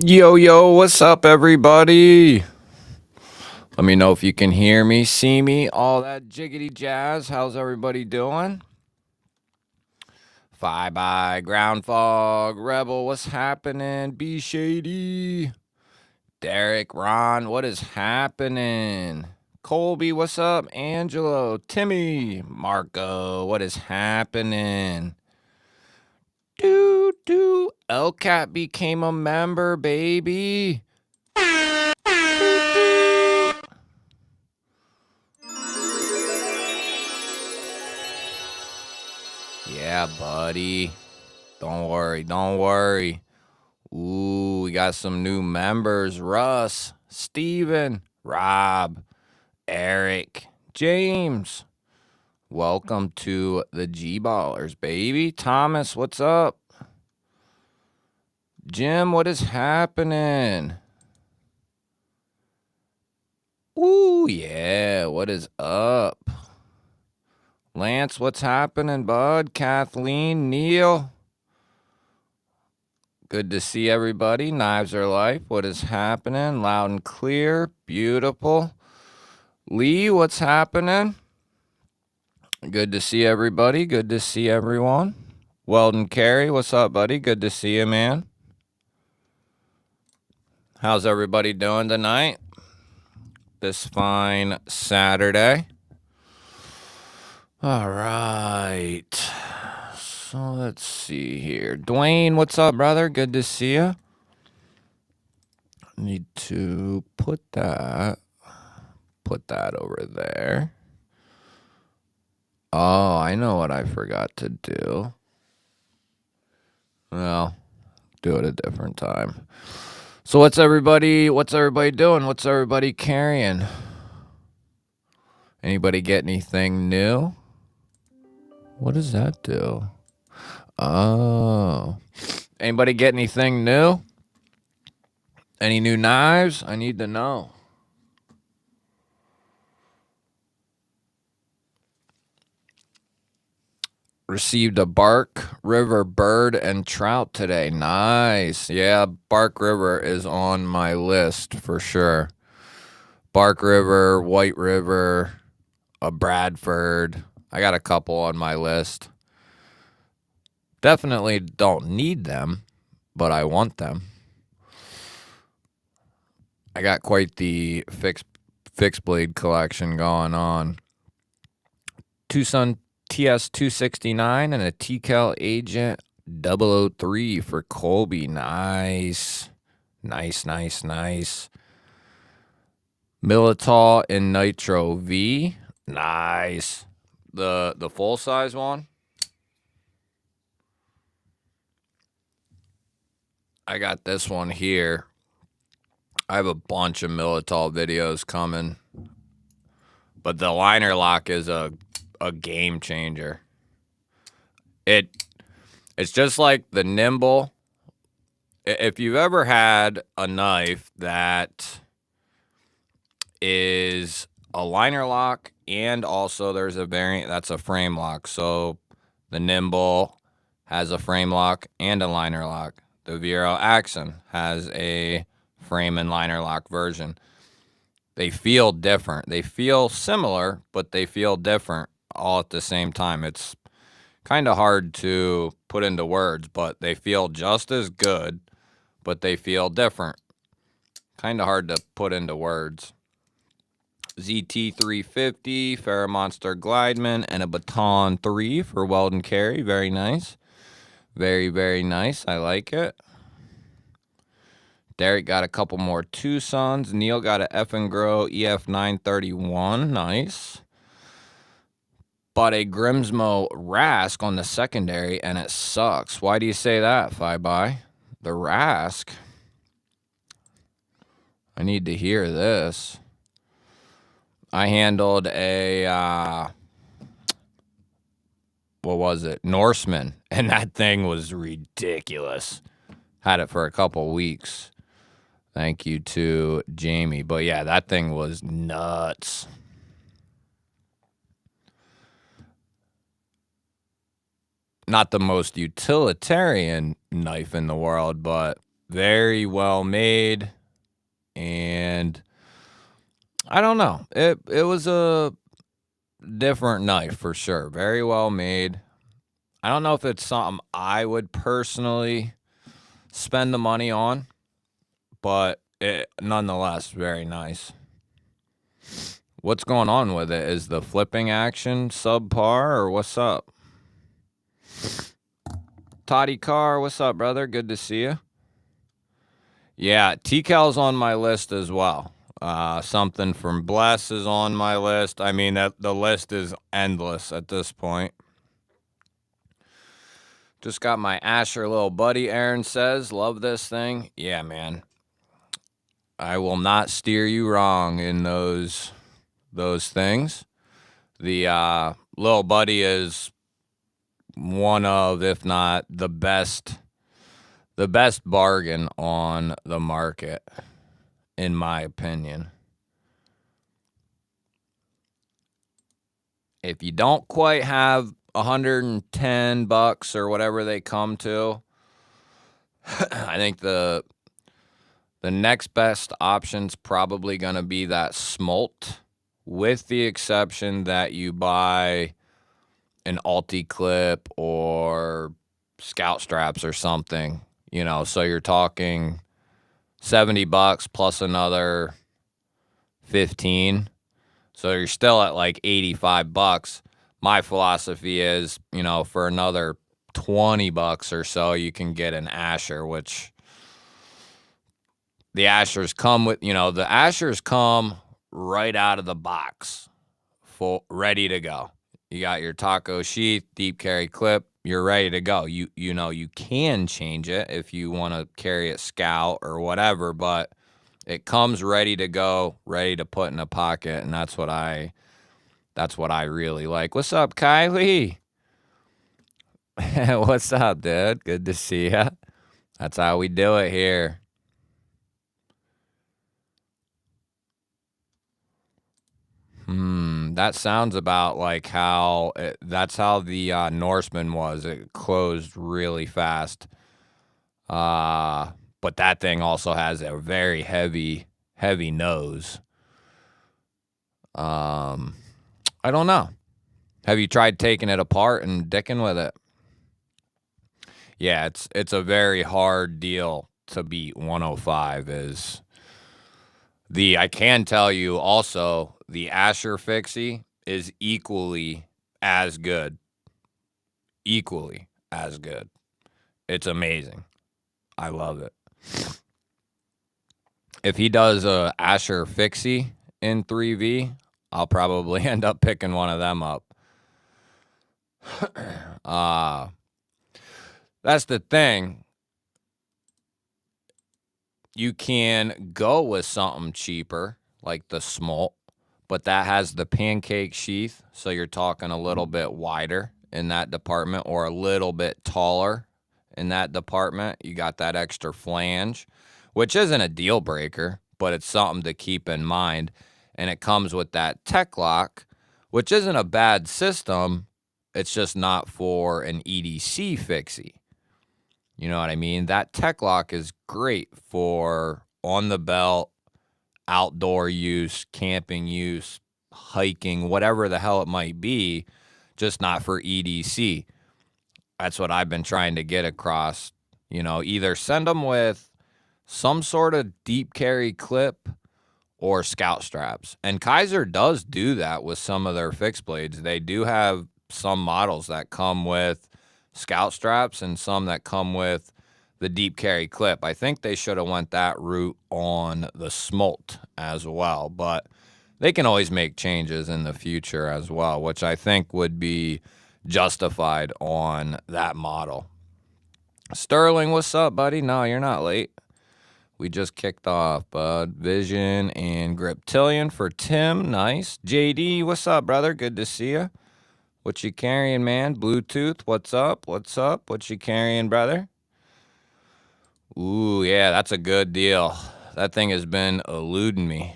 Yo, yo, what's up, everybody? Let me know if you can hear me, see me, all that jiggity jazz. How's everybody doing? Five by Ground Fog, Rebel, what's happening? B Shady, Derek, Ron, what is happening? Colby, what's up? Angelo, Timmy, Marco, what is happening? LCAT became a member, baby. Yeah, buddy. Don't worry. Ooh, we got some new members. Russ, Steven, Rob, Eric, James. Welcome to the GBALLERS, baby. Thomas, what's up? Jim, what is happening? Ooh, yeah, what is up? Lance, what's happening, bud? Kathleen, Neil. Good to see everybody. Knives Are Life, what is happening? Loud and clear, beautiful. Lee, what's happening? Good to see everybody. Good to see everyone. Weldon Carey, what's up, buddy? Good to see you, man. How's everybody doing tonight? This fine Saturday. All right. So let's see here. Dwayne, what's up, brother? Good to see you. Need to put that over there. Oh, I know what I forgot to do. Well, do it a different time. So what's everybody doing? What's everybody carrying? Anybody get anything new? What does that do? Oh. Anybody get anything new? Any new knives? I need to know. Received a Bark River bird and trout today. Nice. Yeah, Bark River is on my list for sure. Bark River, White River, a Bradford. I got a couple on my list. Definitely don't need them, but I want them. I got quite the fixed blade collection going on. Tucson TS 269 and a TCal Agent 003 for Colby. Nice. Militol and Nitro V. Nice. The full size one. I got this one here. I have a bunch of Militol videos coming, but the liner lock is a game changer. It's just like the Nimble. If you've ever had a knife that is a liner lock and also there's a variant that's a frame lock. So the Nimble has a frame lock and a liner lock. The Vero Axon has a frame and liner lock version. They feel different. They feel similar, but they feel different all at the same time. It's kind of hard to put into words, but they feel just as good, but they feel different. Kind of hard to put into words. ZT350, Ferromonster Glideman, and a Baton 3 for Weldon Carey. Very nice. Very, very nice. I like it. Derek got a couple more Tucsons. Neil got a F & Grow EF931. Nice. Bought a Grimsmo Rask on the secondary, and it sucks. Why do you say that, Fi-Bi? The Rask? I need to hear this. I handled a, what was it? Norseman, and that thing was ridiculous. Had it for a couple weeks. Thank you to Jamie. But yeah, that thing was nuts. Not the most utilitarian knife in the world, but very well made, and I don't know. It was a different knife for sure. Very well made. I don't know if it's something I would personally spend the money on, but it nonetheless very nice. What's going on with it? Is the flipping action subpar or what's up? Toddy Carr, what's up, brother? Good to see you. Yeah, TCal's on my list as well. Something from Bless is on my list. I mean, the list is endless at this point. Just got my Asher little buddy, Aaron says. Love this thing. Yeah, man. I will not steer you wrong in those things. The little buddy is one of, if not the best bargain on the market, in my opinion. If you don't quite have $110 or whatever they come to, I think the next best option's probably going to be that Smolt, with the exception that you buy an Alti-Clip or Scout Straps or something, you know, so you're talking $70 plus another 15. So you're still at like $85. My philosophy is, you know, for another $20 or so, you can get an Asher, which the Ashers come with, you know, the Ashers come right out of the box, full, ready to go. You got your taco sheath, deep carry clip, you're ready to go. You know, you can change it if you want to carry it Scout or whatever, but it comes ready to go, ready to put in a pocket, and that's what I really like. What's up, Kylie? What's up, dude? Good to see ya. That's how we do it here. That sounds about like how that's how the Norseman was. It closed really fast. But that thing also has a very heavy nose. I don't know. Have you tried taking it apart and dicking with it? Yeah, it's a very hard deal to beat. 105 is the. I can tell you also, the Asher Fixie is equally as good. Equally as good. It's amazing. I love it. If he does a Asher Fixie in 3V, I'll probably end up picking one of them up. That's the thing. You can go with something cheaper, like the Smolt, but that has the pancake sheath, so you're talking a little bit wider in that department, or a little bit taller in that department. You got that extra flange, which isn't a deal breaker, but it's something to keep in mind. And it comes with that tech lock, which isn't a bad system. It's just not for an EDC fixie. You know what I mean? That tech lock is great for on the belt, outdoor use, camping use, hiking, whatever the hell it might be, just not for EDC. That's what I've been trying to get across. You know, either send them with some sort of deep carry clip or Scout straps. And Kaiser does do that with some of their fixed blades. They do have some models that come with Scout straps and some that come with the deep carry clip. I think they should have went that route on the Smolt as well, but they can always make changes in the future as well, which I think would be justified on that model. Sterling, what's up, buddy? No, you're not late. We just kicked off, bud. Vision and Griptilian for Tim. Nice. JD, what's up, brother? Good to see you. What you carrying, man? Bluetooth, what's up? What's up? What you carrying, brother? Ooh, yeah, that's a good deal. That thing has been eluding me.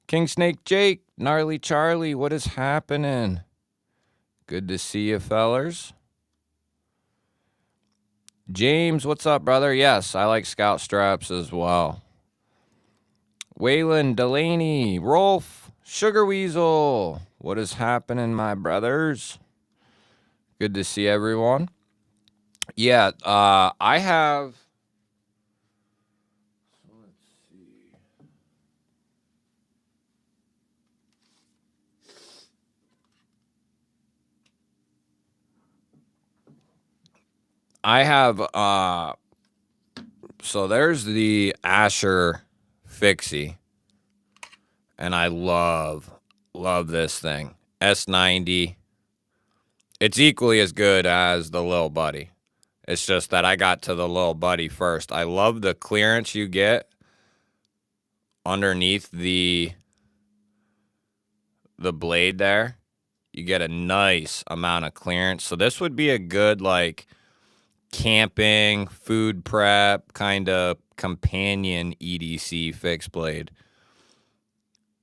King Snake Jake, Gnarly Charlie, what is happening? Good to see you, fellers. James, what's up, brother? Yes, I like scout straps as well. Waylon, Delaney, Rolf, Sugar Weasel. What is happening, my brothers? Good to see everyone. Yeah, I have. Let's see. I have. So there's the Asher Fixie, and I love this thing. S90. It's equally as good as the Lil Buddy. It's just that I got to the Lil Buddy first. I love the clearance you get underneath the blade there. You get a nice amount of clearance. So this would be a good like camping, food prep kind of companion EDC fixed blade.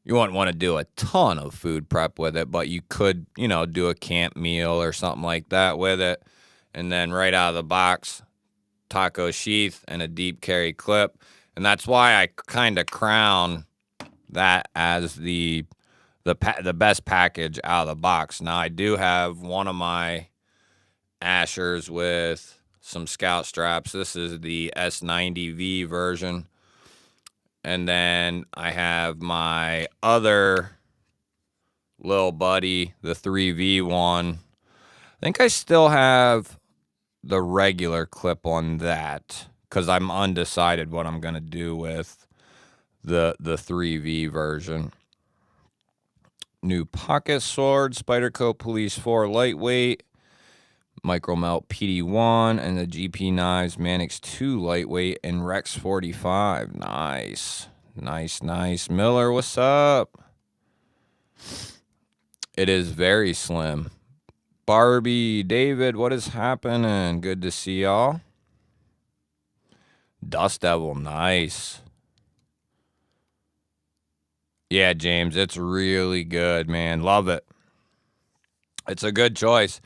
You wouldn't want to do a ton of food prep with it, but you could, do a camp meal or something like that with it. And then right out of the box, taco sheath and a deep carry clip. And that's why I kind of crown that as the best package out of the box. Now, I do have one of my Ashers with some scout straps. This is the S90V version. And then I have my other Lil Buddy, the 3V one. I think I still have the regular clip on that because I'm undecided what I'm going to do with the 3V version. New pocket sword, Spyderco Police 4 lightweight, Micro Melt PD1, and the GP Knives Manix 2 lightweight and Rex 45. Nice. Miller, what's up? It is very slim. Barbie, David, what is happening? Good to see y'all. Dust Devil, nice. Yeah, James, it's really good, man. Love it. It's a good choice.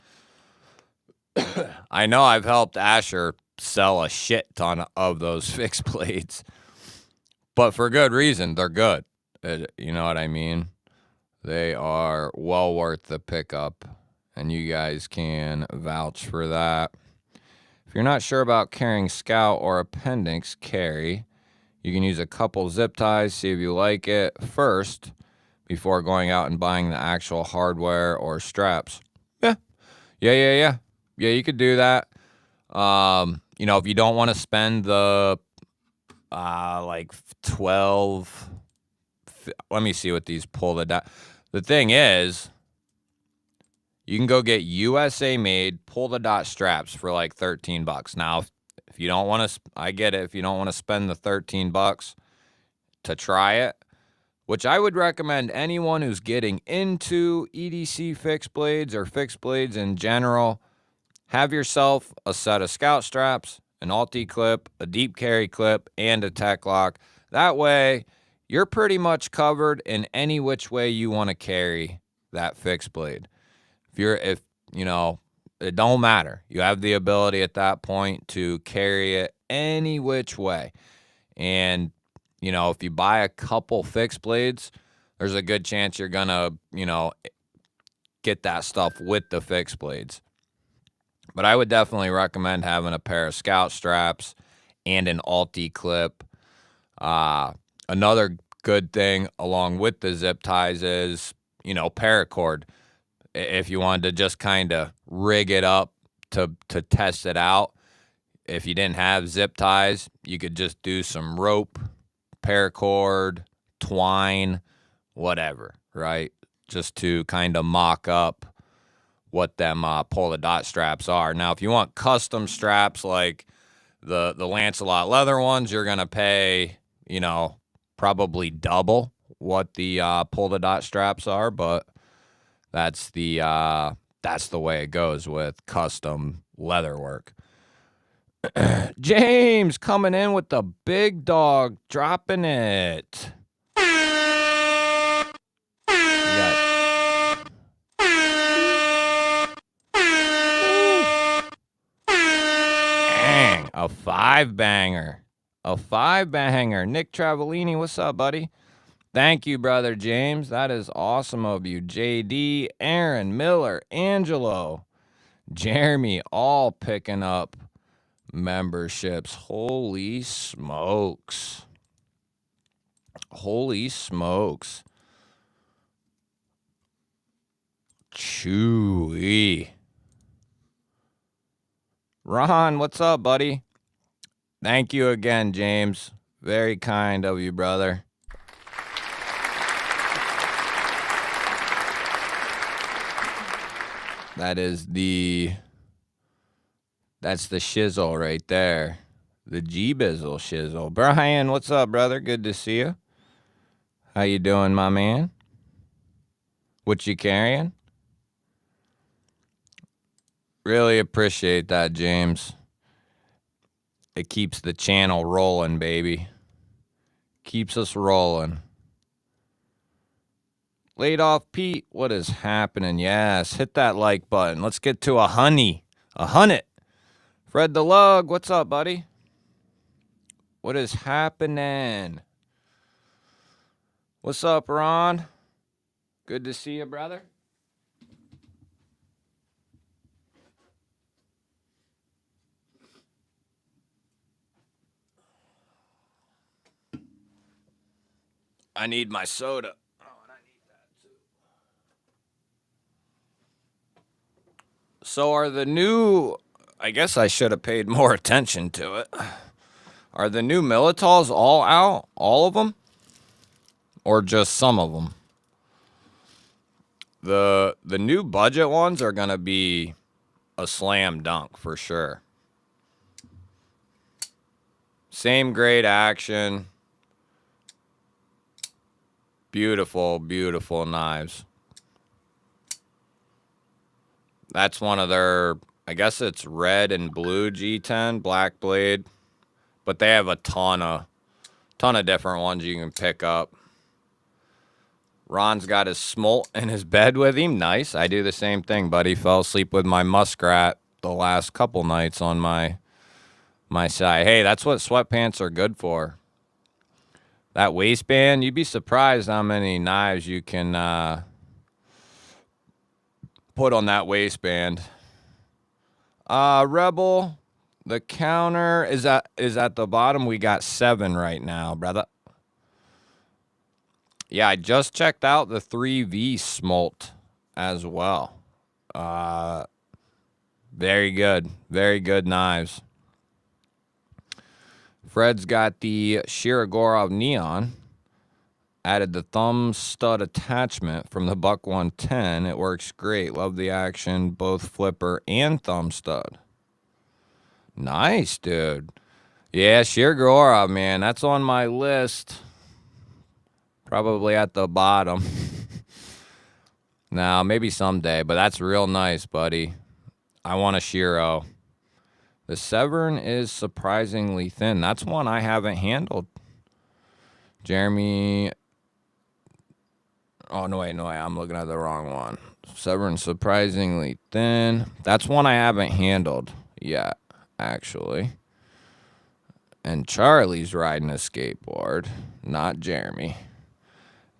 I know I've helped Asher sell a shit ton of those fixed blades, but for good reason. They're good. You know what I mean? They are well worth the pickup, and you guys can vouch for that. If you're not sure about carrying Scout or Appendix carry, you can use a couple zip ties, see if you like it first before going out and buying the actual hardware or straps. Yeah, you could do that. If you don't want to spend the like 12, let me see what these pull the dot. The thing is, you can go get USA made pull the dot straps for like $13. Now, if you don't want to, I get it. If you don't want to spend the $13 to try it, which I would recommend anyone who's getting into EDC fixed blades or fixed blades in general, have yourself a set of scout straps, an Alti clip, a deep carry clip, and a tech lock. That way, you're pretty much covered in any which way you want to carry that fixed blade. If it don't matter. You have the ability at that point to carry it any which way. And, if you buy a couple fixed blades, there's a good chance you're going to, get that stuff with the fixed blades. But I would definitely recommend having a pair of scout straps and an Alti clip. Another good thing along with the zip ties is, paracord. If you wanted to just kind of rig it up to test it out, if you didn't have zip ties, you could just do some rope, paracord, twine, whatever, right? Just to kind of mock up what them pull the dot straps are. Now, if you want custom straps like the Lancelot leather ones, you're going to pay, probably double what the pull the dot straps are, but that's the way it goes with custom leather work. James coming in with the big dog, dropping it. A 5-banger. A 5-banger. Nick Travellini, what's up, buddy? Thank you, brother James. That is awesome of you. JD, Aaron, Miller, Angelo, Jeremy, all picking up memberships. Holy smokes. Holy smokes. Chewy. Ron, what's up, buddy? Thank you again, James. Very kind of you, brother. That's the shizzle right there. The G-Bizzle shizzle. Brian, what's up, brother? Good to see you. How you doing, my man? What you carrying? Really appreciate that, James. It keeps the channel rolling, baby. Keeps us rolling. Laid off Pete, what is happening? Yes, hit that like button. Let's get to 100. Fred the Lug, what's up, buddy? What is happening? What's up, Ron? Good to see you, brother. I need my soda. Oh, and I need that too. So are the new, I guess I should have paid more attention to it. Are the new Militols all out? All of them? Or just some of them? The new budget ones are going to be a slam dunk for sure. Same grade action. Beautiful, beautiful knives. That's one of their, I guess it's red and blue G10, black blade. But they have a ton of different ones you can pick up. Ron's got his smolt in his bed with him. Nice. I do the same thing, buddy. Fell asleep with my muskrat the last couple nights on my side. Hey, that's what sweatpants are good for. That waistband, you'd be surprised how many knives you can put on that waistband. Rebel, the counter is at the bottom. We got 7 right now, brother. Yeah, I just checked out the 3V smolt as well. Very good. Very good knives. Fred's got the Shirogorov Neon. Added the thumb stud attachment from the Buck 110. It works great. Love the action, both flipper and thumb stud. Nice, dude. Yeah, Shirogorov, man. That's on my list. Probably at the bottom. Now, maybe someday, but that's real nice, buddy. I want a Shiro. The Severn is surprisingly thin. That's one I haven't handled. Jeremy. Oh, no, wait, I'm looking at the wrong one. Severn surprisingly thin. That's one I haven't handled yet, actually. And Charlie's riding a skateboard, not Jeremy.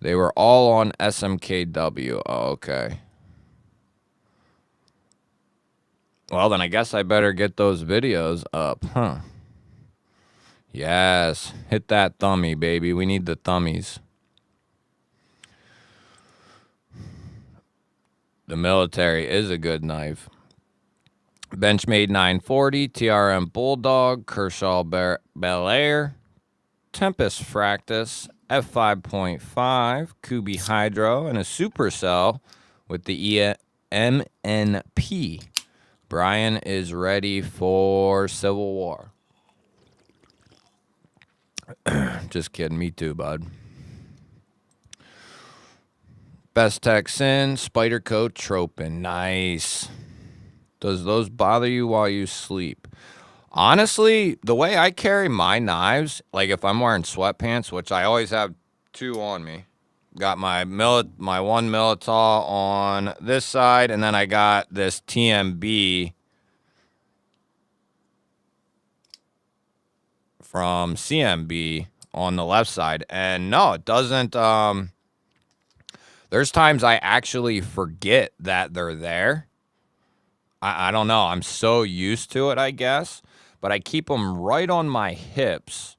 They were all on SMKW. Oh, okay. Well, then I guess I better get those videos up, huh? Yes. Hit that thummy, baby. We need the thummies. The military is a good knife. Benchmade 940, TRM Bulldog, Kershaw Bel Air, Tempest Fractus, F5.5, Kubi Hydro, and a Supercell with the MNP. Brian is ready for Civil War. Just kidding, me too, bud. Best Tech Sin, Spyderco Tropin. Nice. Does those bother you while you sleep? Honestly, the way I carry my knives, like if I'm wearing sweatpants, which I always have 2 on me. Got my one Militol on this side, and then I got this TMB from CMB on the left side. And no, it doesn't. There's times I actually forget that they're there. I don't know. I'm so used to it, I guess. But I keep them right on my hips,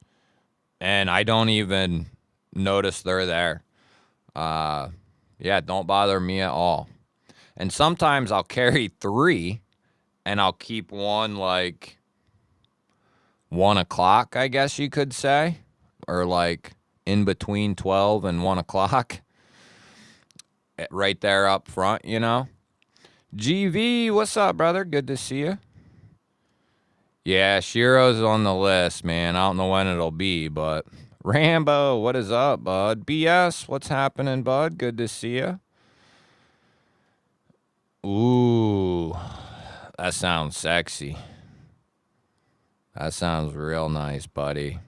and I don't even notice they're there. Yeah, don't bother me at all. And sometimes I'll carry 3, and I'll keep one like 1 o'clock, I guess you could say, or like in between 12 and 1 o'clock, right there up front, you know. GV, what's up, brother? Good to see you. Yeah, Shiro's on the list, man. I don't know when it'll be, but Rambo, what is up, bud? BS, what's happening, bud? Good to see you. Ooh, that sounds sexy. That sounds real nice, buddy.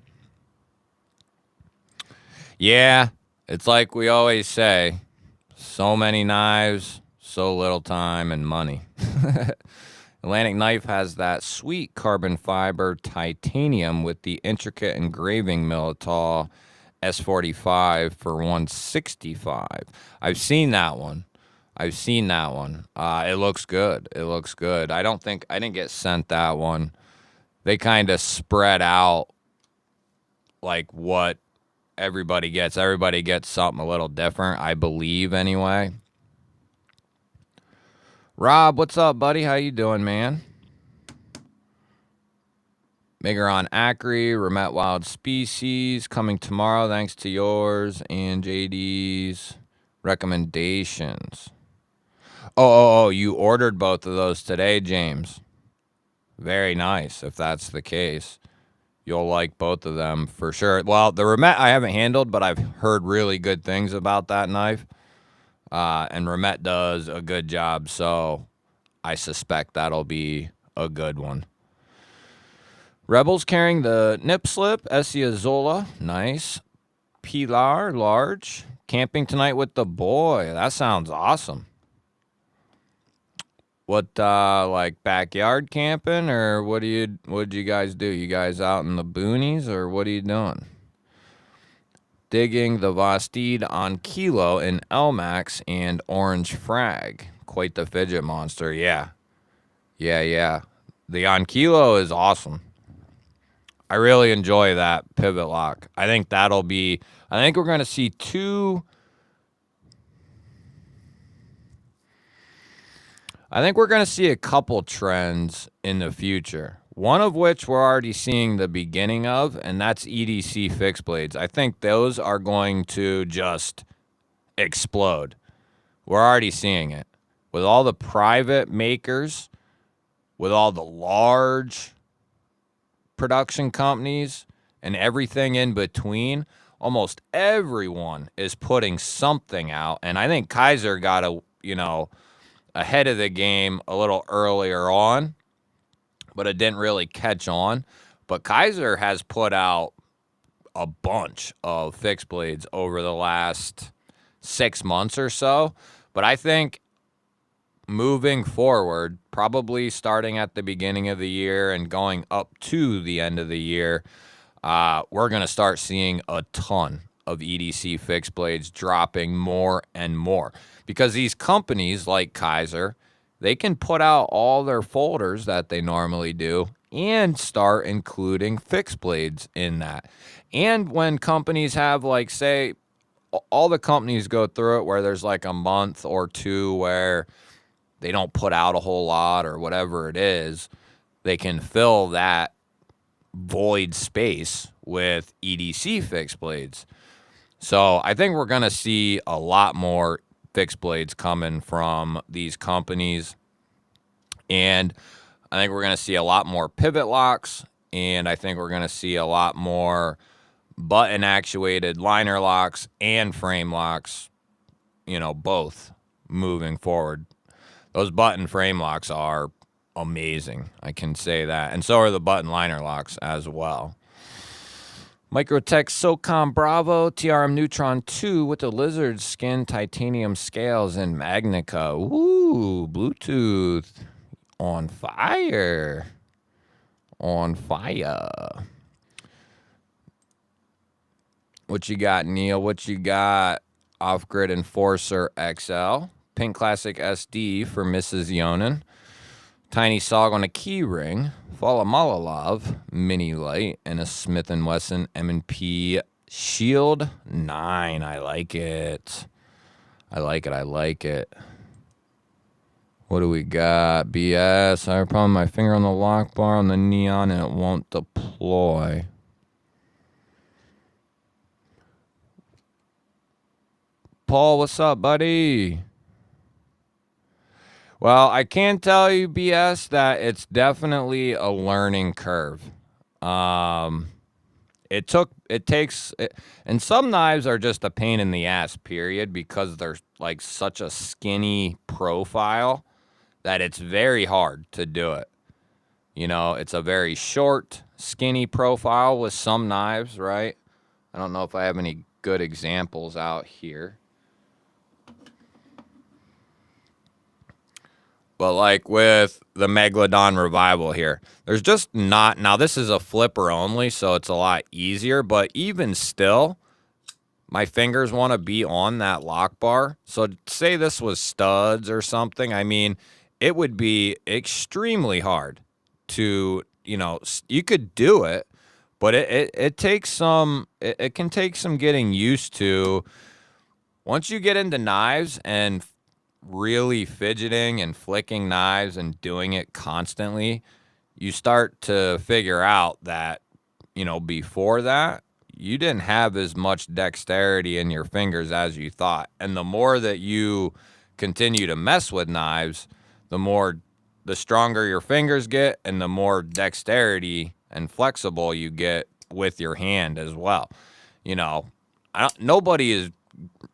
Yeah, it's like we always say, so many knives, so little time and money. Atlantic Knife has that sweet carbon fiber titanium with the intricate engraving Militol S45 for $165. I've seen that one. It looks good. I didn't get sent that one. They kind of spread out like what everybody gets. Everybody gets something a little different, I believe, anyway. Rob, what's up, buddy? How you doing, man? Megaron Acri, Remet Wild Species, coming tomorrow thanks to yours and JD's recommendations. Oh, you ordered both of those today, James. Very nice, if that's the case. You'll like both of them for sure. Well, the Remet I haven't handled, but I've heard really good things about that knife. And Remet does a good job, so I suspect that'll be a good one. Rebels carrying the Nip Slip, Essia Zola, nice. Pilar, large. Camping tonight with the boy. That sounds awesome. What, like backyard camping, or what did you guys do? You guys out in the boonies, or what are you doing? Digging the Vastid on Kilo in Elmax and Orange Frag. Quite the fidget monster, yeah. The on Kilo is awesome. I really enjoy that pivot lock. I think we're going to see two. I think we're going to see a couple trends in the future. One of which we're already seeing the beginning of, and that's EDC fixed blades. I think those are going to just explode. We're already seeing it. With all the private makers, with all the large production companies, and everything in between, almost everyone is putting something out. And I think Kaiser got ahead of the game a little earlier on, but it didn't really catch on. But Kaiser has put out a bunch of fixed blades over the last 6 months or so. But I think moving forward, probably starting at the beginning of the year and going up to the end of the year, we're going to start seeing a ton of EDC fixed blades dropping more and more. Because these companies like Kaiser, they can put out all their folders that they normally do and start including fixed blades in that. And when companies have, like, say, all the companies go through it where there's like a month or two where they don't put out a whole lot or whatever it is, they can fill that void space with EDC fixed blades. So I think we're going to see a lot more fixed blades coming from these companies. And I think we're going to see a lot more pivot locks. And I think we're going to see a lot more button actuated liner locks and frame locks, both moving forward. Those button frame locks are amazing. I can say that. And so are the button liner locks as well. Microtech SOCOM Bravo TRM Neutron 2 with the lizard skin titanium scales and Magnica. Ooh, Bluetooth on fire. What you got, Neil? What you got? Off-Grid Enforcer XL. Pink Classic SD for Mrs. Yonan. Tiny Sog on a key ring. Falamalalov Mini Light. And a Smith & Wesson M&P Shield 9. I like it. I like it. I like it. What do we got? BS. I have a problem with my finger on the lock bar on the neon and it won't deploy. Paul, what's up, buddy? Well, I can tell you, BS, that it's definitely a learning curve. And some knives are just a pain in the ass, period, because they're like such a skinny profile that it's very hard to do it. You know, it's a very short, skinny profile with some knives, right? I don't know if I have any good examples out here. But like with the Megalodon Revival here, there's just not, now this is a flipper only, so it's a lot easier, but even still, my fingers want to be on that lock bar. So say this was studs or something, I mean, it would be extremely hard to, you know, you could do it, but it takes some, it can take some getting used to. Once you get into knives and really fidgeting and flicking knives and doing it constantly, you start to figure out that, you know, before that, you didn't have as much dexterity in your fingers as you thought. And the more that you continue to mess with knives, the stronger your fingers get and the more dexterity and flexible you get with your hand as well. You know, nobody is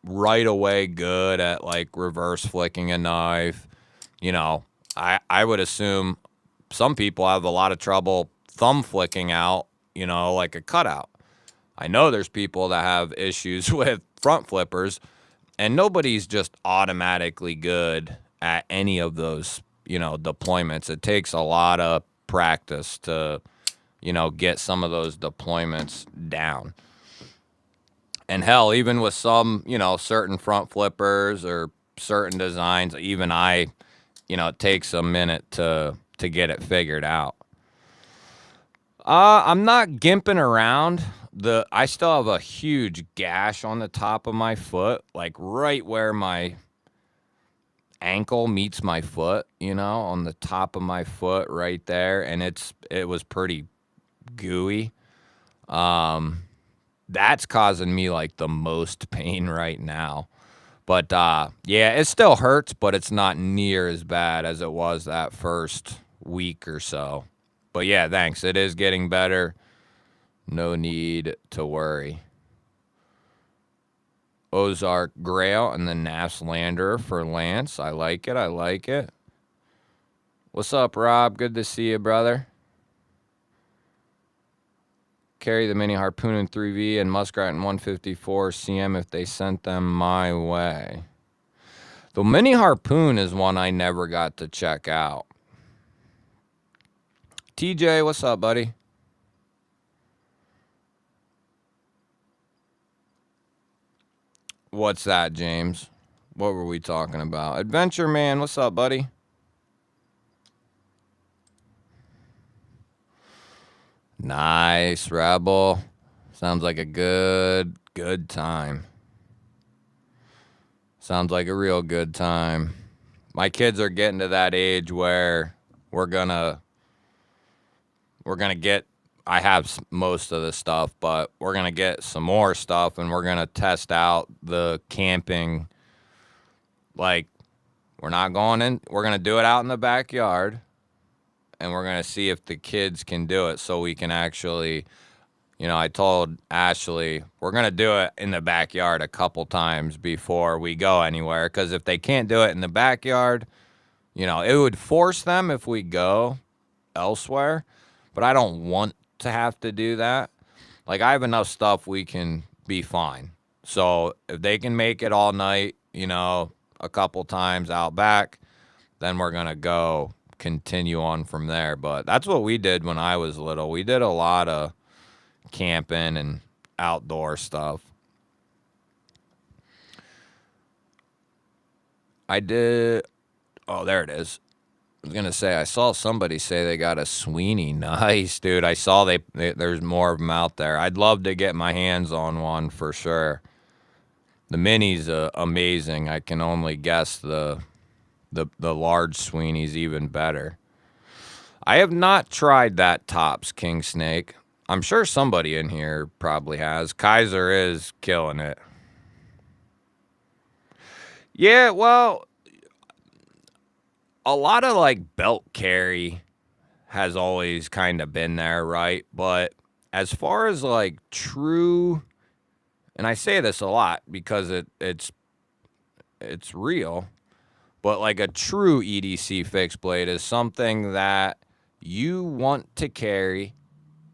right away good at like reverse flicking a knife. You know, I would assume some people have a lot of trouble thumb flicking out, you know, like a cutout. I know there's people that have issues with front flippers, and nobody's just automatically good at any of those, you know, deployments. It takes a lot of practice to, you know, get some of those deployments down. And hell, even with some, you know, certain front flippers or certain designs, even you know, it takes a minute to get it figured out. I'm not gimping around. I still have a huge gash on the top of my foot, like right where my ankle meets my foot, you know, on the top of my foot right there, and it was pretty gooey. That's causing me like the most pain right now. But yeah, it still hurts, but it's not near as bad as it was that first week or so. But yeah, thanks. It is getting better. No need to worry. Ozark Grail and the Nass Landerer for Lance. I like it. I like it. What's up, Rob? Good to see you, brother. Carry the Mini Harpoon in 3V and Muskrat in 154 CM if they sent them my way. The Mini Harpoon is one I never got to check out. TJ, what's up, buddy? What's that, James? What were we talking about? Adventure Man, what's up, buddy? Nice, Rebel. Sounds like a good time. Sounds like a real good time. My kids are getting to that age where we're gonna get, I have most of the stuff, but we're gonna get some more stuff and we're gonna test out the camping. Like, we're not going in, we're gonna do it out in the backyard. And we're going to see if the kids can do it so we can actually, you know, I told Ashley, we're going to do it in the backyard a couple times before we go anywhere. Because if they can't do it in the backyard, you know, it would force them if we go elsewhere. But I don't want to have to do that. Like, I have enough stuff we can be fine. So if they can make it all night, you know, a couple times out back, then we're going to go continue on from there. But that's what we did when I was little. We did a lot of camping and outdoor stuff. I did. Oh, there it is. I was gonna say I saw somebody say they got a Sweeney. Nice, dude. I saw there's more of them out there. I'd love to get my hands on one for sure. The mini's amazing. I can only guess the large Sweeney's even better. I have not tried that Tops King Snake. I'm sure somebody in here probably has. Kaiser is killing it. Yeah, well, a lot of like belt carry has always kind of been there, right? But as far as like true, and I say this a lot because it's real, but like a true EDC fixed blade is something that you want to carry,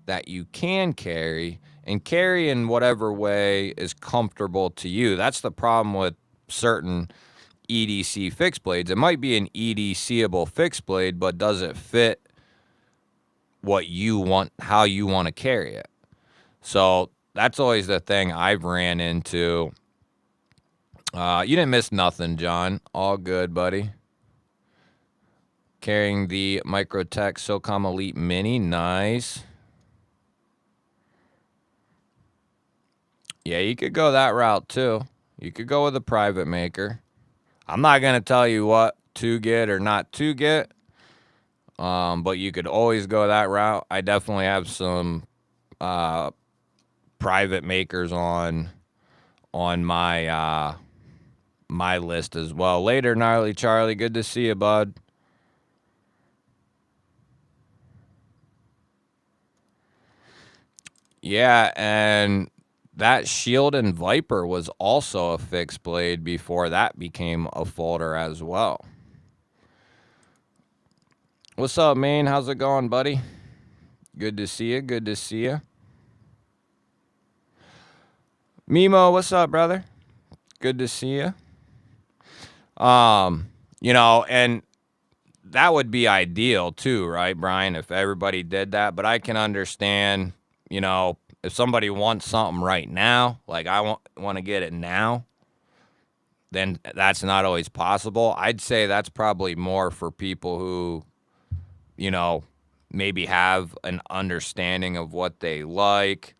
that you can carry, and carry in whatever way is comfortable to you. That's the problem with certain EDC fixed blades. It might be an EDCable fixed blade, but does it fit what you want, how you want to carry it? So that's always the thing I've ran into. You didn't miss nothing, John. All good, buddy. Carrying the Microtech SOCOM Elite Mini. Nice. Yeah, you could go that route too. You could go with a private maker. I'm not going to tell you what to get or not to get, but you could always go that route. I definitely have some private makers on my my list as well. Later, Gnarly Charlie. Good to see you, bud. Yeah, and that Shield and Viper was also a fixed blade before that became a folder as well. What's up, man? How's it going, buddy? Good to see you. Good to see you. Mimo, what's up, brother? Good to see you. You know, and that would be ideal too, right, Brian, if everybody did that. But I can understand, you know, if somebody wants something right now, like I want to get it now, then that's not always possible. I'd say that's probably more for people who, you know, maybe have an understanding of what they like.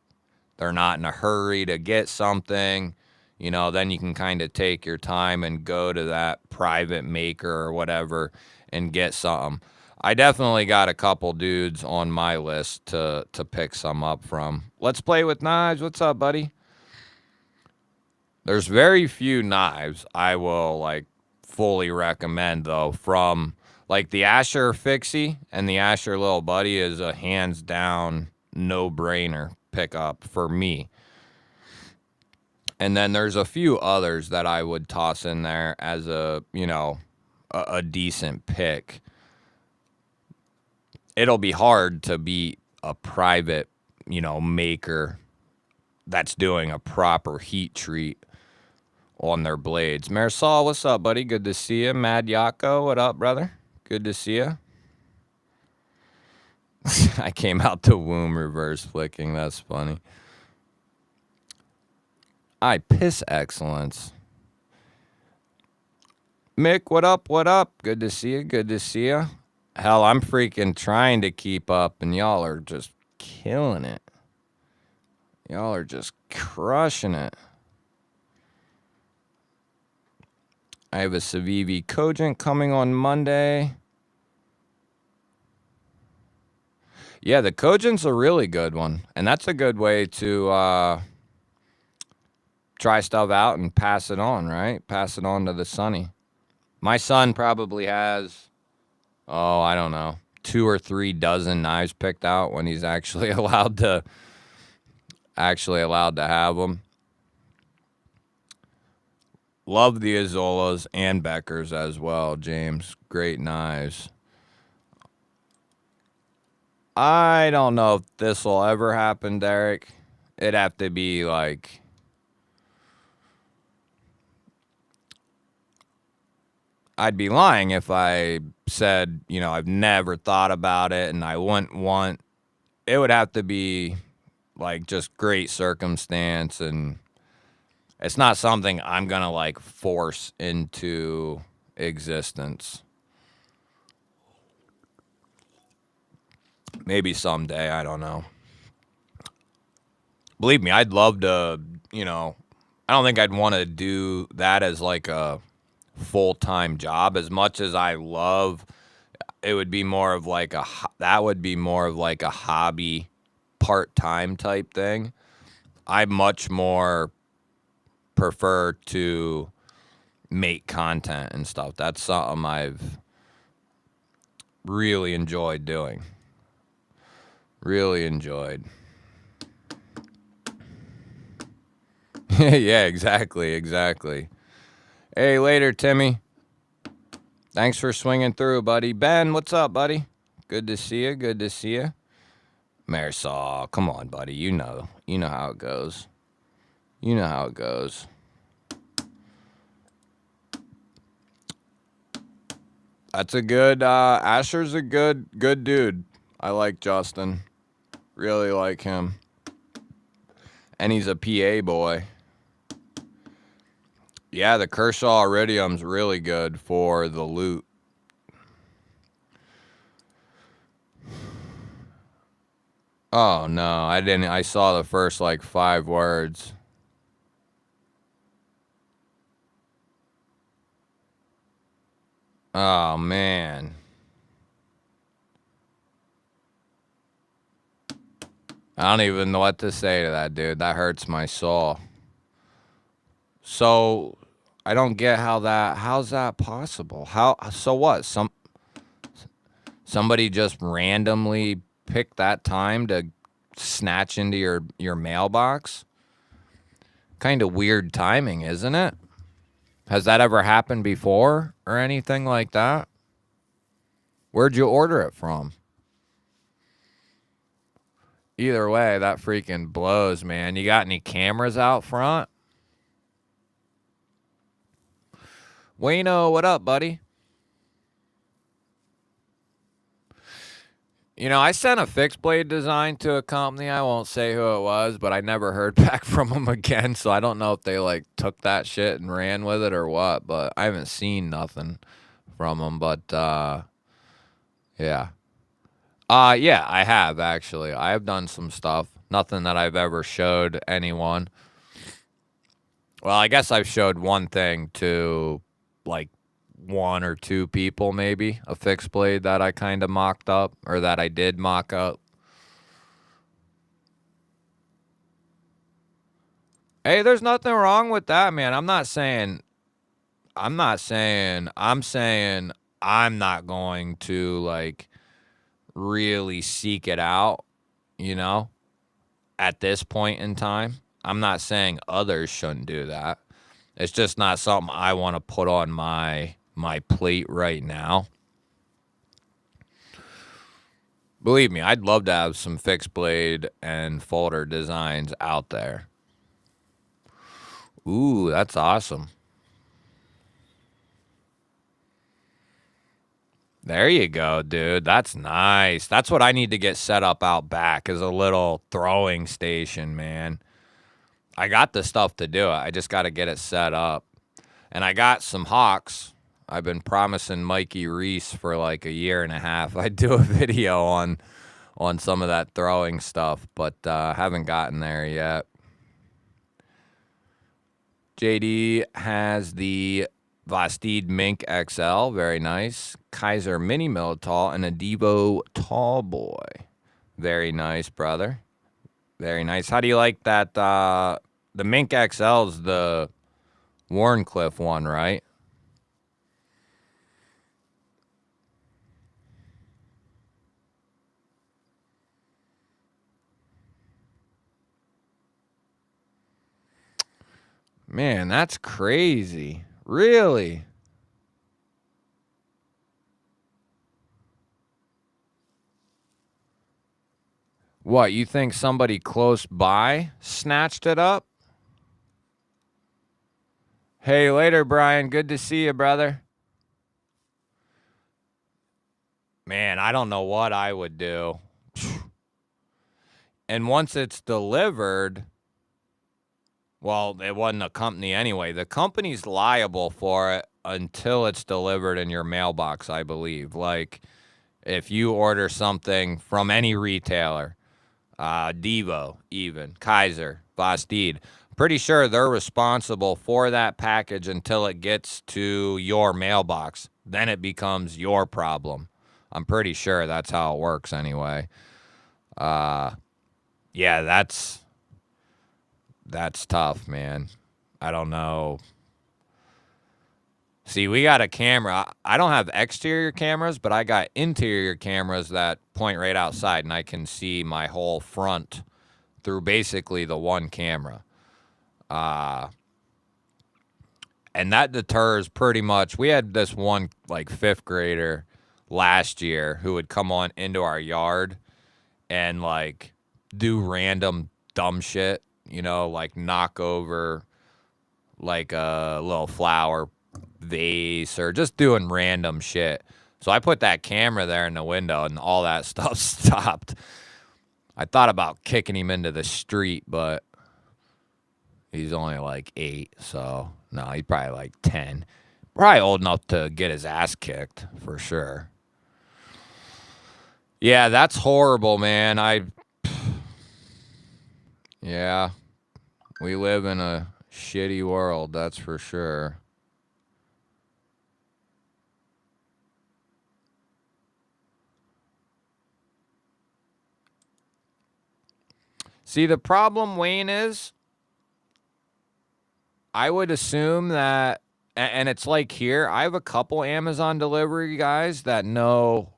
They're not in a hurry to get something. You know, then you can kind of take your time and go to that private maker or whatever and get something. I definitely got a couple dudes on my list to pick some up from. Let's Play with Knives. What's up, buddy? There's very few knives I will like fully recommend though. From like the Asher Fixie and the Asher Little Buddy is a hands down no-brainer pickup for me. And then there's a few others that I would toss in there as a, you know, a decent pick. It'll be hard to beat a private, you know, maker that's doing a proper heat treat on their blades. Marisol, what's up, buddy? Good to see you. Mad Yako, what up, brother? Good to see you. I came out to womb reverse flicking. That's funny. I piss excellence. Mick, what up? What up? Good to see you. Good to see you. Hell, I'm freaking trying to keep up, and y'all are just killing it. Y'all are just crushing it. I have a Civivi Cogent coming on Monday. Yeah, the Cogent's a really good one, and that's a good way to try stuff out and pass it on, right? Pass it on to the Sonny. My son probably has, oh, I don't know, 2 or 3 dozen knives picked out when he's actually allowed to have them. Love the Azolas and Beckers as well, James. Great knives. I don't know if this will ever happen, Derek. It'd have to be like, I'd be lying if I said, you know, I've never thought about it and I wouldn't want, it would have to be like just great circumstance, and it's not something I'm gonna like force into existence. Maybe someday, I don't know. Believe me, I'd love to, I don't think I'd want to do that as like a full-time job as much as I love. It would be more of like that would be more of like a hobby part-time type thing. I much more prefer to make content and stuff. That's something I've really enjoyed doing. Really enjoyed. Yeah, exactly. Hey, later, Timmy. Thanks for swinging through, buddy. Ben, what's up, buddy? Good to see you. Marisol, come on, buddy. You know how it goes. That's a good, Asher's a good dude. I like Justin. Really like him. And he's a PA boy. Yeah, the Kershaw Iridium's really good for the loot. Oh, no, I didn't. I saw the first, like, 5 words. Oh, man. I don't even know what to say to that, dude. That hurts my soul. So, I don't get how's that possible? So what? Somebody just randomly picked that time to snatch into your mailbox? Kind of weird timing, isn't it? Has that ever happened before or anything like that? Where'd you order it from? Either way, that freaking blows, man. You got any cameras out front? Wayno, what up, buddy? I sent a fixed blade design to a company. I won't say who it was, but I never heard back from them again. So I don't know if they like took that shit and ran with it or what. But I haven't seen nothing from them. But yeah, yeah, I have actually. I have done some stuff. Nothing that I've ever showed anyone. Well, I guess I've showed one thing to like 1 or 2 people, maybe, a fixed blade that I kind of mocked up, or that I did mock up. Hey, there's nothing wrong with that, man. I'm saying I'm not going to like really seek it out, at this point in time. I'm not saying others shouldn't do that. It's just not something I want to put on my plate right now. Believe me, I'd love to have some fixed blade and folder designs out there. Ooh, that's awesome. There you go, dude. That's nice. That's what I need to get set up out back, is a little throwing station, man. I got the stuff to do it. I just got to get it set up. And I got some hawks. I've been promising Mikey Reese for like a year and a half. I'd do a video on some of that throwing stuff, but haven't gotten there yet. JD has the Vastid Mink XL, very nice. Kaiser Mini Tall and a Devo Tall Boy. Very nice, brother. Very nice. How do you like that? The Mink XL's the Warncliffe one, right? Man, that's crazy. Really? What, you think somebody close by snatched it up? Hey, later, Brian. Good to see you, brother. Man, I don't know what I would do. And once it's delivered, well, it wasn't a company anyway. The company's liable for it until it's delivered in your mailbox, I believe. Like, if you order something from any retailer, Devo, even, Kaiser, Bastide, pretty sure they're responsible for that package until it gets to your mailbox. Then it becomes your problem. I'm pretty sure that's how it works anyway. Yeah, that's tough, man. I don't know. See, we got a camera. I don't have exterior cameras, but I got interior cameras that point right outside, and I can see my whole front through basically the one camera. And that deters pretty much. We had this one like fifth grader last year who would come on into our yard and like do random dumb shit, you know, like knock over like a little flower vase or just doing random shit. So I put that camera there in the window and all that stuff stopped. I thought about kicking him into the street, but he's only like 8, so no, he's probably like 10. Probably old enough to get his ass kicked for sure. Yeah, that's horrible, man. Yeah, we live in a shitty world, that's for sure. See, the problem, Wayne, is I would assume that, and it's like here, I have a couple Amazon delivery guys that know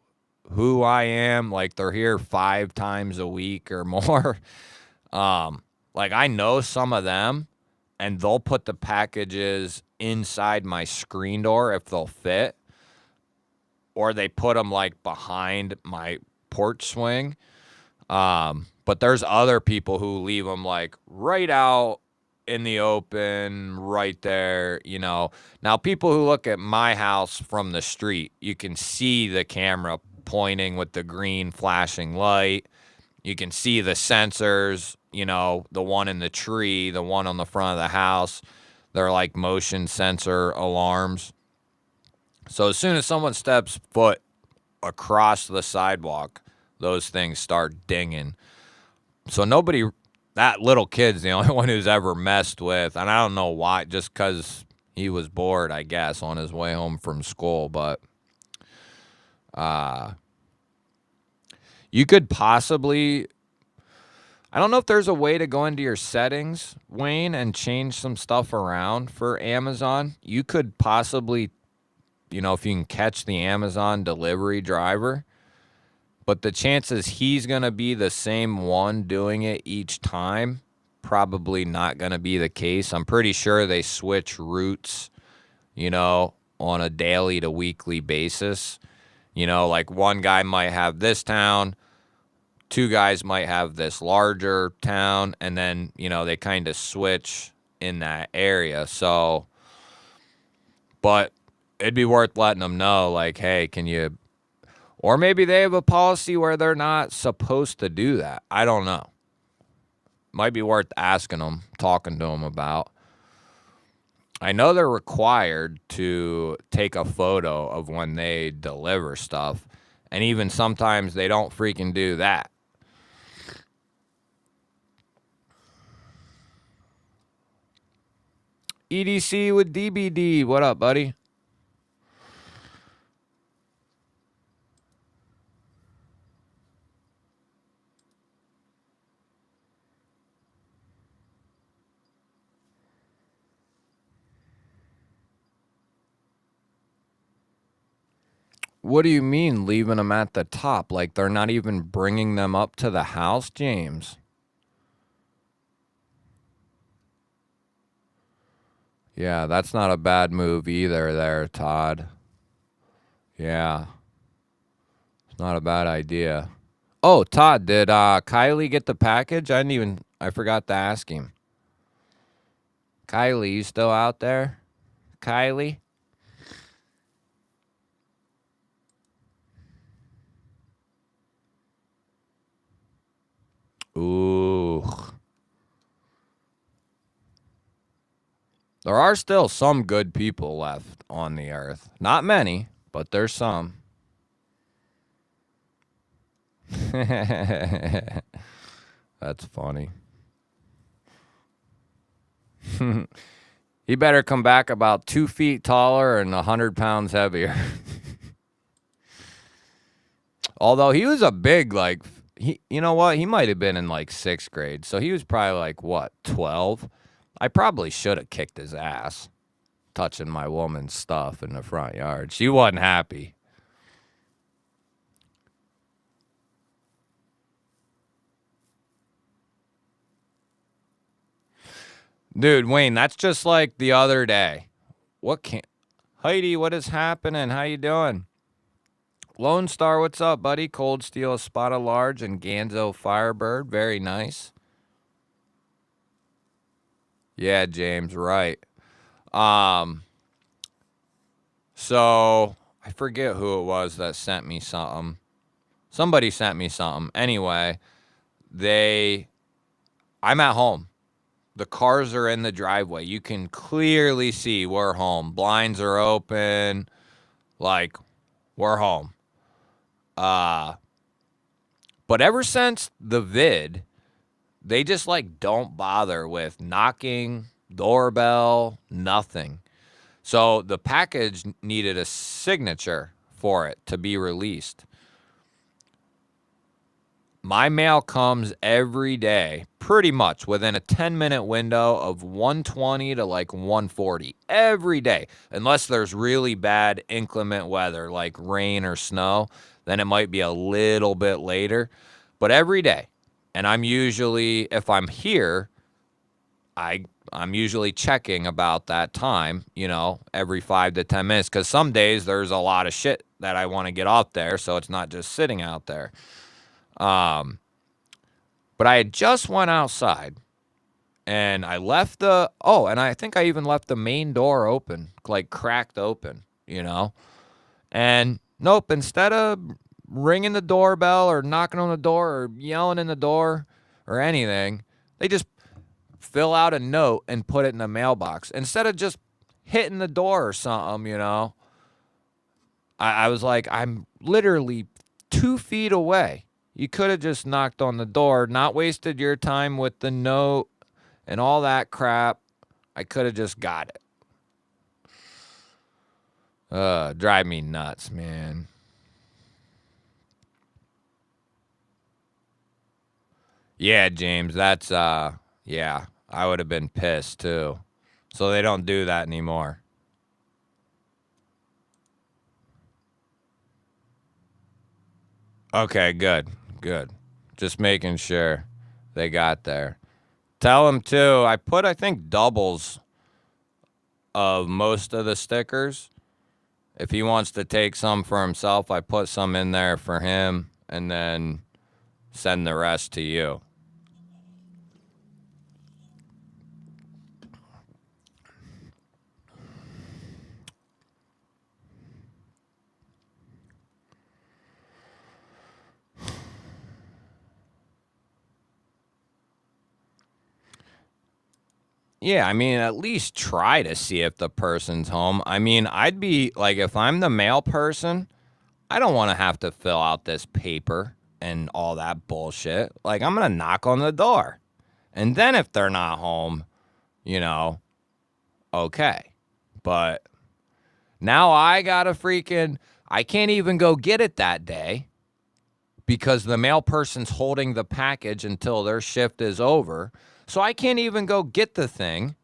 who I am. Like they're here 5 times a week or more. Like I know some of them, and they'll put the packages inside my screen door if they'll fit, or they put them like behind my porch swing. But there's other people who leave them like right out in the open, right there, you know. Now, people who look at my house from the street, you can see the camera pointing with the green flashing light. You can see the sensors, you know, the one in the tree, the one on the front of the house. They're like motion sensor alarms. So as soon as someone steps foot across the sidewalk, those things start dinging. So nobody, that little kid's the only one who's ever messed with, and I don't know why, just because he was bored, I guess, on his way home from school. But you could possibly, I don't know if there's a way to go into your settings, Wayne, and change some stuff around for Amazon. You could possibly, you know, if you can catch the Amazon delivery driver, but the chances he's going to be the same one doing it each time, probably not going to be the case. I'm pretty sure they switch routes, you know, on a daily to weekly basis. You know, like one guy might have this town, 2 guys might have this larger town, and then, you know, they kind of switch in that area. So, but it'd be worth letting them know, like, hey, can you, or maybe they have a policy where they're not supposed to do that. I don't know. Might be worth asking them, talking to them about. I know they're required to take a photo of when they deliver stuff, and even sometimes they don't freaking do that. EDC with DBD. What up, buddy? What do you mean leaving them at the top? Like they're not even bringing them up to the house, James? Yeah, that's not a bad move either there, Todd. Yeah, it's not a bad idea. Oh, Todd, did Kylie get the package? I forgot to ask him. Kylie, you still out there? Kylie? Ooh. There are still some good people left on the earth. Not many, but there's some. That's funny. He better come back about 2 feet taller and 100 pounds heavier. Although he was a big, like, you know what? He might have been in like 6th grade. So he was probably like, what, 12? I probably should have kicked his ass touching my woman's stuff in the front yard. She wasn't happy. Dude, Wayne, that's just like the other day. Heidi, what is happening? How you doing? Lone Star, what's up, buddy? Cold Steel, a Spot of Large, and Ganzo Firebird. Very nice. Yeah, James, right. So I forget who it was that sent me something. Somebody sent me something. Anyway, I'm at home. The cars are in the driveway. You can clearly see we're home. Blinds are open. Like, we're home. But ever since the vid, they just like don't bother with knocking, doorbell, nothing. So the package needed a signature for it to be released. My mail comes every day, pretty much within a 10-minute window of 1:20 to like 1:40 every day. Unless there's really bad inclement weather like rain or snow, then it might be a little bit later. But every day. And I'm usually, if I'm here, I'm usually checking about that time, every 5 to 10 minutes. Because some days there's a lot of shit that I want to get off there, so it's not just sitting out there. But I had just went outside and I left and I think I even left the main door open, like cracked open, and nope, instead of ringing the doorbell or knocking on the door or yelling in the door or anything, they just fill out a note and put it in the mailbox instead of just hitting the door or something, I was like, I'm literally 2 feet away. You could have just knocked on the door, not wasted your time with the note and all that crap. I could have just got it. Drive me nuts, man. Yeah, James, that's, yeah, I would have been pissed too. So they don't do that anymore. Okay, good. Just making sure they got there. Tell them too, I put, I think, doubles of most of the stickers. If he wants to take some for himself, I put some in there for him and then send the rest to you. Yeah, I mean, at least try to see if the person's home. I mean, I'd be like, if I'm the mail person, I don't want to have to fill out this paper and all that bullshit. Like, I'm going to knock on the door. And then if they're not home, okay. But now I can't even go get it that day because the mail person's holding the package until their shift is over. So I can't even go get the thing.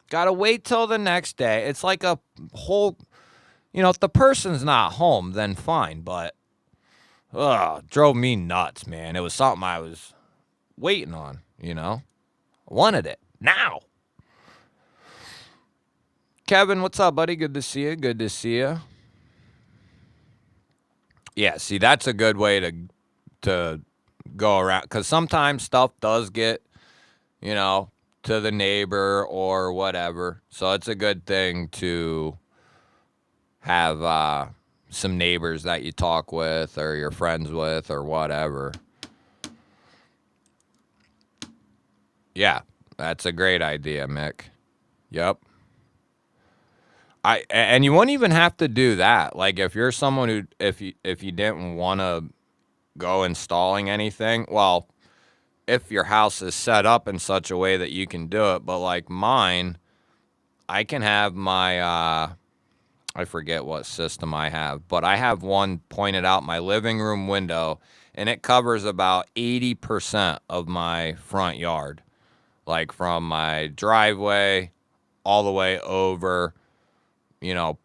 Got to wait till the next day. It's like a whole, if the person's not home, then fine. But, drove me nuts, man. It was something I was waiting on, Wanted it now. Kevin, what's up, buddy? Good to see you. Yeah, see, that's a good way to go around. Because sometimes stuff does get, to the neighbor or whatever. So it's a good thing to have some neighbors that you talk with or you're friends with or whatever. Yeah, that's a great idea, Mick. Yep. And you wouldn't even have to do that. Like if you're someone who if you didn't want to go installing anything, well, if your house is set up in such a way that you can do it, but like mine, I can have my I forget what system I have, but I have one pointed out my living room window and it covers about 80% of my front yard. Like from my driveway all the way over,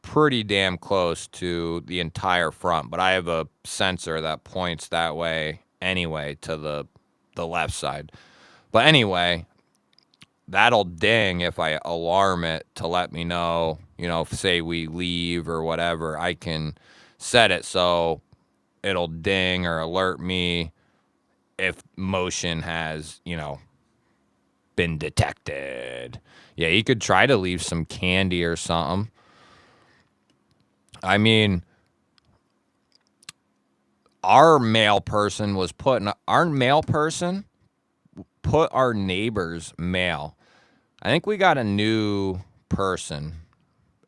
pretty damn close to the entire front. But I have a sensor that points that way anyway to the left side. But anyway, that'll ding if I alarm it to let me know, if say we leave or whatever, I can set it so it'll ding or alert me if motion has, been detected. Yeah, you could try to leave some candy or something. I mean, our mail person put our neighbor's mail. I think we got a new person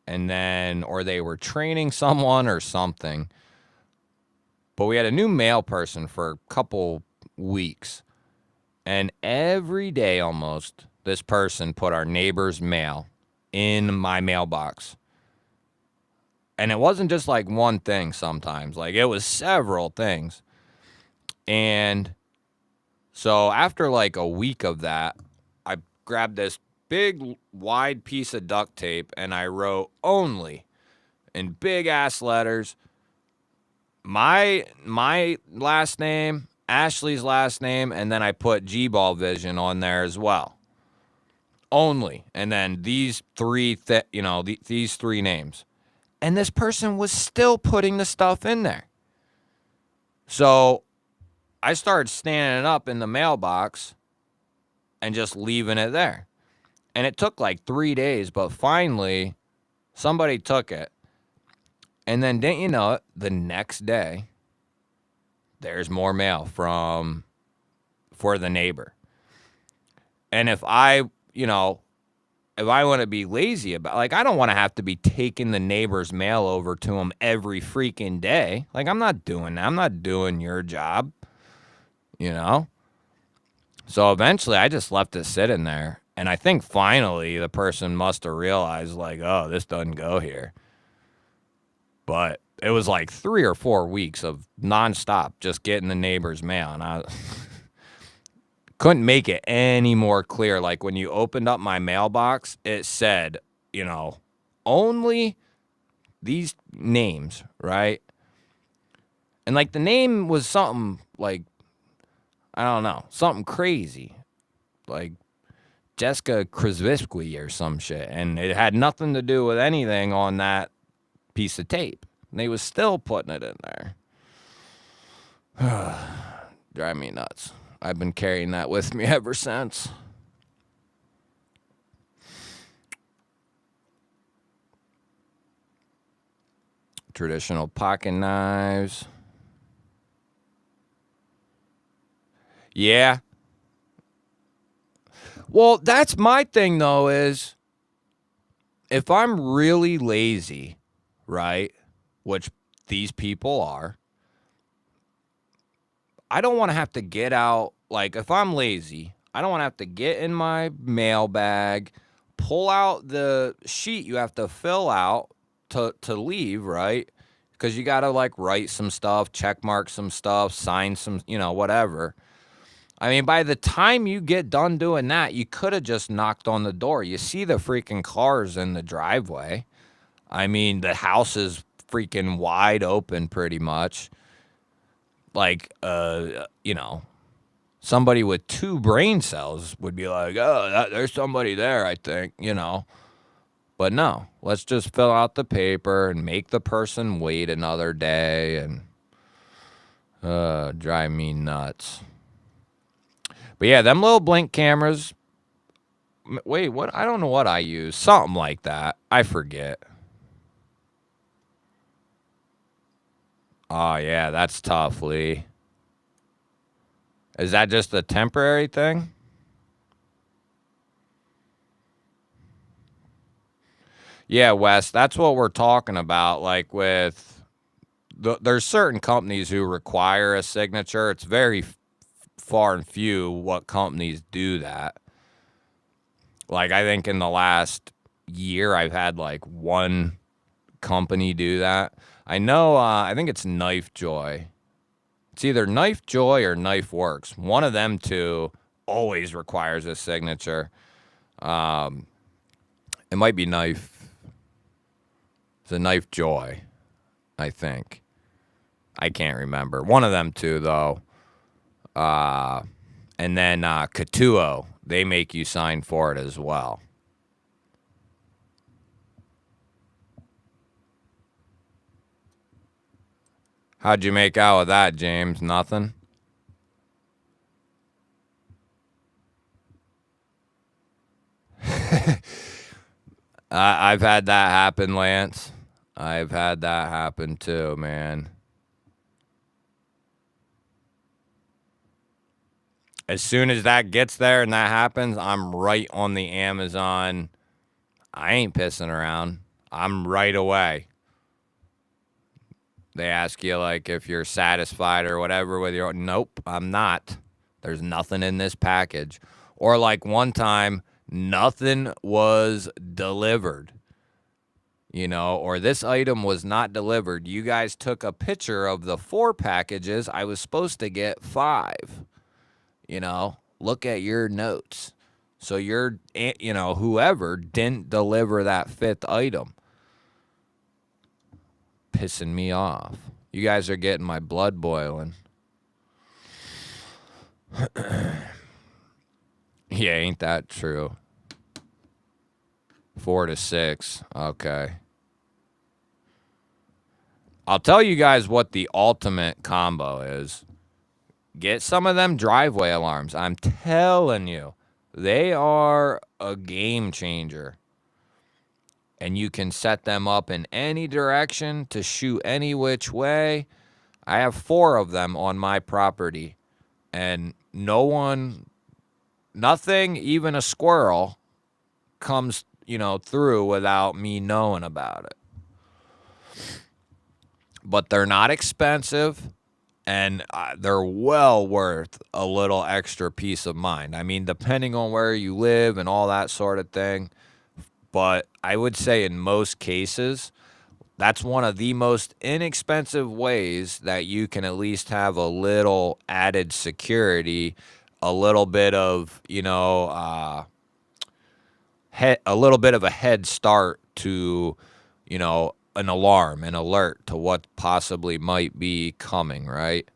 and then, or they were training someone or something. But we had a new mail person for a couple weeks. And every day almost, this person put our neighbor's mail in my mailbox. And it wasn't just like one thing sometimes. Like it was several things. And so after like a week of that, I grabbed this big wide piece of duct tape and I wrote only in big ass letters my last name, Ashley's last name, and then I put GBALL Vision on there as well. Only. And then these three these three names. And this person was still putting the stuff in there. So I started standing up in the mailbox and just leaving it there. And it took like 3 days, but finally somebody took it. And then didn't you know it, the next day, there's more mail for the neighbor. And if I want to be lazy about, like, I don't want to have to be taking the neighbor's mail over to him every freaking day. Like, I'm not doing that. I'm not doing your job, So eventually I just left it sitting there. And I think finally the person must have realized, like, oh, this doesn't go here. But it was like 3 or 4 weeks of nonstop just getting the neighbor's mail. And I couldn't make it any more clear. Like when you opened up my mailbox, it said, only these names, right? And like the name was something like, I don't know, something crazy. Like Jessica Krasvisky or some shit. And it had nothing to do with anything on that piece of tape. And they was still putting it in there. Drive me nuts. I've been carrying that with me ever since. Traditional pocket knives. Yeah. Well, that's my thing, though, is if I'm really lazy, right, which these people are, I don't want to have to get out. Like, if I'm lazy, I don't want to have to get in my mail bag, pull out the sheet you have to fill out to leave, right? Because you got to, like, write some stuff, check mark some stuff, sign some, whatever. I mean, by the time you get done doing that, you could have just knocked on the door. You see the freaking cars in the driveway. I mean, the house is freaking wide open pretty much. Like, somebody with 2 brain cells would be like, oh, there's somebody there, I think, But no, let's just fill out the paper and make the person wait another day and drive me nuts. But yeah, them little blink cameras. Wait, what? I don't know what I use. Something like that. I forget. Oh, yeah, that's tough, Lee. Is that just a temporary thing? Yeah, Wes, that's what we're talking about. Like with there's certain companies who require a signature. It's very far and few what companies do that. Like I think in the last year, I've had like one company do that. I know. I think it's Knife Joy. It's either Knife Joy or Knife Works. One of them two always requires a signature. It might be Knife. It's a Knife Joy, I think. I can't remember. One of them two, though. And then GOOOO, they make you sign for it as well. How'd you make out with that, James? Nothing? I've had that happen, Lance. I've had that happen too, man. As soon as that gets there and that happens, I'm right on the Amazon. I ain't pissing around. I'm right away. They ask you like if you're satisfied or whatever with your nope, I'm not. There's nothing in this package. Or like one time, nothing was delivered. Or this item was not delivered. You guys took a picture of the 4 packages. I was supposed to get 5. Look at your notes. So whoever didn't deliver that 5th item. Pissing me off. You guys are getting my blood boiling. Yeah, ain't that true? 4 to 6. Okay. I'll tell you guys what the ultimate combo is. Get some of them driveway alarms. I'm telling you, they are a game changer. And you can set them up in any direction to shoot any which way. I have 4 of them on my property. And nothing, even a squirrel, comes, through without me knowing about it. But they're not expensive. And they're well worth a little extra peace of mind. I mean, depending on where you live and all that sort of thing. But I would say in most cases, that's one of the most inexpensive ways that you can at least have a little added security, a little bit of, a little bit of a head start to, an alarm, an alert to what possibly might be coming, right?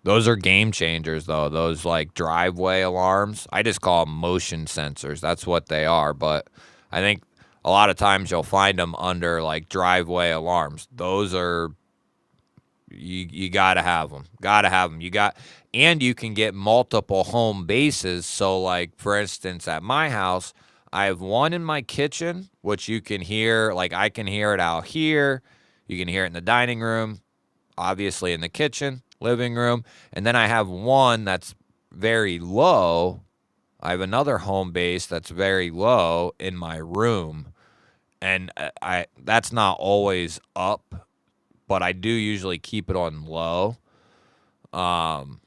Those are game changers, though. Those like driveway alarms. I just call them motion sensors. That's what they are. But I think a lot of times you'll find them under like driveway alarms. Those are you gotta have them. Gotta have them. And you can get multiple home bases. So like for instance, at my house, I have one in my kitchen, which you can hear. Like I can hear it out here. You can hear it in the dining room, obviously in the kitchen, living room. And then I have one that's very low. I have another home base that's very low in my room. And that's not always up, but I do usually keep it on low. And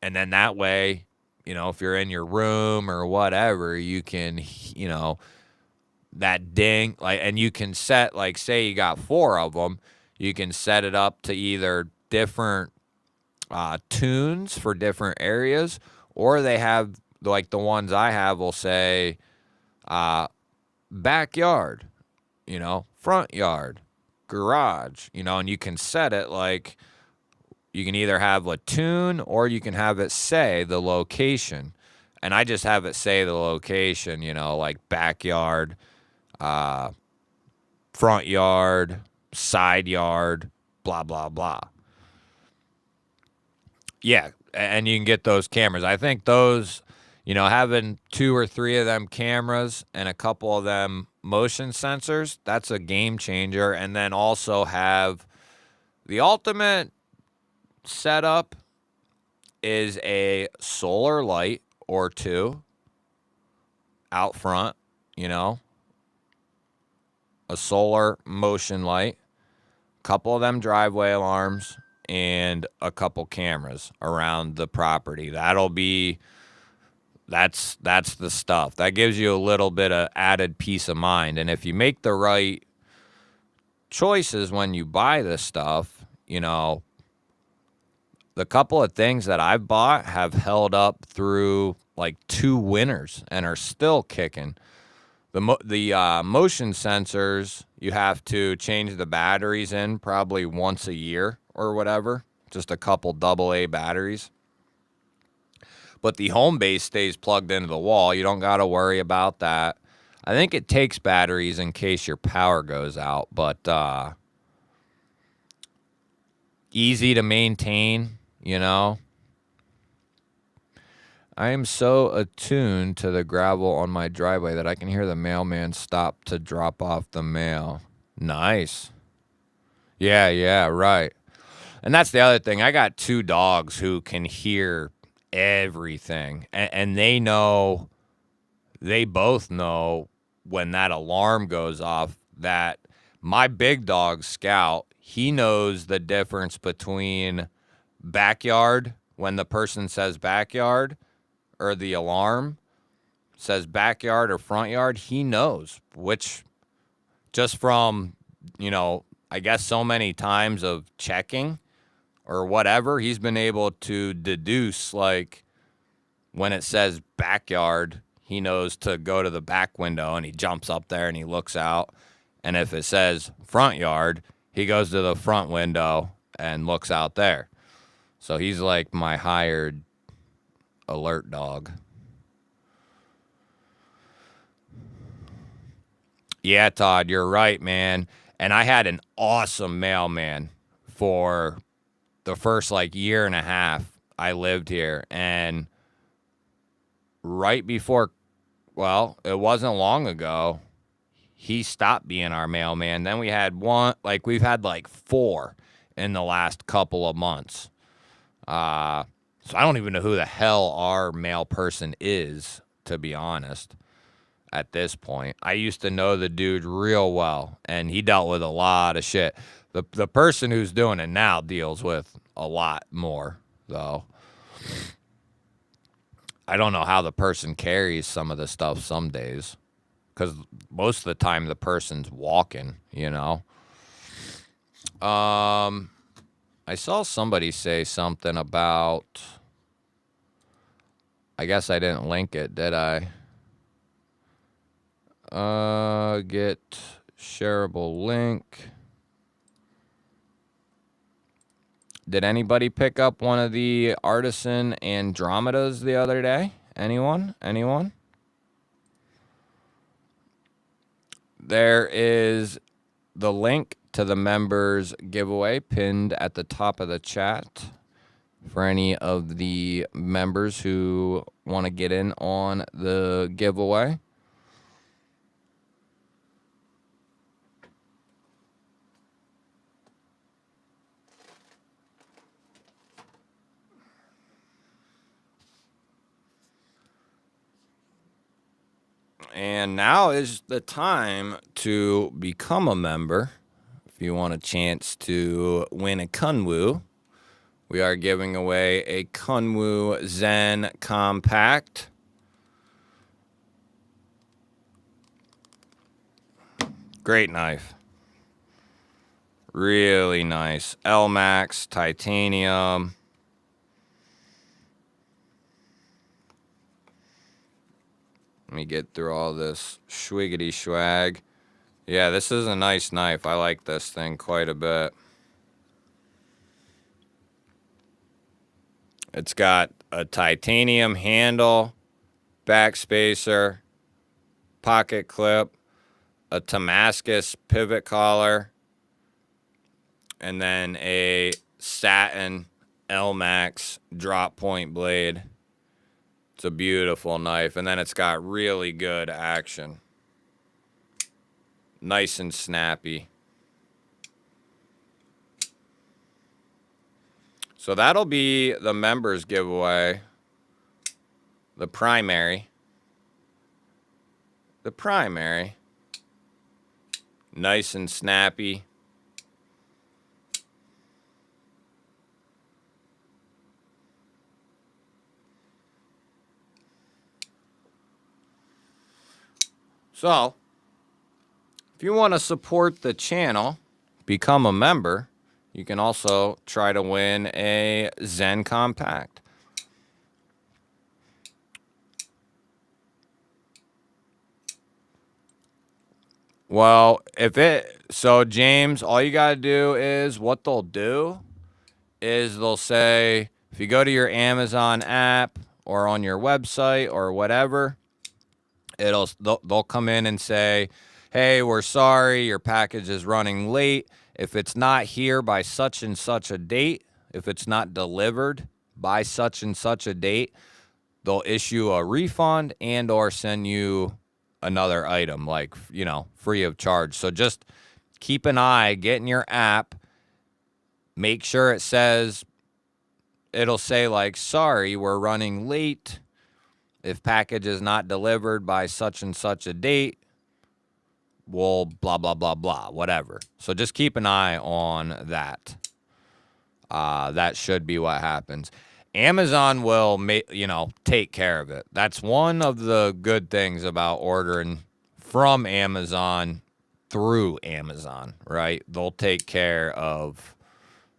then that way, if you're in your room or whatever, you can, that ding, like, and you can set, like, say you got 4 of them, you can set it up to either different tunes for different areas, or they have, like, the ones I have will say backyard, front yard, garage, and you can set it like, you can either have a tune or you can have it say the location. And I just have it say the location, like backyard, front yard, side yard, blah, blah, blah. Yeah, and you can get those cameras. I think those, having 2 or 3 of them cameras and a couple of them motion sensors, that's a game changer. And then also have the ultimate setup is a solar light or 2 out front you know, a solar motion light, a couple of them driveway alarms, and a couple cameras around the property. That's the stuff. That gives you a little bit of added peace of mind. And if you make the right choices when you buy this stuff, you know, the couple of things that I've bought have held up through like 2 winters and are still kicking. The motion sensors, you have to change the batteries in probably once a year or whatever, just a couple AA batteries. But the home base stays plugged into the wall. You don't got to worry about that. I think it takes batteries in case your power goes out, but easy to maintain, you know. I am so attuned to the gravel on my driveway that I can hear the mailman stop to drop off the mail. Nice. Yeah, right. And that's the other thing. I got 2 dogs who can hear everything. And they both know when that alarm goes off that my big dog, Scout, he knows the difference between backyard, when the person says backyard, or the alarm says backyard or front yard. He knows which, just from, you know, I guess so many times of checking or whatever, he's been able to deduce, like, when it says backyard, he knows to go to the back window and he jumps up there and he looks out. And if it says front yard, he goes to the front window and looks out there. So he's like my hired alert dog. Yeah, Todd, you're right, man. And I had an awesome mailman for the first like year and a half I lived here. And right before, well, it wasn't long ago, he stopped being our mailman. Then we had one, like we've had like 4 in the last couple of months. So I don't even know who the hell our mail person is, to be honest, at this point. I used to know the dude real well, and he dealt with a lot of shit. The person who's doing it now deals with a lot more, though. I don't know how the person carries some of the stuff some days, because most of the time the person's walking, you know. I saw somebody say something about, I guess I didn't link it, did I? Get shareable link. Did anybody pick up one of the Artisan Andromedas the other day? Anyone? There is the link to the members giveaway pinned at the top of the chat for any of the members who want to get in on the giveaway. And now is the time to become a member. If you want a chance to win a GOOOOO, we are giving away a GOOOOO Zen Compact. Great knife. Really nice. L-Max, titanium. Let me get through all this schwiggity swag. Yeah, this is a nice knife. I like this thing quite a bit. It's got a titanium handle, backspacer, pocket clip, a Damascus pivot collar, and then a satin L-Max drop point blade. It's a beautiful knife, and then it's got really good action. Nice and snappy. So that'll be the members giveaway, the primary. the primary. Nice and snappy. So, if you want to support the channel, become a member, you can also try to win a Zen Compact. Well, so James, all you got to do is, what they'll do is they'll say, if you go to your Amazon app or on your website or whatever, they'll come in and say, hey, we're sorry, your package is running late. If it's not here by such and such a date, if it's not delivered by such and such a date, they'll issue a refund and or send you another item, like, you know, free of charge. So just keep an eye, get in your app, make sure it'll say like, sorry, we're running late. If package is not delivered by such and such a date, we'll blah, blah, blah, blah, whatever. So just keep an eye on that. That should be what happens. Amazon will, take care of it. That's one of the good things about ordering from Amazon through Amazon, right? They'll take care of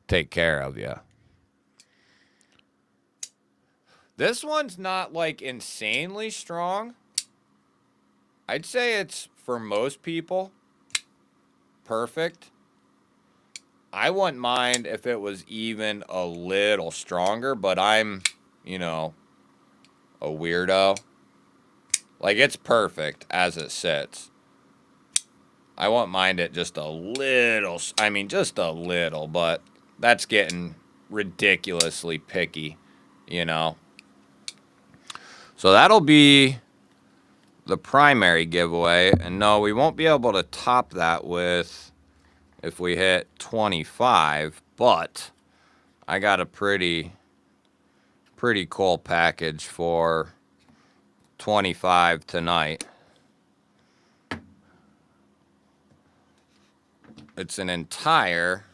you. This one's not like insanely strong. I'd say it's, for most people, perfect. I wouldn't mind if it was even a little stronger, but I'm, a weirdo. Like, it's perfect as it sits. I wouldn't mind it just a little, just a little, but that's getting ridiculously picky, So that'll be the primary giveaway. And no, we won't be able to top that with if we hit 25, but I got a pretty cool package for 25 tonight. It's an entire,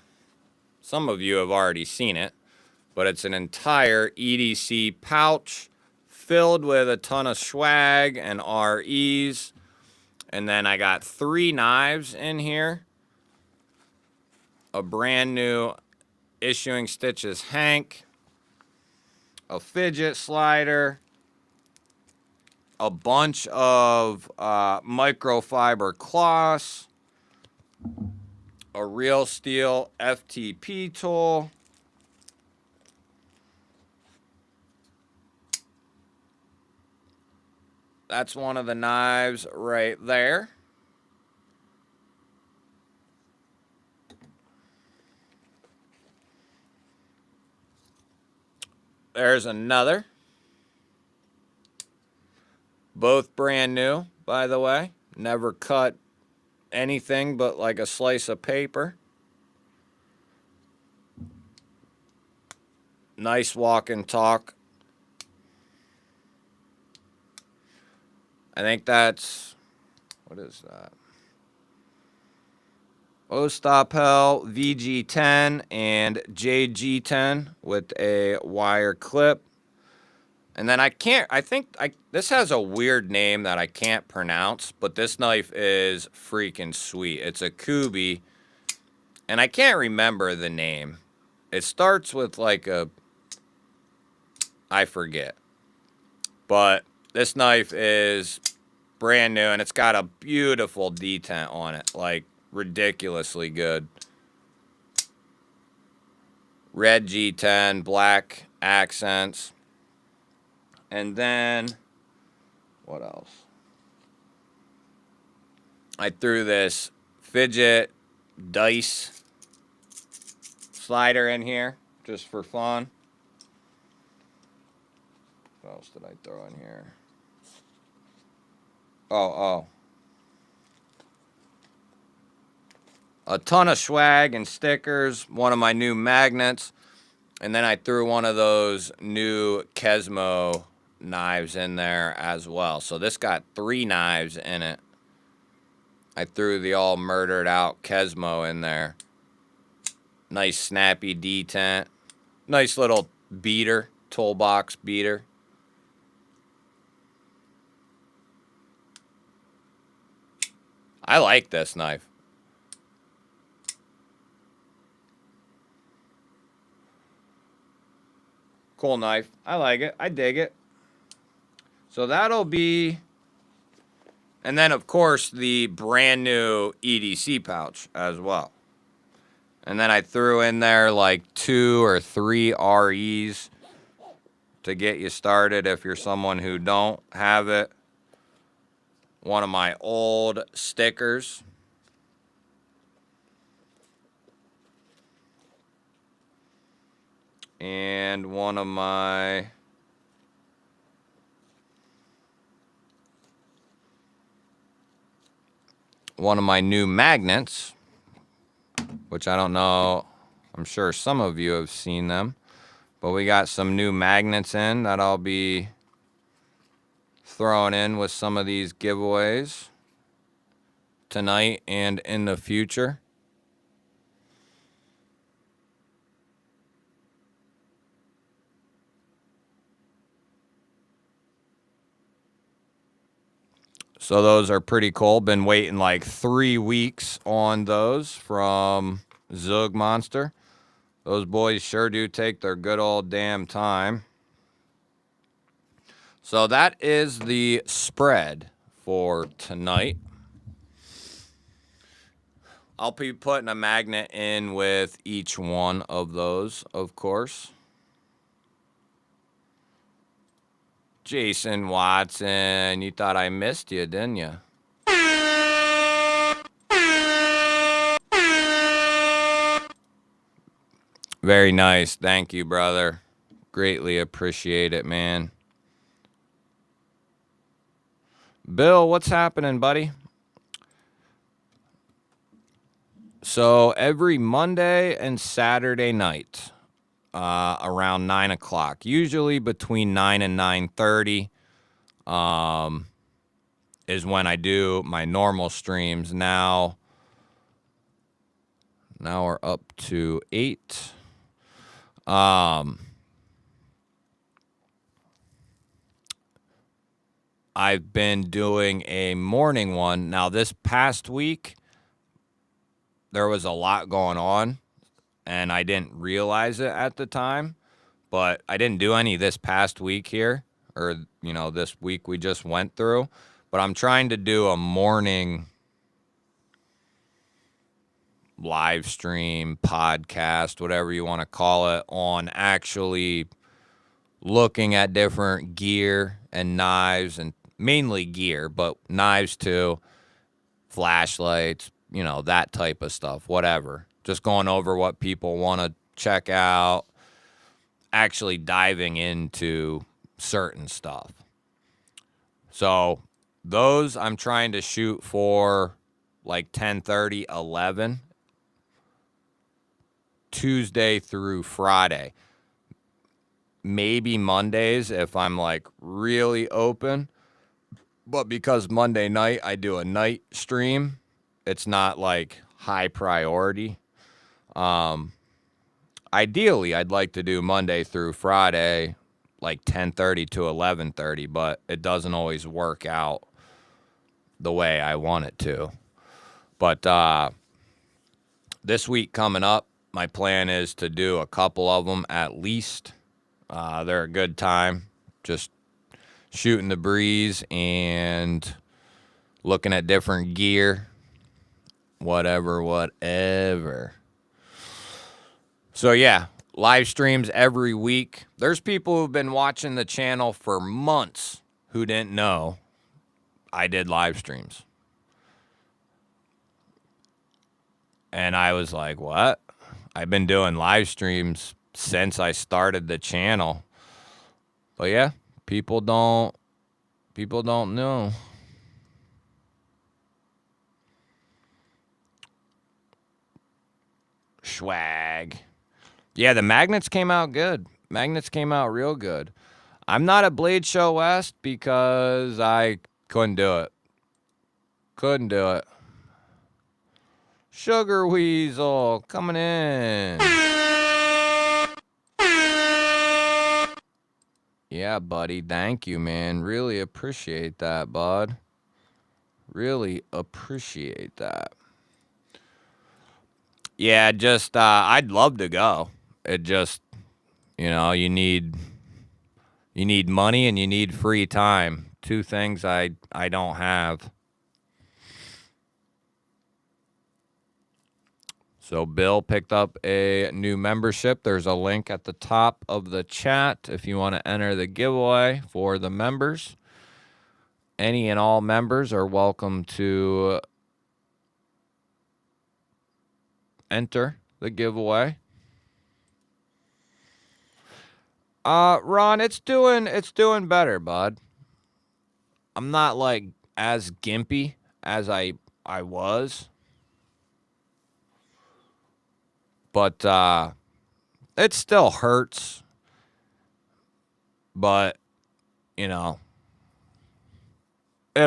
some of you have already seen it, but it's an entire EDC pouch filled with a ton of swag and REs. And then I got 3 knives in here. A brand new Issuing Stitches Hank, a fidget slider, a bunch of microfiber cloths, a real steel FTP tool, that's one of the knives right there. There's another. Both brand new, by the way. Never cut anything but like a slice of paper. Nice walk and talk. I think that's, what is that? Ostapel VG10 and JG10 with a wire clip. And then this has a weird name that I can't pronounce, but this knife is freaking sweet. It's a Kubi, and I can't remember the name. It starts with like I forget. But this knife is brand new, and it's got a beautiful detent on it, like ridiculously good. Red G10, black accents. And then, what else? I threw this fidget dice slider in here just for fun. What else did I throw in here? Oh. A ton of swag and stickers, one of my new magnets, and then I threw one of those new Kesmo knives in there as well. So this got 3 knives in it. I threw the all murdered out Kesmo in there. Nice snappy detent. Nice little beater, toolbox beater. I like this knife. Cool knife. I like it. I dig it. So that'll be... And then, of course, the brand new EDC pouch as well. And then I threw in there like 2 or 3 REs to get you started if you're someone who don't have it. One of my old stickers. And one of my... new magnets, which I don't know, I'm sure some of you have seen them, but we got some new magnets in that I'll be throwing in with some of these giveaways tonight and in the future. So those are pretty cool. Been waiting like 3 weeks on those from Zug Monster. Those boys sure do take their good old damn time. So that is the spread for tonight. I'll be putting a magnet in with each one of those, of course. Jason Watson, you thought I missed you, didn't you? Very nice. Thank you, brother. Greatly appreciate it, man. Bill, what's happening, buddy? So every Monday and Saturday night, around 9 o'clock, usually between 9 and 9:30, is when I do my normal streams. Now we're up to 8. I've been doing a morning one. Now, this past week, there was a lot going on, and I didn't realize it at the time, but I didn't do any this past week here, or, you know, this week we just went through, but I'm trying to do a morning live stream, podcast, whatever you want to call it, on actually looking at different gear and knives, and mainly gear, but knives too, flashlights, you know, that type of stuff, whatever. Just going over what people want to check out, actually diving into certain stuff. So those I'm trying to shoot for like 10:30, 11, Tuesday through Friday. Maybe Mondays if I'm like really open. But because Monday night I do a night stream, it's not like high priority. Ideally, I'd like to do Monday through Friday, like 10:30 to 11:30, but it doesn't always work out the way I want it to. But this week coming up, my plan is to do a couple of them at least. They're a good time, just shooting the breeze and looking at different gear, whatever. So yeah, live streams every week. There's people who've been watching the channel for months who didn't know I did live streams. And I was like, what? I've been doing live streams since I started the channel. But yeah, people don't know. Swag. Yeah, the magnets came out good. Magnets came out real good. I'm not at Blade Show West because I couldn't do it. Sugar Weasel coming in. Yeah, buddy. Thank you, man. Really appreciate that, bud. Really appreciate that. Yeah, just I'd love to go. It just, you need money and you need free time. Two things I don't have. So Bill picked up a new membership. There's a link at the top of the chat if you want to enter the giveaway for the members. Any and all members are welcome to enter the giveaway. Ron, it's doing better, bud. I'm not like as gimpy as I was. But it still hurts. But, it'll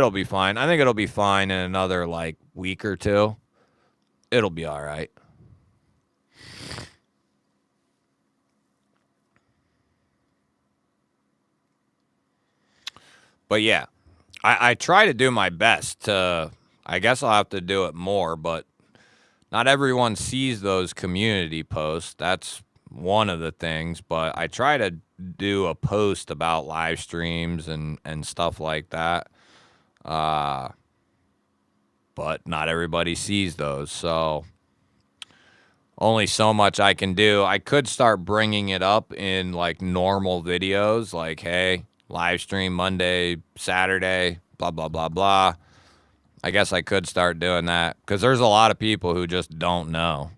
be fine. I think it'll be fine in another like week or two. It'll be all right. But yeah, I try to do my best to, I guess I'll have to do it more, but not everyone sees those community posts. That's one of the things, but I try to do a post about live streams and stuff like that. But not everybody sees those, so only so much I can do. I could start bringing it up in like normal videos, like, hey, live stream Monday, Saturday, blah, blah, blah, blah. I guess I could start doing that because there's a lot of people who just don't know.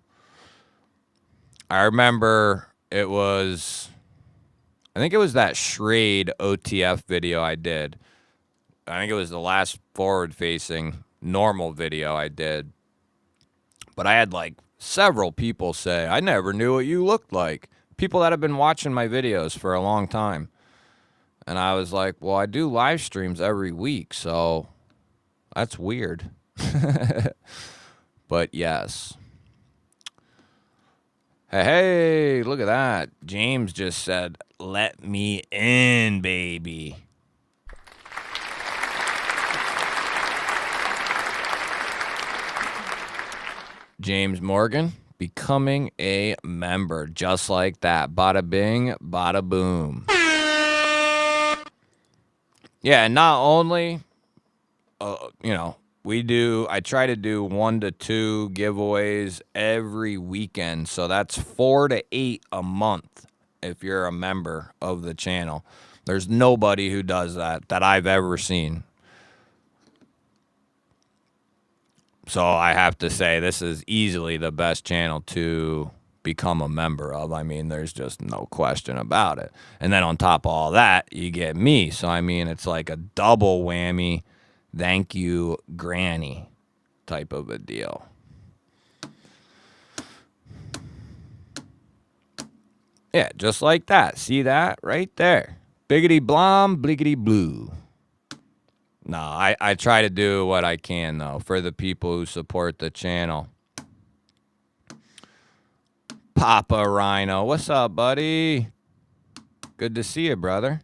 I remember I think it was that Schrade OTF video I did. I think it was the last forward-facing normal video I did. But I had like several people say, I never knew what you looked like. People that have been watching my videos for a long time. And I was like, well, I do live streams every week, so that's weird. But yes. Hey, look at that. James just said, let me in, baby. James Morgan becoming a member just like that. Bada bing, bada boom. Yeah, and not only, I try to do 1 to 2 giveaways every weekend. So that's 4 to 8 a month if you're a member of the channel. There's nobody who does that I've ever seen. So I have to say this is easily the best channel to become a member of. I mean, there's just no question about it. And then on top of all that, you get me. So, I mean, it's like a double whammy. Thank you, Granny type of a deal. Yeah, just like that. See that right there? Biggity blom, bliggity blue. No, I try to do what I can, though, for the people who support the channel. Papa Rhino, what's up, buddy? Good to see you, brother.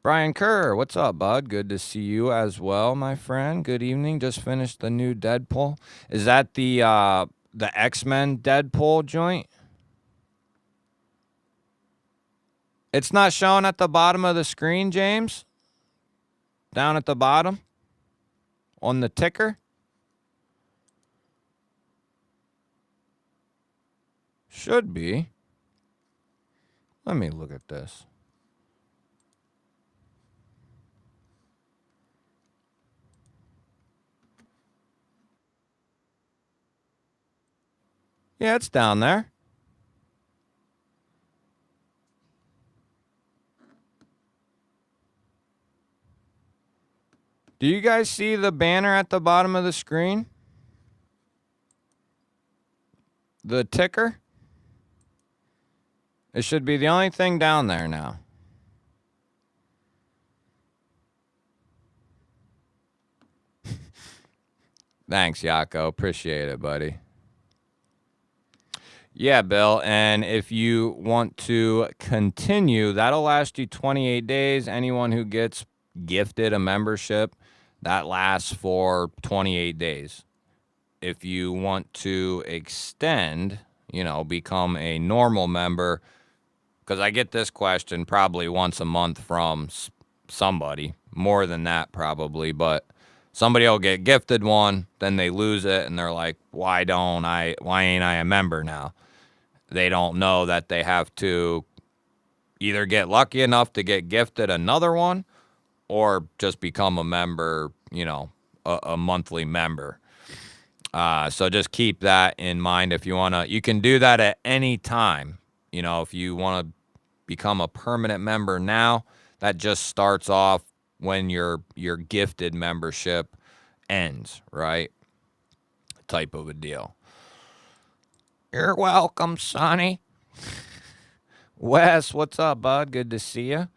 Brian Kerr, what's up, bud? Good to see you as well, my friend. Good evening. Just finished the new Deadpool. Is that the X-Men Deadpool joint? It's not showing at the bottom of the screen, James? Down at the bottom? On the ticker? Should be. Let me look at this. Yeah, it's down there. Do you guys see the banner at the bottom of the screen? The ticker? It should be the only thing down there now. Thanks, Yako. Appreciate it, buddy. Yeah, Bill. And if you want to continue, that'll last you 28 days. Anyone who gets gifted a membership, that lasts for 28 days. If you want to extend, become a normal member, because I get this question probably once a month from somebody, more than that probably, but somebody will get gifted one, then they lose it, and they're like, why ain't I a member now? They don't know that they have to either get lucky enough to get gifted another one or just become a member, a monthly member. So just keep that in mind. If you want to, you can do that at any time. If you want to become a permanent member now, that just starts off when your gifted membership ends, right? Type of a deal. You're welcome, Sonny. Wes, what's up, bud? Good to see you.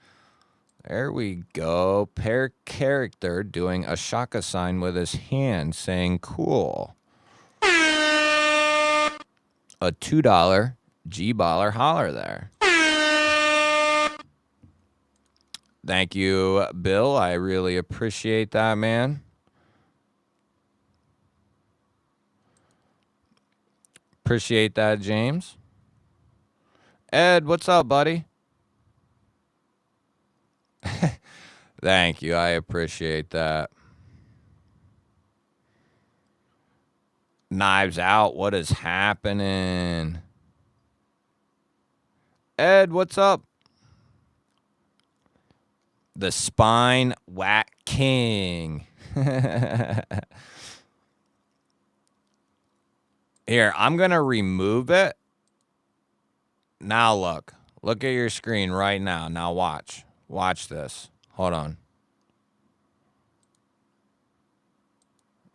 There we go. Pair character doing a shaka sign with his hand saying cool. A $2 GBALLER holler there. Thank you, Bill. I really appreciate that, man. Appreciate that, James. Ed, what's up, buddy? Thank you. I appreciate that. Knives Out, what is happening? Ed, what's up? The Spine whacKING. Here, I'm going to remove it. Now look. Look at your screen right now. Now watch. Watch this. Hold on.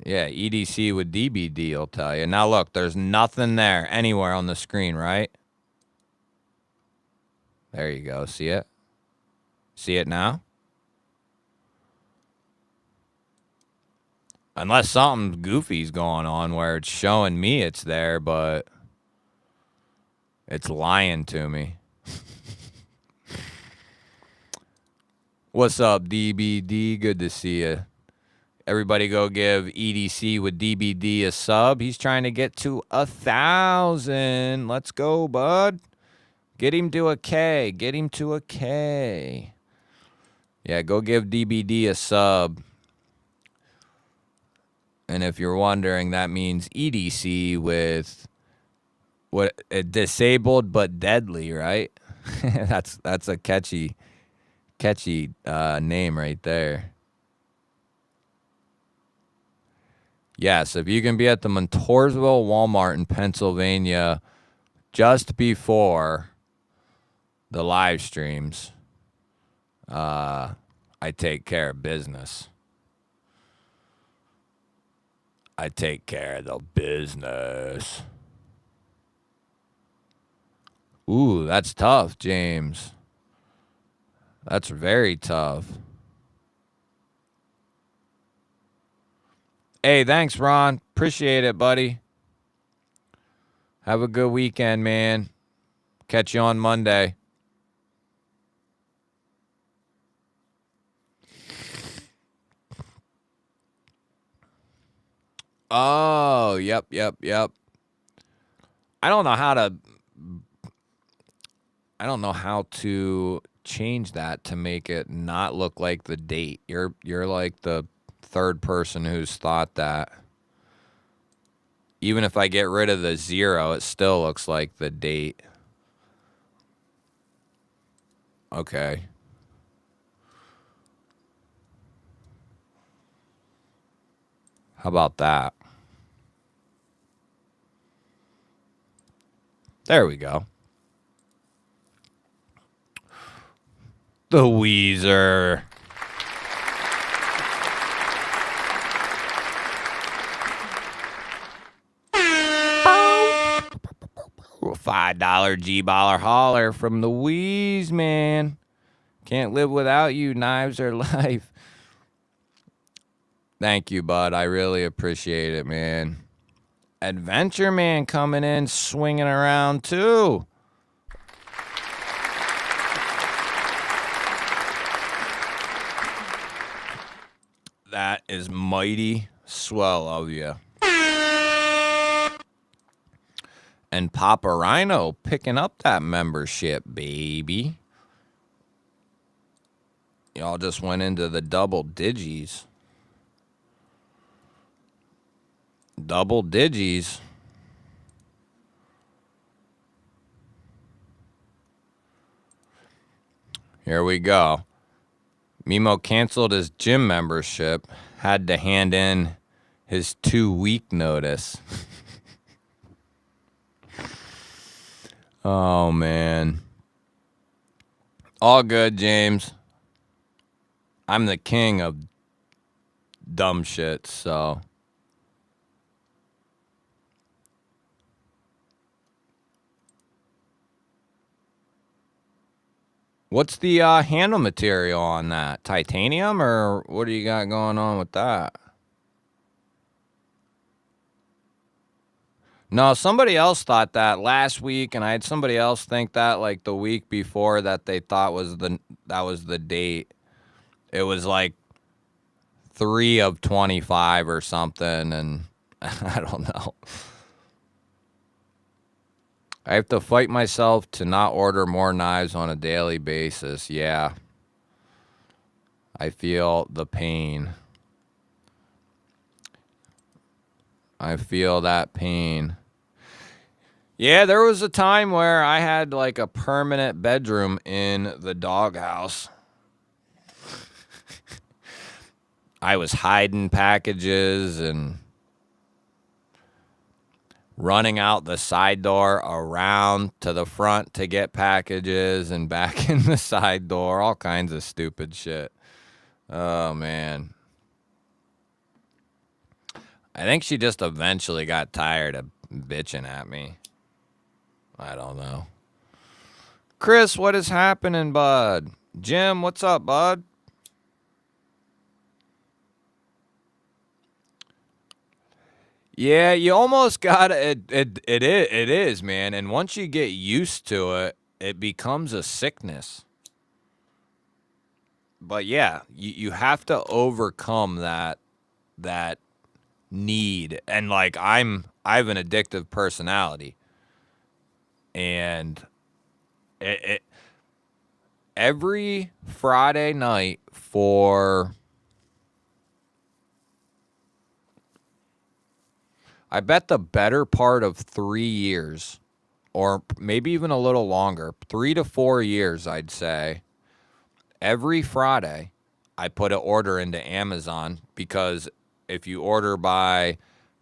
Yeah, EDC with DBD will tell you. Now look, there's nothing there anywhere on the screen, right? There you go. See it? See it now? Unless something goofy's going on where it's showing me it's there, but it's lying to me. What's up, DBD? Good to see you. Everybody go give EDC with DBD a sub. He's trying to get to 1,000. Let's go, bud. Get him to a K. Get him to a K. Yeah, go give DBD a sub. And if you're wondering, that means EDC with what disabled but deadly, right? that's a catchy name right there. Yes, if you can be at the Montoursville Walmart in Pennsylvania just before the live streams, I take care of business. I take care of the business. Ooh, that's tough, James. That's very tough. Hey, thanks, Ron. Appreciate it, buddy. Have a good weekend, man. Catch you on Monday. Oh, yep. I don't know how to change that to make it not look like the date. You're like the third person who's thought that. Even if I get rid of the 0, it still looks like the date. Okay. How about that? There we go. The Weezer. $5 G-Baller holler from the Wheeze, man. Can't live without you. Knives are life. Thank you, bud. I really appreciate it, man. Adventure Man coming in, swinging around, too. That is mighty swell of you. And Papa Rhino picking up that membership, baby. Y'all just went into the double digis. Double digis. Here we go. Mimo canceled his gym membership. Had to hand in his 2-week notice. Oh, man. All good, James. I'm the king of dumb shit, so. What's the handle material on that? Titanium, or what do you got going on with that? No, somebody else thought that last week, and I had somebody else think that like the week before that they thought was that was the date. It was like 3 of 25 or something, and I don't know. I have to fight myself to not order more knives on a daily basis. Yeah. I feel the pain. I feel that pain. Yeah, there was a time where I had like a permanent bedroom in the doghouse. I was hiding packages and running out the side door around to the front to get packages and back in the side door, all kinds of stupid shit. Oh, man. I think she just eventually got tired of bitching at me. I don't know. Chris, what is happening, bud? Jim, what's up, bud? Yeah, you almost got it. It is, man. And once you get used to it, it becomes a sickness. But yeah, you have to overcome that need. And like I have an addictive personality, and it every Friday night for, I bet, the better part of 3 years, or maybe even a little longer, 3 to 4 years, I'd say, every Friday, I put an order into Amazon, because if you order by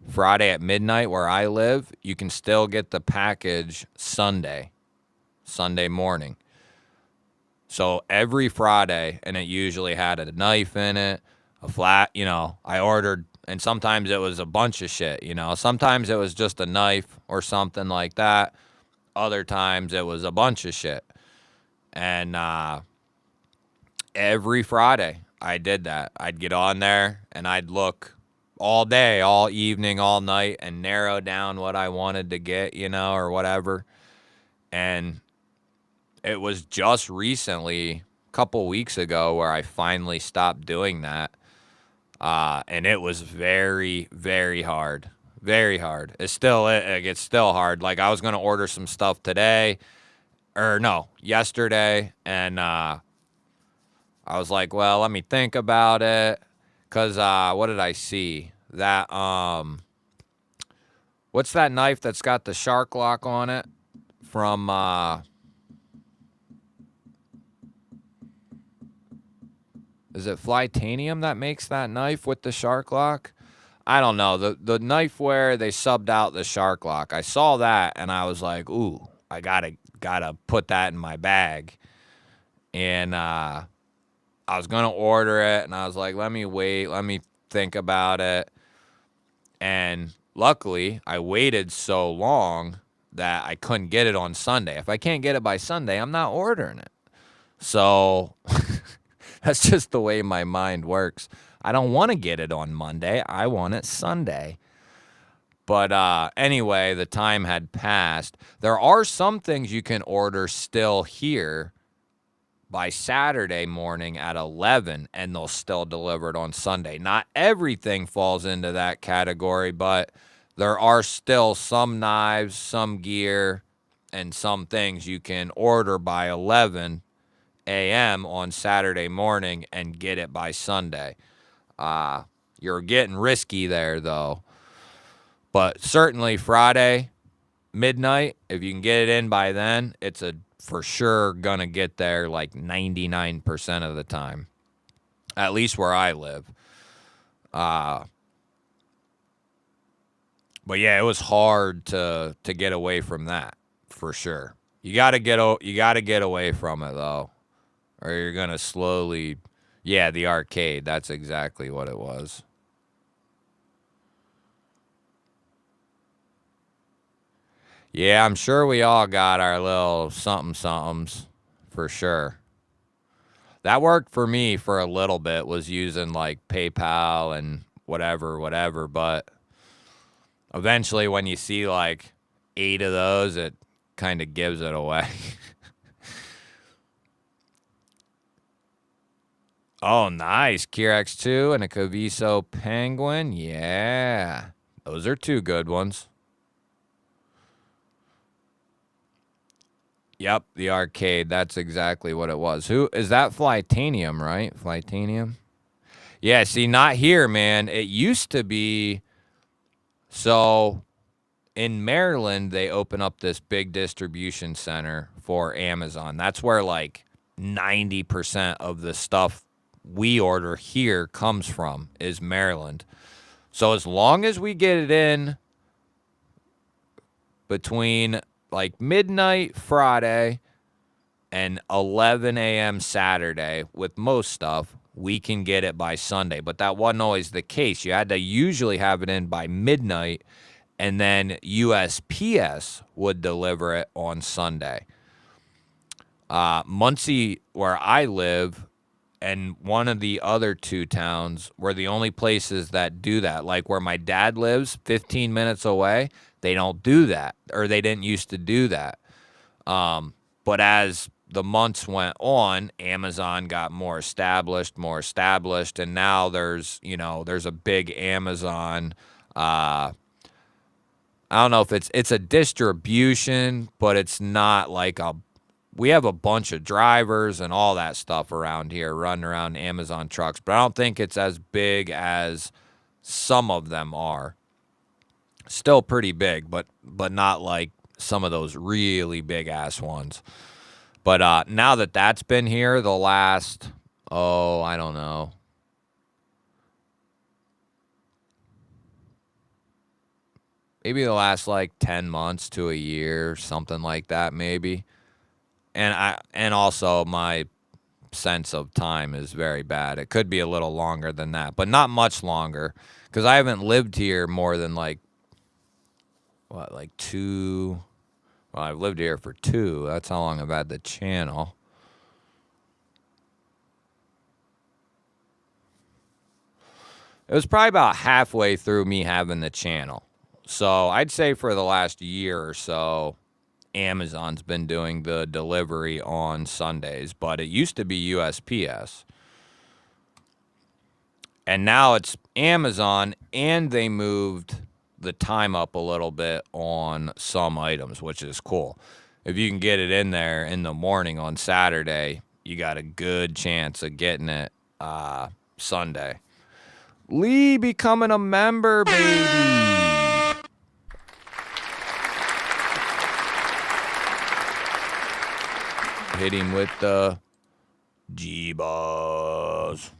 Friday at midnight where I live, you can still get the package Sunday morning. So every Friday, and it usually had a knife in it, a flat, I ordered, and sometimes it was a bunch of shit, Sometimes it was just a knife or something like that. Other times it was a bunch of shit. And every Friday I did that. I'd get on there and I'd look all day, all evening, all night, and narrow down what I wanted to get, or whatever. And it was just recently, a couple weeks ago, where I finally stopped doing that. And it was very, very hard. Very hard. It's still hard. Like, I was going to order some stuff yesterday, and I was like, well, let me think about it, because what did I see? That, what's that knife that's got the shark lock on it from, is it Flytanium that makes that knife with the shark lock? I don't know. The knife where they subbed out the shark lock. I saw that and I was like, ooh, I gotta put that in my bag. And I was gonna order it, and I was like, let me wait, let me think about it. And luckily, I waited so long that I couldn't get it on Sunday. If I can't get it by Sunday, I'm not ordering it. So that's just the way my mind works. I don't want to get it on Monday. I want it Sunday. But anyway, the time had passed. There are some things you can order still here by Saturday morning at 11, and they'll still deliver it on Sunday. Not everything falls into that category, but there are still some knives, some gear, and some things you can order by 11 a.m. on Saturday morning and get it by Sunday. You're getting risky there, though. But certainly Friday, midnight, if you can get it in by then, it's for sure going to get there like 99% of the time, at least where I live. But yeah, it was hard to get away from that, for sure. You got to get away from it, though, or you're going to slowly, yeah, the arcade, that's exactly what it was. Yeah, I'm sure we all got our little somethings for sure. That worked for me for a little bit, was using like PayPal and whatever. But eventually when you see like 8 of those, it kind of gives it away. Oh, nice. Kirex 2 and a Caviso Penguin. Yeah, those are 2 good ones. Yep, the arcade. That's exactly what it was. Who is that? Flytanium, right? Flytanium. Yeah, see, not here, man. It used to be. So in Maryland, they open up this big distribution center for Amazon. That's where like 90% of the stuff we order here comes from, is Maryland. So as long as we get it in between like midnight Friday and 11 a.m. Saturday with most stuff, we can get it by Sunday. But that wasn't always the case. You had to usually have it in by midnight, and then USPS would deliver it on Sunday. Muncie, where I live, and one of the other 2 towns were the only places that do that. Like where my dad lives, 15 minutes away, they don't do that, or they didn't used to do that. But as the months went on, Amazon got more established, and now there's a big Amazon. I don't know if it's a distribution, but it's not like we have a bunch of drivers and all that stuff around here running around Amazon trucks, but I don't think it's as big as some of them are. Still pretty big, but not like some of those really big ass ones. But now that's been here the last, I don't know, maybe the last like 10 months to a year, something like that, maybe. And also my sense of time is very bad. It could be a little longer than that, but not much longer, because I haven't lived here more than like 2. Well, I've lived here for 2. That's how long I've had the channel. It was probably about halfway through me having the channel. So I'd say for the last year or so, Amazon's been doing the delivery on Sundays, but it used to be USPS. And now it's Amazon, and they moved the time up a little bit on some items, which is cool. If you can get it in there in the morning on Saturday, you got a good chance of getting it Sunday. Lee becoming a member, baby. Hit him with the G-Balls.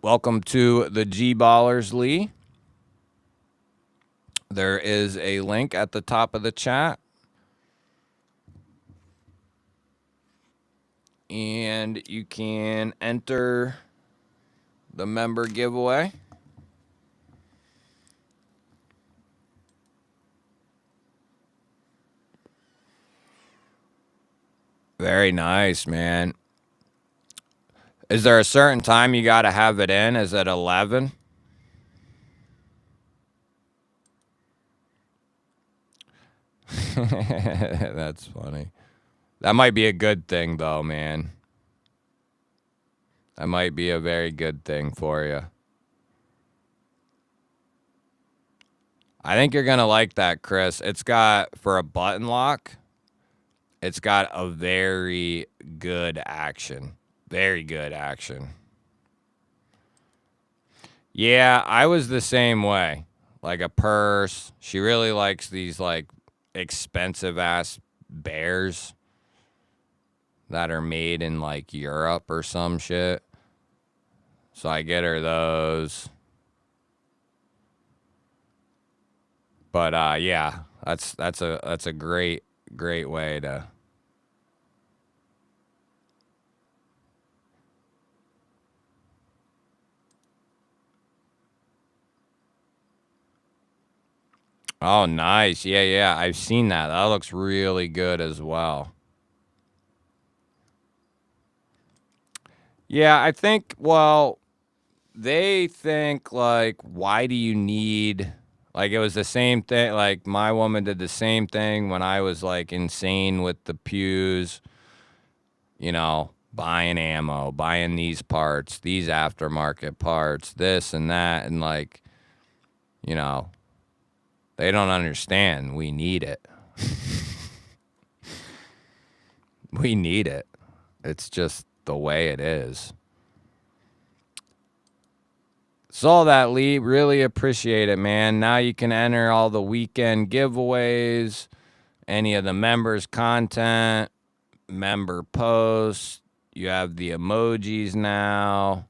Welcome to the G-Ballers, Lee. There is a link at the top of the chat. And you can enter the member giveaway. Very nice, man. Is there a certain time you got to have it in? Is it 11? That's funny. That might be a good thing, though, man. That might be a very good thing for you. I think you're going to like that, Chris. It's got, for a button lock, it's got a very good action. Very good action. Yeah, I was the same way. Like a purse. She really likes these, like, expensive ass bears that are made in, like, Europe or some shit. So I get her those. But yeah, that's a great way to. Oh, nice. Yeah, yeah. I've seen that. That looks really good as well. Yeah, I think, well, they think, like, why do you need, like, it was the same thing. Like, my woman did the same thing when I was, like, insane with the pews, buying ammo, buying these parts, these aftermarket parts, this and that. And, like, you know, they don't understand. We need it. We need it. It's just the way it is. Saw that, Lee. Really appreciate it, man. Now you can enter all the weekend giveaways, any of the members' content, member posts. You have the emojis now.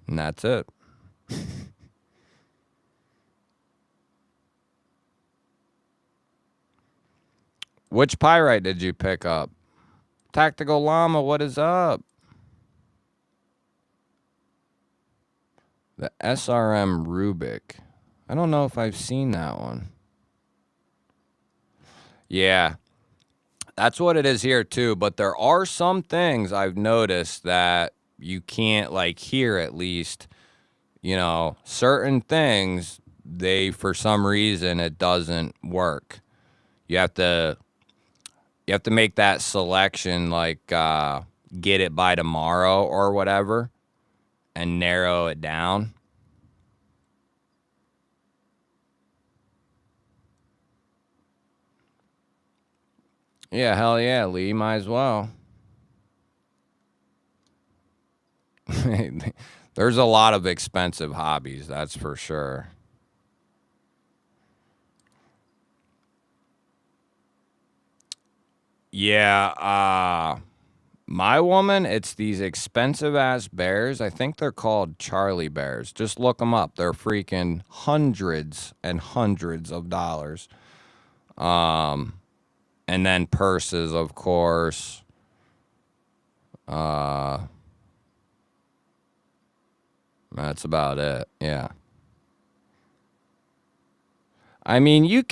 And that's it. Which pyrite did you pick up? Tactical Llama, what is up? The SRM Rubik. I don't know if I've seen that one. Yeah, that's what it is here too. But there are some things I've noticed that you can't, like, hear, at least. Certain things, for some reason, it doesn't work. You have to make that selection, like, get it by tomorrow or whatever, and narrow it down. Yeah, hell yeah, Lee, might as well. There's a lot of expensive hobbies, that's for sure. Yeah, my woman, it's these expensive ass bears. I think they're called Charlie bears. Just look them up. They're freaking hundreds and hundreds of dollars. And then purses, of course. That's about it. Yeah. I mean,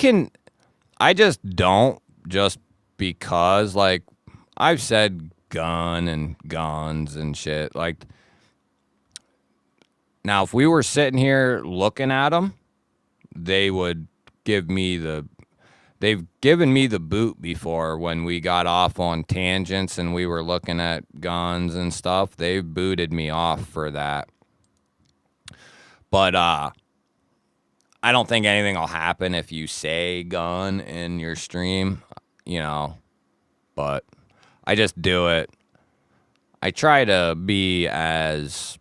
I just don't, just because, like, I've said gun and guns and shit. Like, now, if we were sitting here looking at them, they would give me the. They've given me the boot before when we got off on tangents and we were looking at guns and stuff. They booted me off for that. But I don't think anything will happen if you say gun in your stream, but I just do it. I try to be as,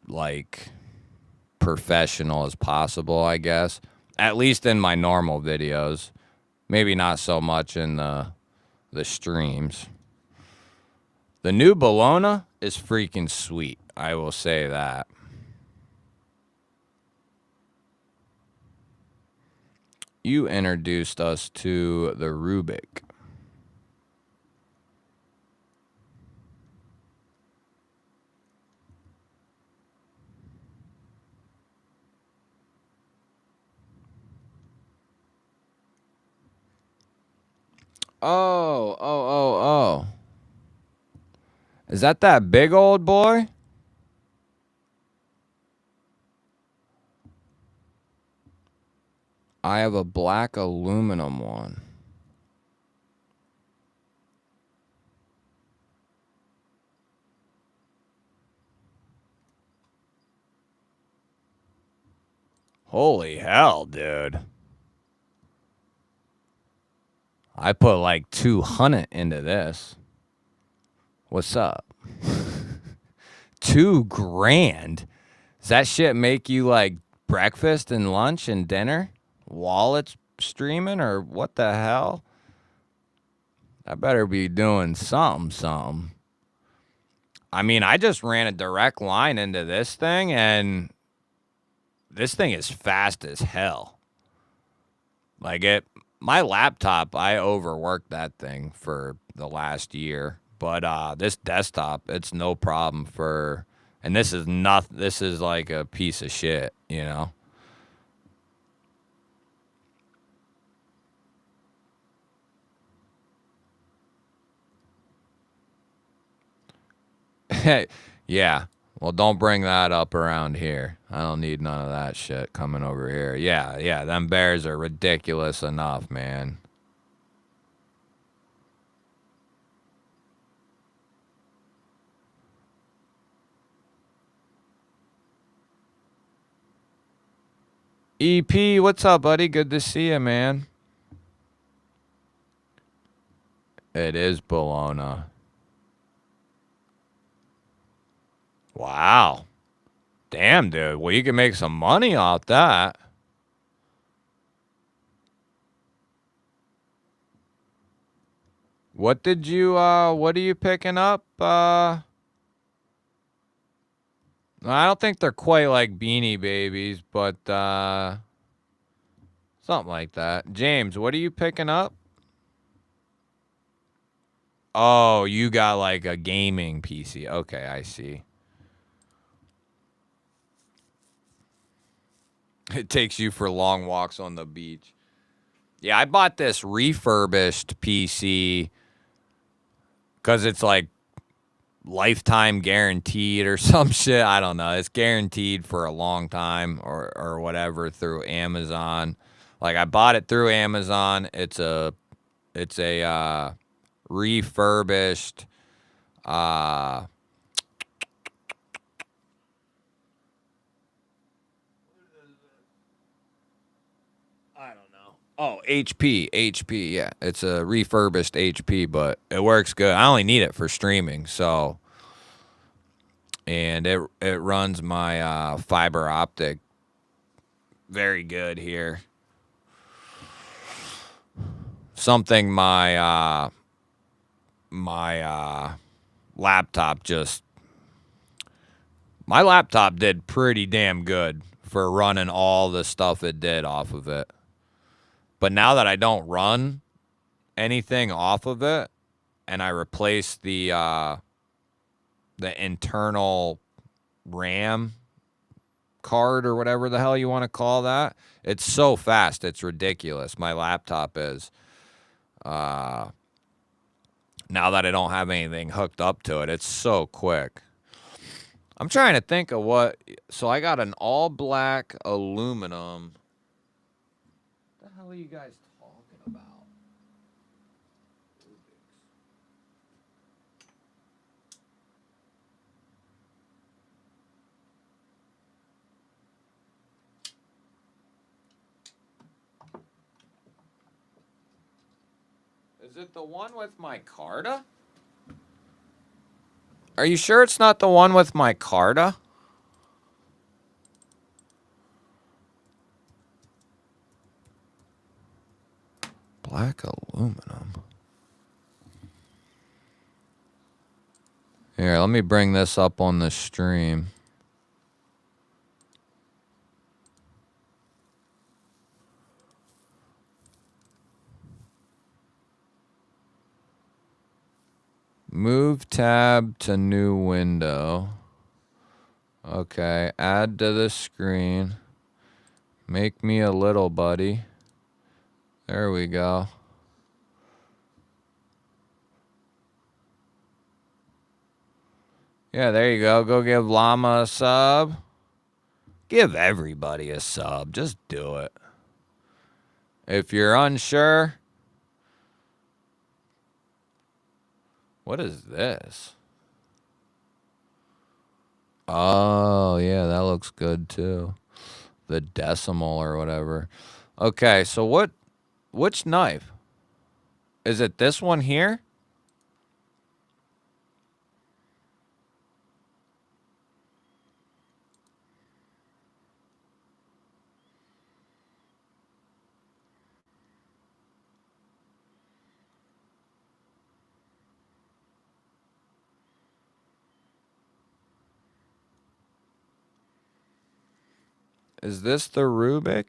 like, professional as possible, I guess. At least in my normal videos. Maybe not so much in the streams. The new Bologna is freaking sweet. I will say that. You introduced us to the Rubik. Oh. Is that big old boy? I have a black aluminum one. Holy hell, dude. I put like 200 into this. What's up? 2 grand? Does that shit make you like breakfast and lunch and dinner while it's streaming, or what the hell? I better be doing something. I mean, I just ran a direct line into this thing, and this thing is fast as hell. Like my laptop, I overworked that thing for the last year. But this desktop, it's no problem for, and this is nothing. This is like a piece of shit, you know. Yeah. Well, don't bring that up around here. I don't need none of that shit coming over here. Yeah. Them bears are ridiculous enough, man. EP, what's up, buddy? Good to see you, man. It is Bologna. Wow. Damn, dude. Well, you can make some money off that. What are you picking up? I don't think they're quite like Beanie Babies, but something like that. James, what are you picking up? Oh, you got like a gaming PC. Okay, I see. It takes you for long walks on the beach. Yeah, I bought this refurbished PC because it's like lifetime guaranteed or some shit. I don't know. It's guaranteed for a long time or whatever through Amazon. Like I bought it through Amazon. It's a refurbished uh I don't know. Oh, HP, yeah. It's a refurbished HP, but it works good. I only need it for streaming, so, and it runs my fiber optic very good here. Something my laptop just my laptop did pretty damn good for running all the stuff it did off of it. But now that I don't run anything off of it, and I replace the internal RAM card or whatever the hell you want to call that, it's so fast, it's ridiculous. My laptop is. Now that I don't have anything hooked up to it, it's so quick. I'm trying to think of what. So I got an all black aluminum. What the hell are you guys talking about? Is it the one with micarta? Are you sure it's not the one with micarta? Black aluminum. Here, let me bring this up on the stream. Move tab to new window. Okay, add to the screen. Make me a little buddy. There we go. Yeah, there you go. Go give Llama a sub. Give everybody a sub. Just do it. If you're unsure, what is this? Oh, yeah, that looks good too. The decimal or whatever. Okay, so which knife? Is it this one here? Is this the Rubik?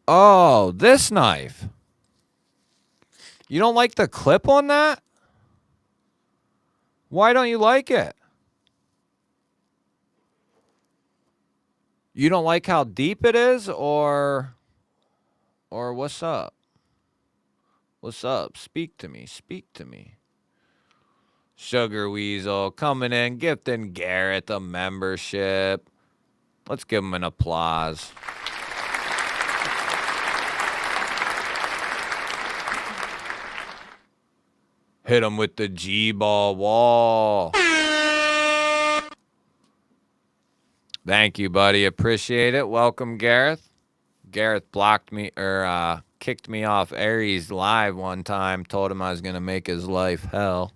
Oh, this knife. You don't like the clip on that? Why don't you like it? You don't like how deep it is, or what's up? What's up? Speak to me. Speak to me. Sugar Weasel coming in, gifting Garrett a membership. Let's give him an applause. Hit him with the G-ball wall. Thank you, buddy. Appreciate it. Welcome, Gareth. Gareth blocked me, or kicked me off Aries live one time. Told him I was going to make his life hell.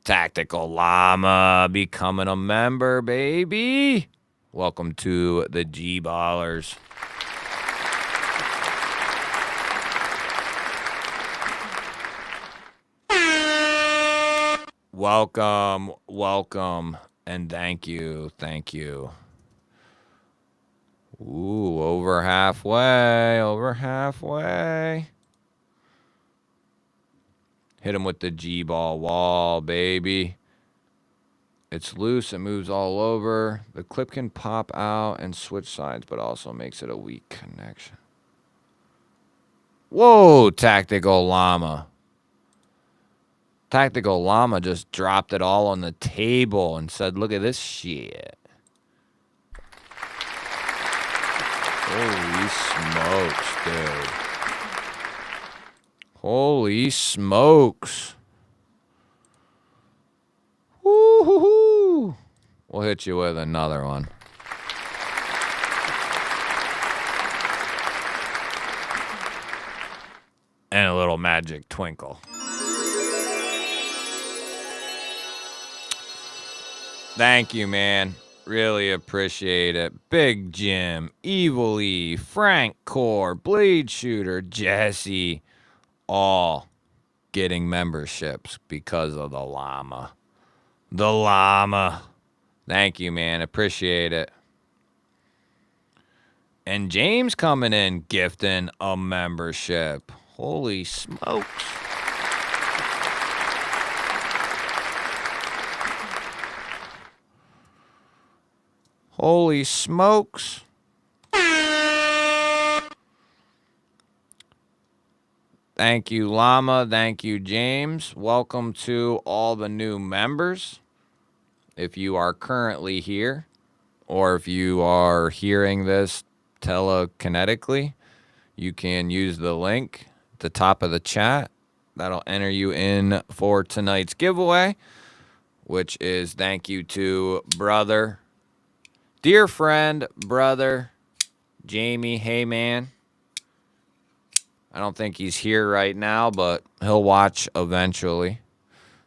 Tactical Llama becoming a member, baby. Welcome to the GBALLERS. Welcome, welcome, and thank you, thank you. Ooh, over halfway, over halfway. Hit him with the G-ball wall, baby. It's loose, it moves all over. The clip can pop out and switch sides, but also makes it a weak connection. Whoa, Tactical Llama. Tactical Llama just dropped it all on the table and said, look at this shit. Holy smokes, dude. Holy smokes. Woo-hoo-hoo. We'll hit you with another one. And a little magic twinkle. Thank you, man. Really appreciate it. Big Jim, Evil E, Frank Core, Blade Shooter, Jesse, all getting memberships because of the llama. The llama. Thank you, man. Appreciate it. And James coming in gifting a membership. Holy smokes. Holy smokes. Thank you, Llama. Thank you, James. Welcome to all the new members. If you are currently here, or if you are hearing this telekinetically, you can use the link at the top of the chat. That'll enter you in for tonight's giveaway, which is thank you to brother, dear friend, brother, Jamie Heyman. I don't think he's here right now, but he'll watch eventually.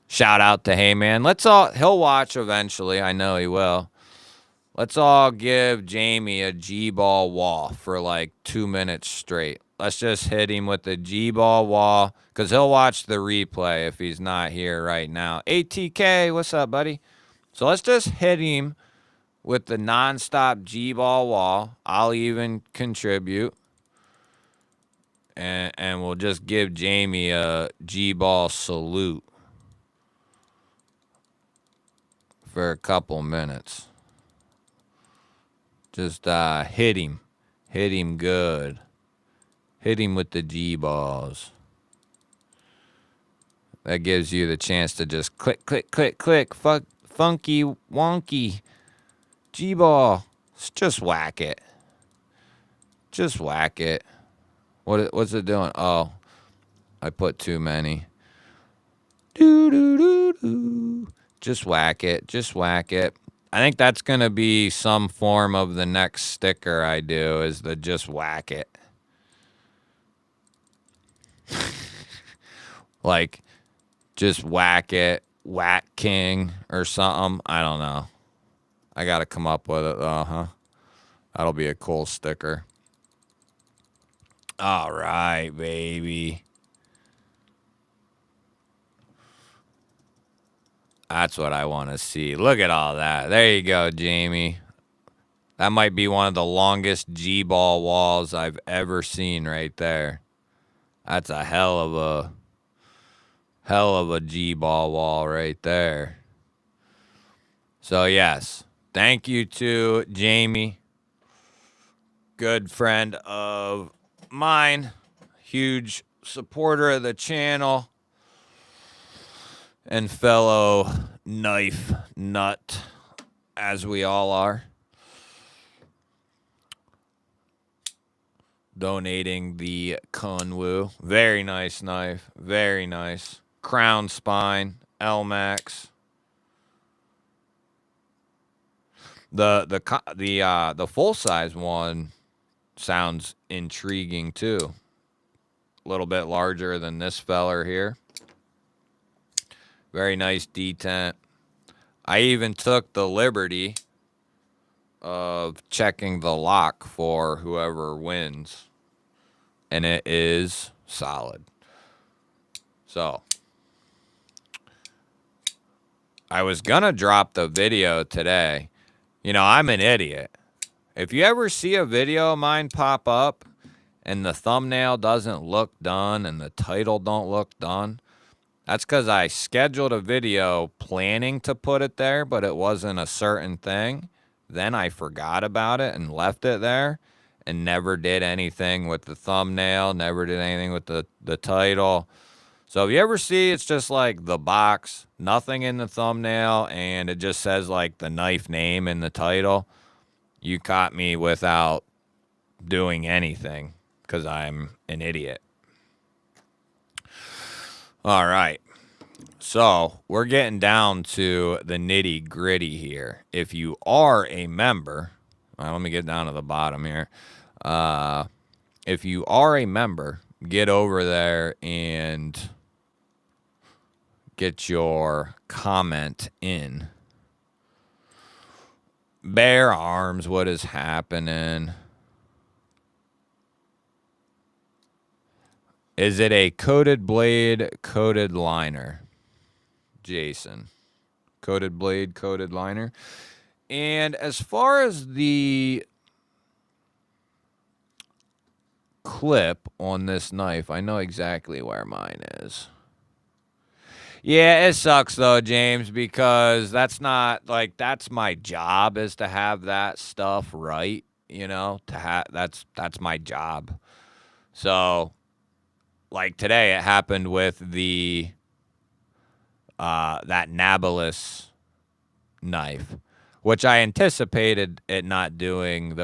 Shout out to Heyman. He'll watch eventually. I know he will. Let's all give Jamie a G-ball wall for like 2 minutes straight. Let's just hit him with the G-ball wall because he'll watch the replay if he's not here right now. ATK, what's up, buddy? So let's just hit him with the nonstop G-ball wall. I'll even contribute. And we'll just give Jamie a G-ball salute for a couple minutes. Just hit him good, hit him with the G-balls. That gives you the chance to just click, click, click, click, funky wonky G-ball. Just whack it. Just whack it. What's it doing? Oh, I put too many. Do. Just whack it. Just whack it. I think that's going to be some form of the next sticker I do, is the just whack it. Like, just whack it, whacKING or something. I don't know. I got to come up with it, though, huh? That'll be a cool sticker. All right, baby. That's what I want to see. Look at all that. There you go, Jamie. That might be one of the longest G-ball walls I've ever seen right there. That's a hell of a G-ball wall right there. So, yes. Thank you to Jamie. Good friend of mine, huge supporter of the channel, and fellow knife nut, as we all are, donating the GOOOOO. Very nice knife, very nice. Crown spine, L-Max. The full size one sounds intriguing too. A little bit larger than this feller here. Very nice detent. I even took the liberty of checking the lock for whoever wins, and it is solid. So I was gonna drop the video today. You know, I'm an idiot. If you ever see a video of mine pop up and the thumbnail doesn't look done and the title don't look done, that's because I scheduled a video planning to put it there, but it wasn't a certain thing. Then I forgot about it and left it there and never did anything with the thumbnail, never did anything with the title. So if you ever see it's just like the box, nothing in the thumbnail, and it just says like the knife name in the title, you caught me without doing anything because I'm an idiot. All right. So we're getting down to the nitty gritty here. If you are a member, let me get down to the bottom here. If you are a member, get over there and get your comment in. Bare arms, what is happening? Is it a coated blade, coated liner? Jason. Coated blade, coated liner. And as far as the clip on this knife, I know exactly where mine is. Yeah, it sucks though, James, because that's not like, that's my job, is to have that stuff right, you know, that's my job. So like today it happened with the that Nablus knife, which I anticipated it not doing.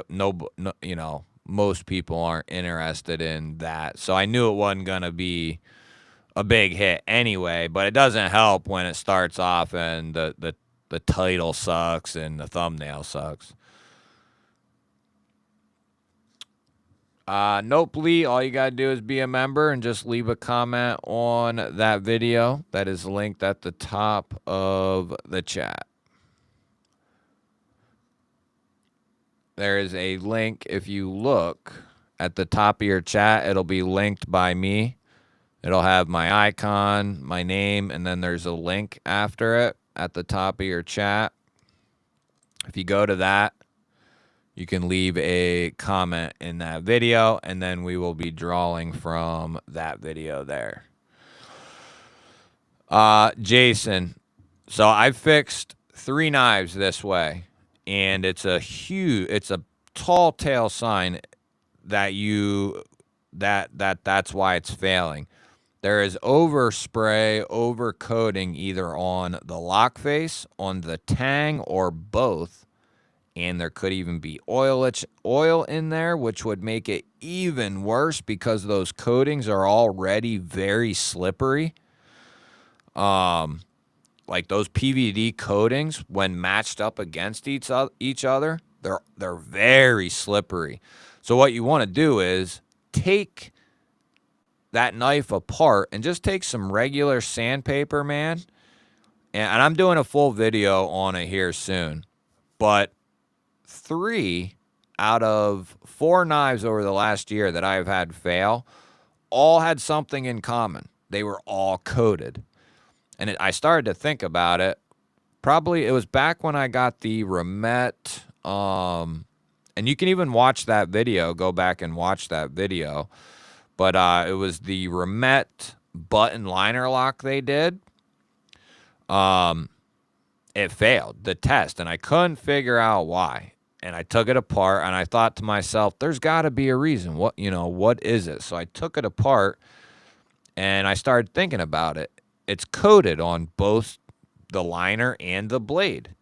You know, most people aren't interested in that, so I knew it wasn't gonna be a big hit anyway. But it doesn't help when it starts off and the title sucks and the thumbnail sucks. Nope, Lee, all you gotta do is be a member and just leave a comment on that video that is linked at the top of the chat. There is a link. If you look at the top of your chat, it'll be linked by me. It'll have my icon, my name, and then there's a link after it at the top of your chat. If you go to that, you can leave a comment in that video, and then we will be drawing from that video there. Jason, so I fixed 3 knives this way, and it's a tall tail sign that that's why it's failing. There is overspray, overcoating either on the lock face, on the tang, or both. And there could even be oil in there, which would make it even worse because those coatings are already very slippery. Like those PVD coatings, when matched up against each other, they're very slippery. So what you want to do is take that knife apart and just take some regular sandpaper, man. And I'm doing a full video on it here soon. But 3 out of 4 knives over the last year that I've had fail all had something in common. They were all coated. And I started to think about it. Probably it was back when I got the Remet. And you can even watch that video. Go back and watch that video. But it was the Remet button liner lock they did. It failed the test, and I couldn't figure out why. And I took it apart, and I thought to myself, there's got to be a reason. What is it? So I took it apart, and I started thinking about it. It's coated on both the liner and the blade.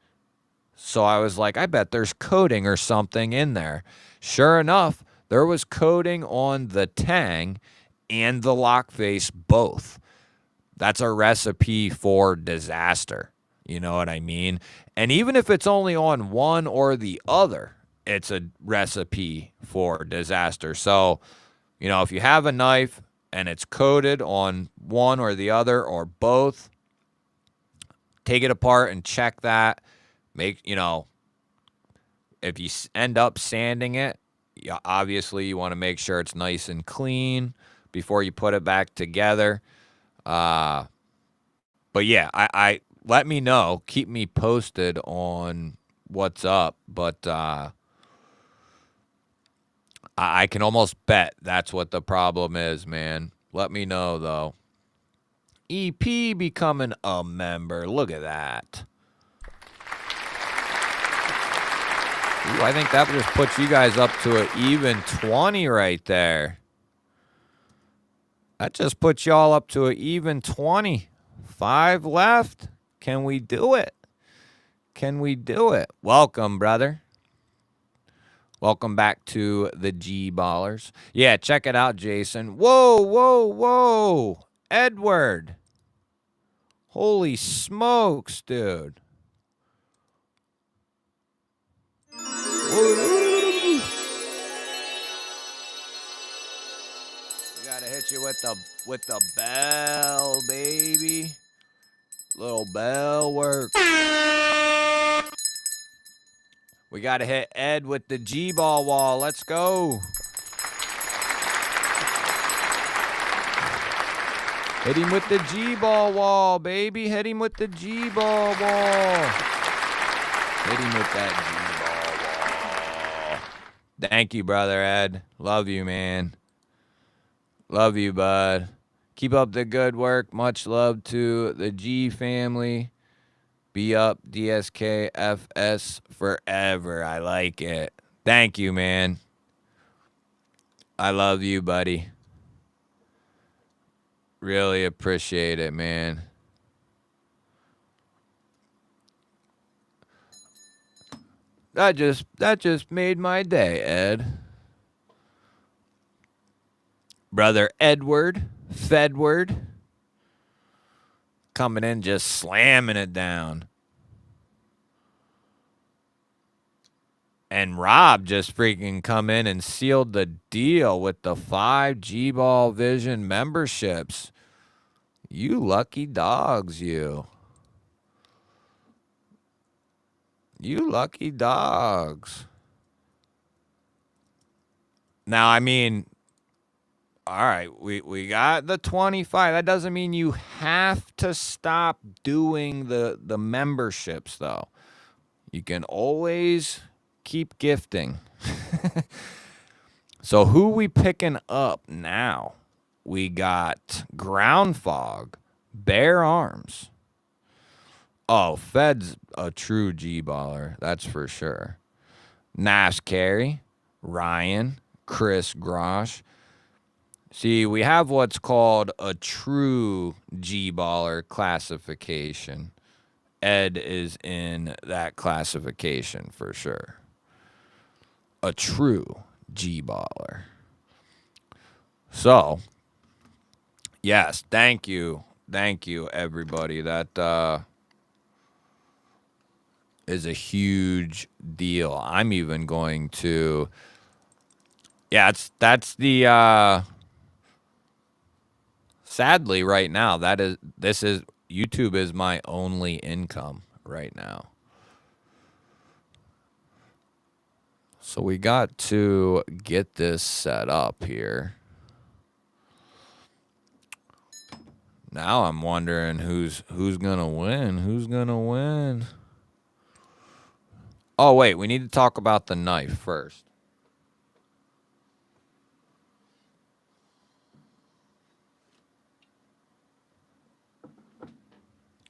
So I was like, I bet there's coating or something in there. Sure enough, there was coating on the tang and the lock face both. That's a recipe for disaster. You know what I mean? And even if it's only on one or the other, it's a recipe for disaster. So, if you have a knife and it's coated on one or the other or both, take it apart and check that. If you end up sanding it, obviously you want to make sure it's nice and clean before you put it back together. But yeah, I let me know. Keep me posted on what's up. But I can almost bet that's what the problem is, man. Let me know, though. EP becoming a member. Look at that. Ooh, I think that just puts you guys up to an even 20 right there. That just puts y'all up to an even 20. 5 left. Can we do it? Can we do it? Welcome, brother. Welcome back to the GBALLERS. Yeah, check it out, Jason. Whoa, whoa, whoa. Edward. Holy smokes, dude. Woo. Gotta hit you with the bell, baby. Little bell work. We gotta hit Ed with the G-ball wall. Let's go. Hit him with the G-ball wall, baby. Hit him with the G-ball wall. Hit him with that G-ball wall. Thank you, brother Ed. Love you, man. Love you, bud. Keep up the good work. Much love to the G family. Be up, DSKFS forever. I like it. Thank you, man. I love you, buddy. Really appreciate it, man. That just made my day, Ed. Brother Edward, Fedward, coming in just slamming it down. And Rob just freaking come in and sealed the deal with the 5 GBALL Vision memberships. You lucky dogs, you. You lucky dogs. Now, I mean, all right, we got the 25. That doesn't mean you have to stop doing the memberships, though. You can always keep gifting. So who we picking up now? We got Ground Fog, Bare Arms. Oh, Fed's a true G-baller, that's for sure. Nash Carey, Ryan, Chris Grosh. See, we have what's called a true G-baller classification. Ed is in that classification for sure. A true G-baller. So, yes, thank you. Thank you, everybody. That is a huge deal. I'm even going to... Yeah, that's the... Sadly, right now, YouTube is my only income right now. So we got to get this set up here. Now I'm wondering who's gonna win. Who's gonna win? Oh wait, we need to talk about the knife first.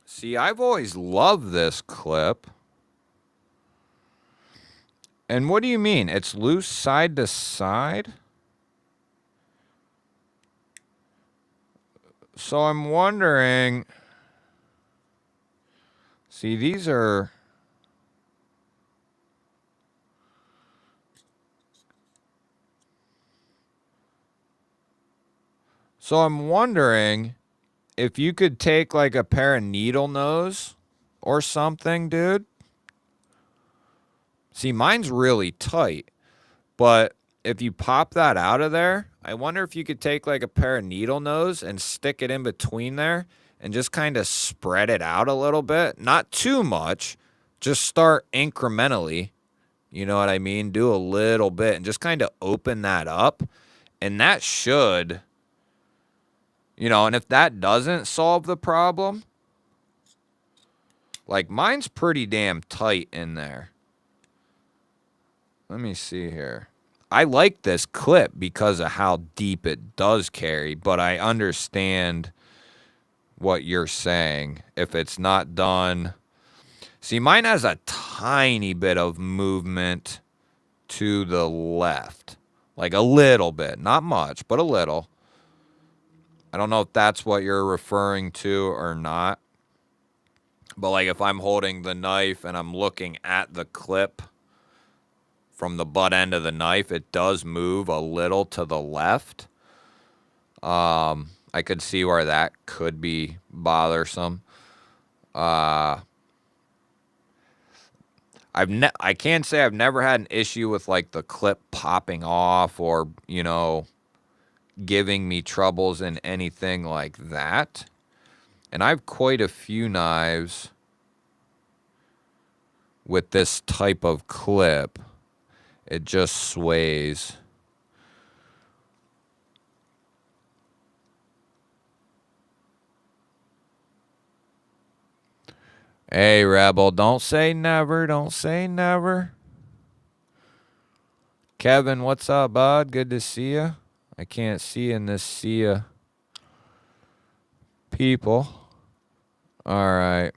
See, I've always loved this clip. And what do you mean? It's loose side to side? So I'm wondering... See, these are... So I'm wondering if you could take like a pair of needle nose or something, dude. See, mine's really tight, but if you pop that out of there, I wonder if you could take like a pair of needle nose and stick it in between there and just kind of spread it out a little bit. Not too much, just start incrementally. You know what I mean? Do a little bit and just kind of open that up. And that should, you know, and if that doesn't solve the problem, like mine's pretty damn tight in there. Let me see here. I like this clip because of how deep it does carry, but I understand what you're saying. If it's not done... See, mine has a tiny bit of movement to the left. Like a little bit. Not much, but a little. I don't know if that's what you're referring to or not. But like if I'm holding the knife and I'm looking at the clip from the butt end of the knife, it does move a little to the left. I could see where that could be bothersome. I can't say I've never had an issue with like the clip popping off or, you know, giving me troubles in anything like that. And I have quite a few knives with this type of clip. It just sways. Hey, Rebel, don't say never. Don't say never. Kevin, what's up, bud? Good to see you. I can't see in this sea of people. All right.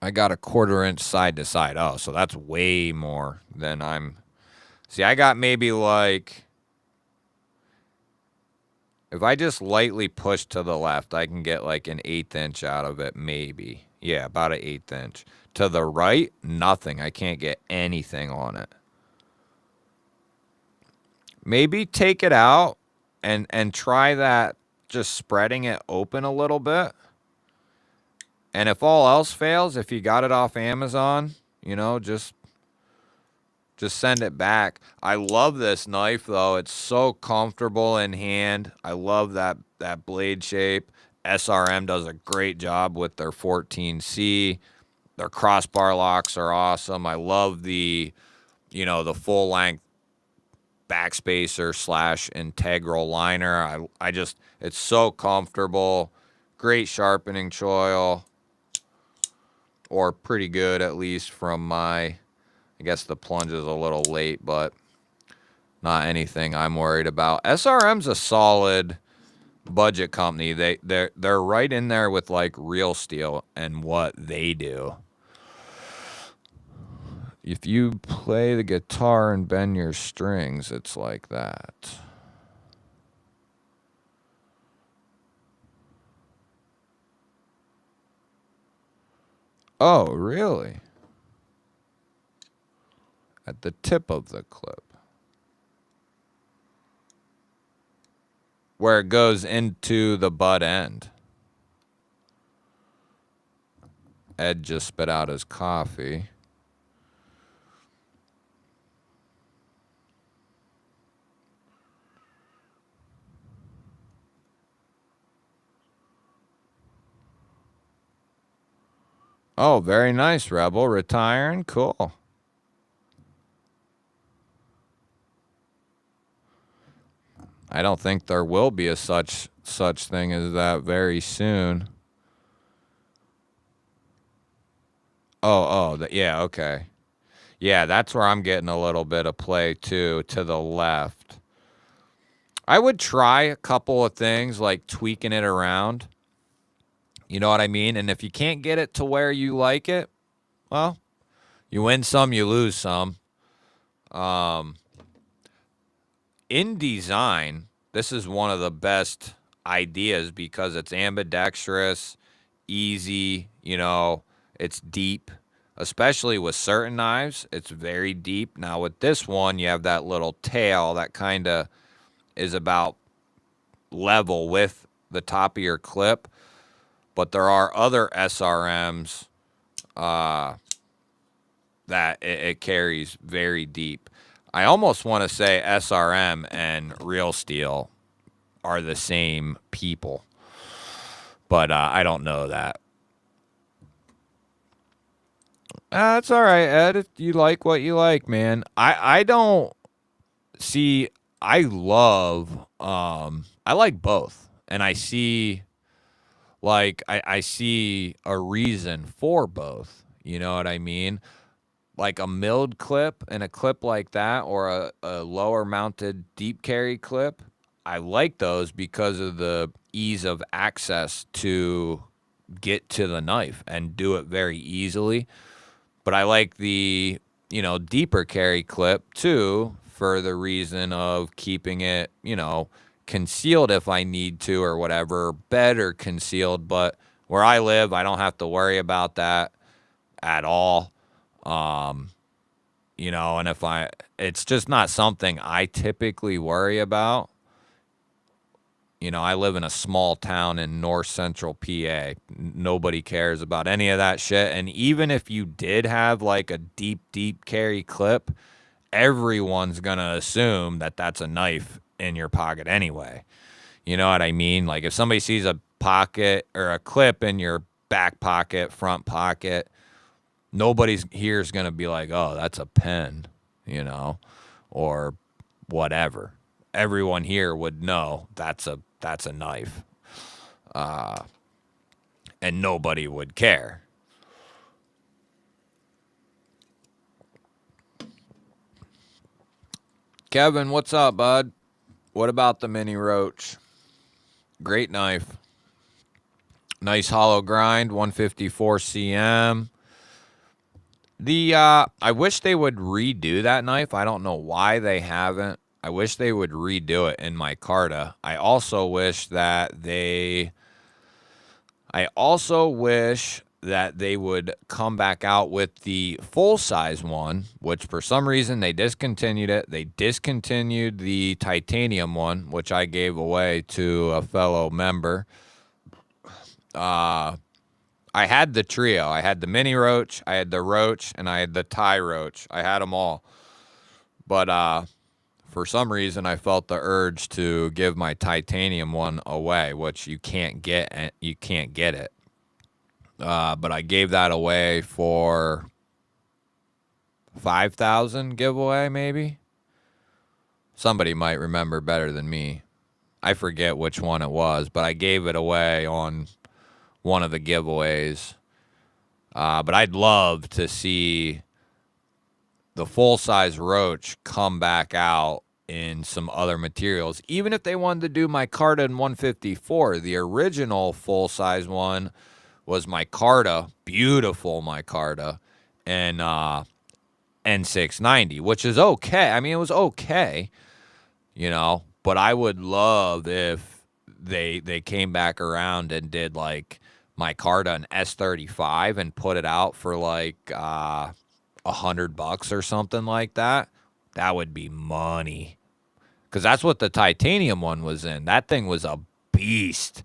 I got a 1/4 inch side to side. Oh, so that's way more than I'm... See, I got maybe like... If I just lightly push to the left, I can get like an 1/8 inch out of it, maybe. Yeah, about an 1/8 inch. To the right, nothing. I can't get anything on it. Maybe take it out and try that, just spreading it open a little bit. And if all else fails, if you got it off Amazon, you know, just send it back. I love this knife, though. It's so comfortable in hand. I love that blade shape. SRM does a great job with their 14C. Their crossbar locks are awesome. I love the, you know, the full-length backspacer / integral liner. I just, it's so comfortable. Great sharpening choil. Or pretty good, at least from my, I guess the plunge is a little late, but not anything I'm worried about. SRM's a solid budget company. They're right in there with like Real Steel and what they do. If you play the guitar and bend your strings, it's like that. Oh, really? At the tip of the clip. Where it goes into the butt end. Ed just spit out his coffee. Oh, very nice, Rebel. Retiring? Cool. I don't think there will be a such thing as that very soon. Yeah, okay. Yeah, that's where I'm getting a little bit of play too, to the left. I would try a couple of things like tweaking it around. You know what I mean? And if you can't get it to where you like it, well, you win some, you lose some. In design, this is one of the best ideas because it's ambidextrous, easy, you know, it's deep. Especially with certain knives, it's very deep. Now with this one, you have that little tail that kind of is about level with the top of your clip. But there are other SRMs that it carries very deep. I almost want to say SRM and Real Steel are the same people, but I don't know that. That's all right, Ed. You like what you like, man. I don't see. I love. I like both, and I see. Like I see a reason for both. You know what I mean? Like a milled clip and a clip like that, or a lower mounted deep carry clip. I like those because of the ease of access to get to the knife and do it very easily. But I like the, you know, deeper carry clip too for the reason of keeping it, you know, concealed if I need to or whatever, better concealed. But where I live, I don't have to worry about that at all. You know, and it's just not something I typically worry about. You know, I live in a small town in north central PA. Nobody cares about any of that shit. And even if you did have like a deep carry clip, everyone's going to assume that that's a knife in your pocket anyway. You know what I mean? Like if somebody sees a pocket or a clip in your back pocket, front pocket, nobody's here is going to be like, oh, that's a pen, you know, or whatever. Everyone here would know that's a knife, and nobody would care. Kevin, what's up, bud? What about the mini roach? Great knife. Nice hollow grind, 154 cm. I wish they would redo that knife. I don't know why they haven't. I wish they would redo it in my Carta. I also wish that they would come back out with the full-size one, which for some reason they discontinued it. They discontinued the titanium one, which I gave away to a fellow member. I had the trio. I had the mini roach, I had the roach, and I had the tie roach. I had them all. But for some reason, I felt the urge to give my titanium one away, which you can't get. You can't get it. But I gave that away for 5,000 giveaway, maybe. Somebody might remember better than me. I forget which one it was, but I gave it away on one of the giveaways. But I'd love to see the full-size roach come back out in some other materials. Even if they wanted to do micarta in 154, the original full-size one was micarta, beautiful micarta, and N690, which is okay. I mean, it was okay, you know, but I would love if they came back around and did like micarta and S35 and put it out for like $100 or something like that. That would be money, because that's what the titanium one was in. That thing was a beast.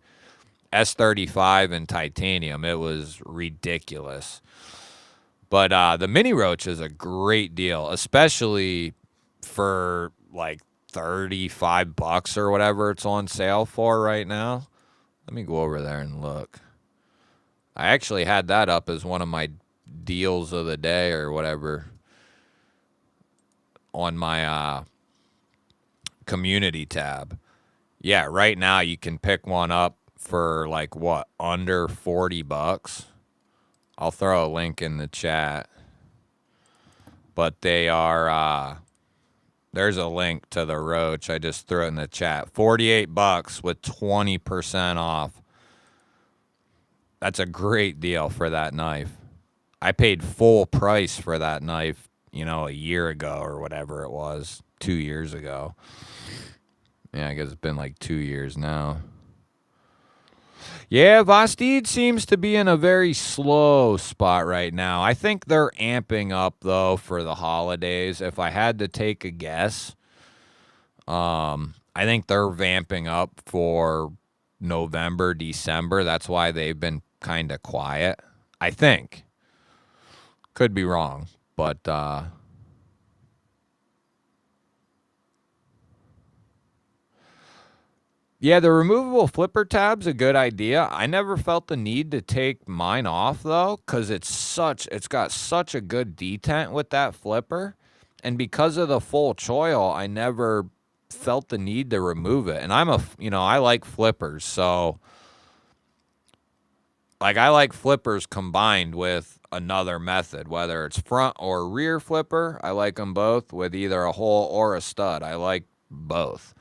S35 and titanium, it was ridiculous. But the mini roach is a great deal, especially for like $35 or whatever it's on sale for right now. Let me go over there and look. I actually had that up as one of my deals of the day or whatever on my community tab. Yeah, right now you can pick one up for like what, under $40. I'll throw a link in the chat. But they are there's a link to the roach. I just threw it in the chat. $48 with 20% off. That's a great deal for that knife. I paid full price for that knife, you know, a year ago or whatever it was, 2 years ago. Yeah, I guess it's been like 2 years now. Yeah, Vastid seems to be in a very slow spot right now. I think they're amping up, though, for the holidays. If I had to take a guess, I think they're vamping up for November, December. That's why they've been kind of quiet. I think. Could be wrong, but yeah, the removable flipper tab's a good idea. I never felt the need to take mine off though, because it's got such a good detent with that flipper, and because of the full choil, I never felt the need to remove it. And I like flippers, so like I like flippers combined with another method, whether it's front or rear flipper. I like them both with either a hole or a stud. I like both.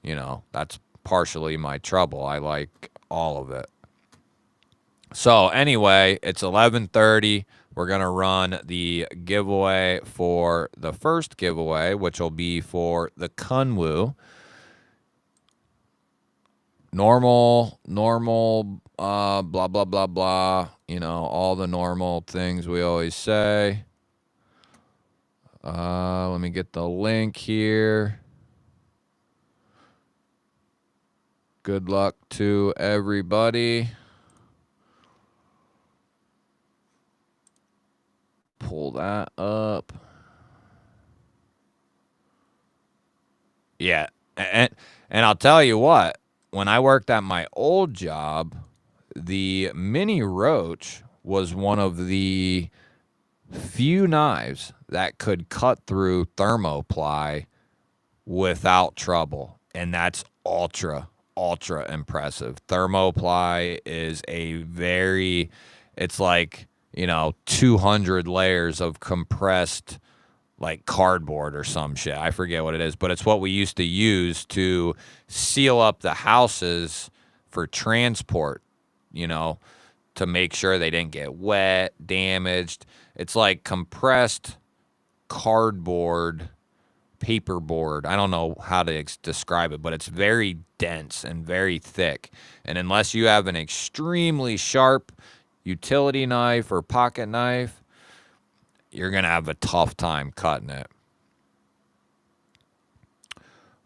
You know, that's partially my trouble. I like all of it. So anyway, it's 11:30. We're going to run the giveaway for the first giveaway, which will be for the Kunwu. Normal, blah, blah, blah, blah. You know, all the normal things we always say. Let me get the link here. Good luck to everybody. Pull that up. Yeah, and I'll tell you what, when I worked at my old job, the mini roach was one of the few knives that could cut through thermoply without trouble, and that's ultra impressive. Thermoply is it's like, you know, 200 layers of compressed like cardboard or some shit. I forget what it is, but it's what we used to use to seal up the houses for transport, you know, to make sure they didn't get wet, damaged. It's like compressed cardboard, paperboard. I don't know how to describe it, but it's very dense and very thick. And unless you have an extremely sharp utility knife or pocket knife, you're going to have a tough time cutting it.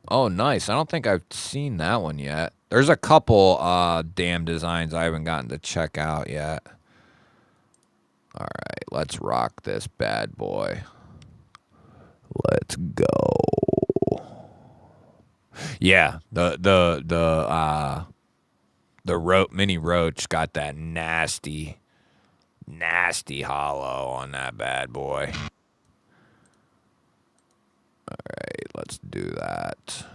Oh, nice. I don't think I've seen that one yet. There's a couple damn designs I haven't gotten to check out yet. All right, let's rock this bad boy. Let's go. Yeah, the mini roach got that nasty hollow on that bad boy. All right, let's do that.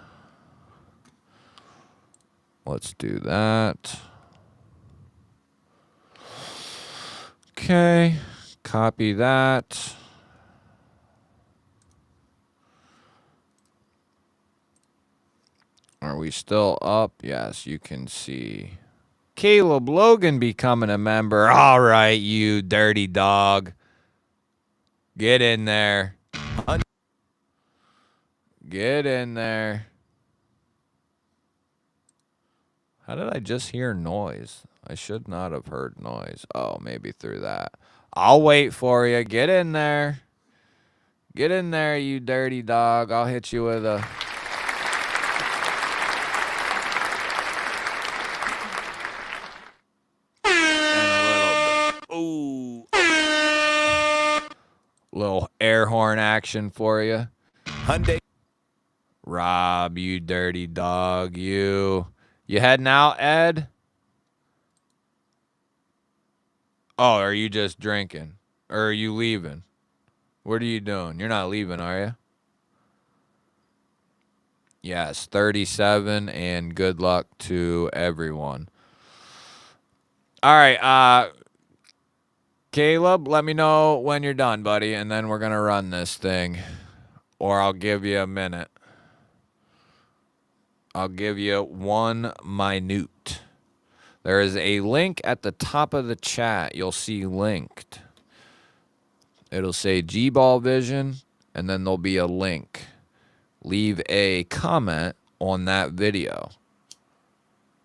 Okay, copy that. Are we still up? Yes, you can see Caleb Logan becoming a member. All right, you dirty dog. Get in there. Get in there. How did I just hear noise? I should not have heard noise. Oh, maybe through that. I'll wait for you. Get in there. Get in there, you dirty dog. I'll hit you with a... Ooh. Little air horn action for you. Hyundai. Rob, you dirty dog. You heading out, Ed? Oh, are you just drinking? Or are you leaving? What are you doing? You're not leaving, are you? Yes, 37, and good luck to everyone. All right, Caleb, let me know when you're done, buddy, and then we're going to run this thing. Or I'll give you a minute. I'll give you 1 minute. There is a link at the top of the chat. You'll see linked. It'll say GBALL Vision, and then there'll be a link. Leave a comment on that video.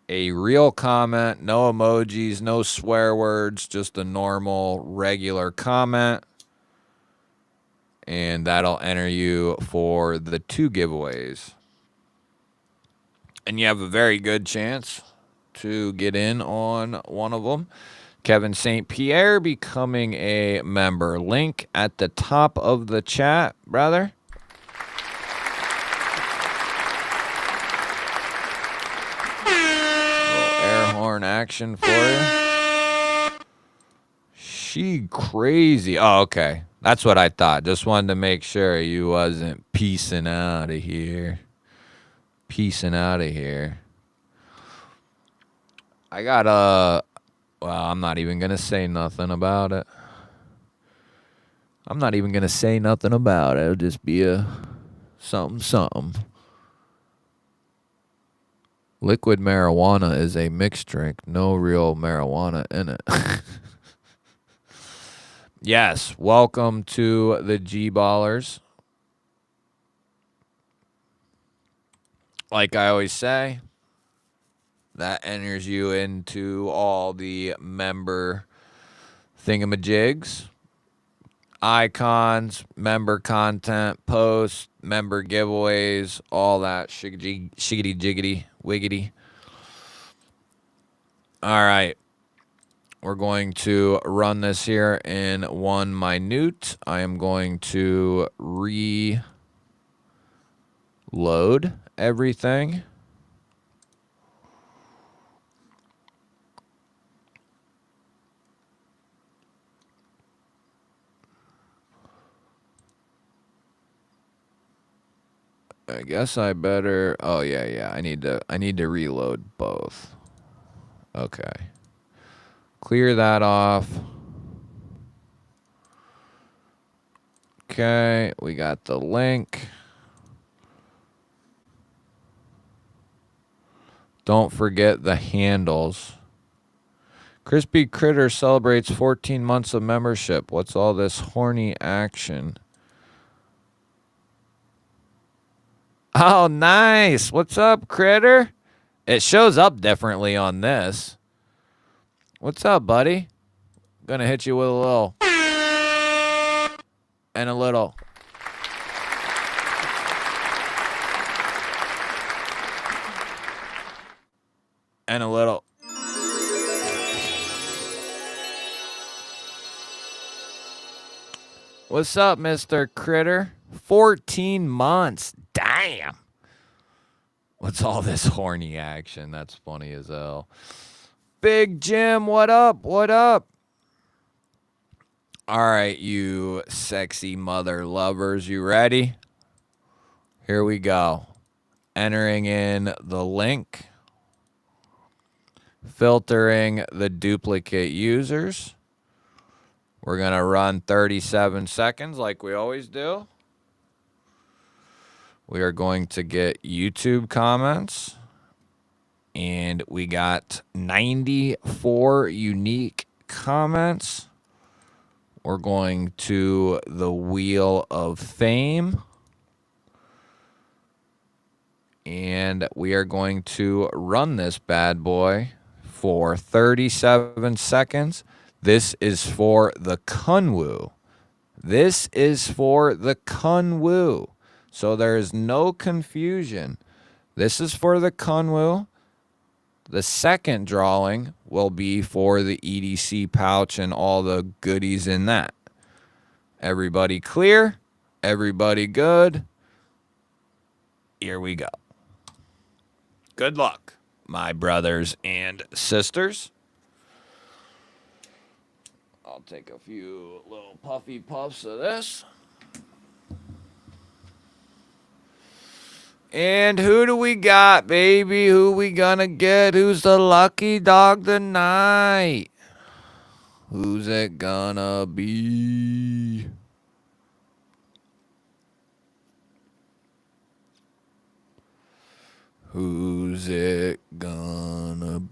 A real comment, no emojis, no swear words, just a normal, regular comment. And that'll enter you for the 2 giveaways. And you have a very good chance to get in on one of them. Kevin St. Pierre becoming a member. Link at the top of the chat, brother. Little air horn action for you. She crazy. Oh, okay. That's what I thought. Just wanted to make sure you wasn't peacing out of here. Peacing out of here. I got a... Well, I'm not even going to say nothing about it. I'm not even going to say nothing about it. It'll just be a something. Liquid marijuana is a mixed drink. No real marijuana in it. Yes, welcome to the GBALLERS. Like I always say, that enters you into all the member thingamajigs, icons, member content, posts, member giveaways, all that shiggity jiggity wiggity. All right. We're going to run this here in 1 minute. I am going to reload everything. I guess I better... Oh, yeah. I need to reload both. Okay. Clear that off. Okay, we got the link. Don't forget the handles. Crispy Critter celebrates 14 months of membership. What's all this horny action? Oh, nice. What's up, Critter? It shows up differently on this. What's up, buddy? Gonna hit you with a little. And a little. And a little. What's up, Mr. Critter? 14 months. Damn. What's all this horny action? That's funny as hell. Big Jim, what up? What up? All right, you sexy mother lovers, you ready? Here we go. Entering in the link. Filtering the duplicate users. We're going to run 37 seconds like we always do. We are going to get YouTube comments. And we got 94 unique comments. We're going to the Wheel of Fame. And we are going to run this bad boy for 37 seconds. This is for the Kunwu. This is for the Kunwu. So there is no confusion. This is for the Kunwu. The second drawing will be for the EDC pouch and all the goodies in that. Everybody clear? Everybody good? Here we go. Good luck, my brothers and sisters. I'll take a few little puffy puffs of this. And who do we got, baby? Who we gonna get? Who's the lucky dog tonight? Who's it gonna be? Who's it gonna be?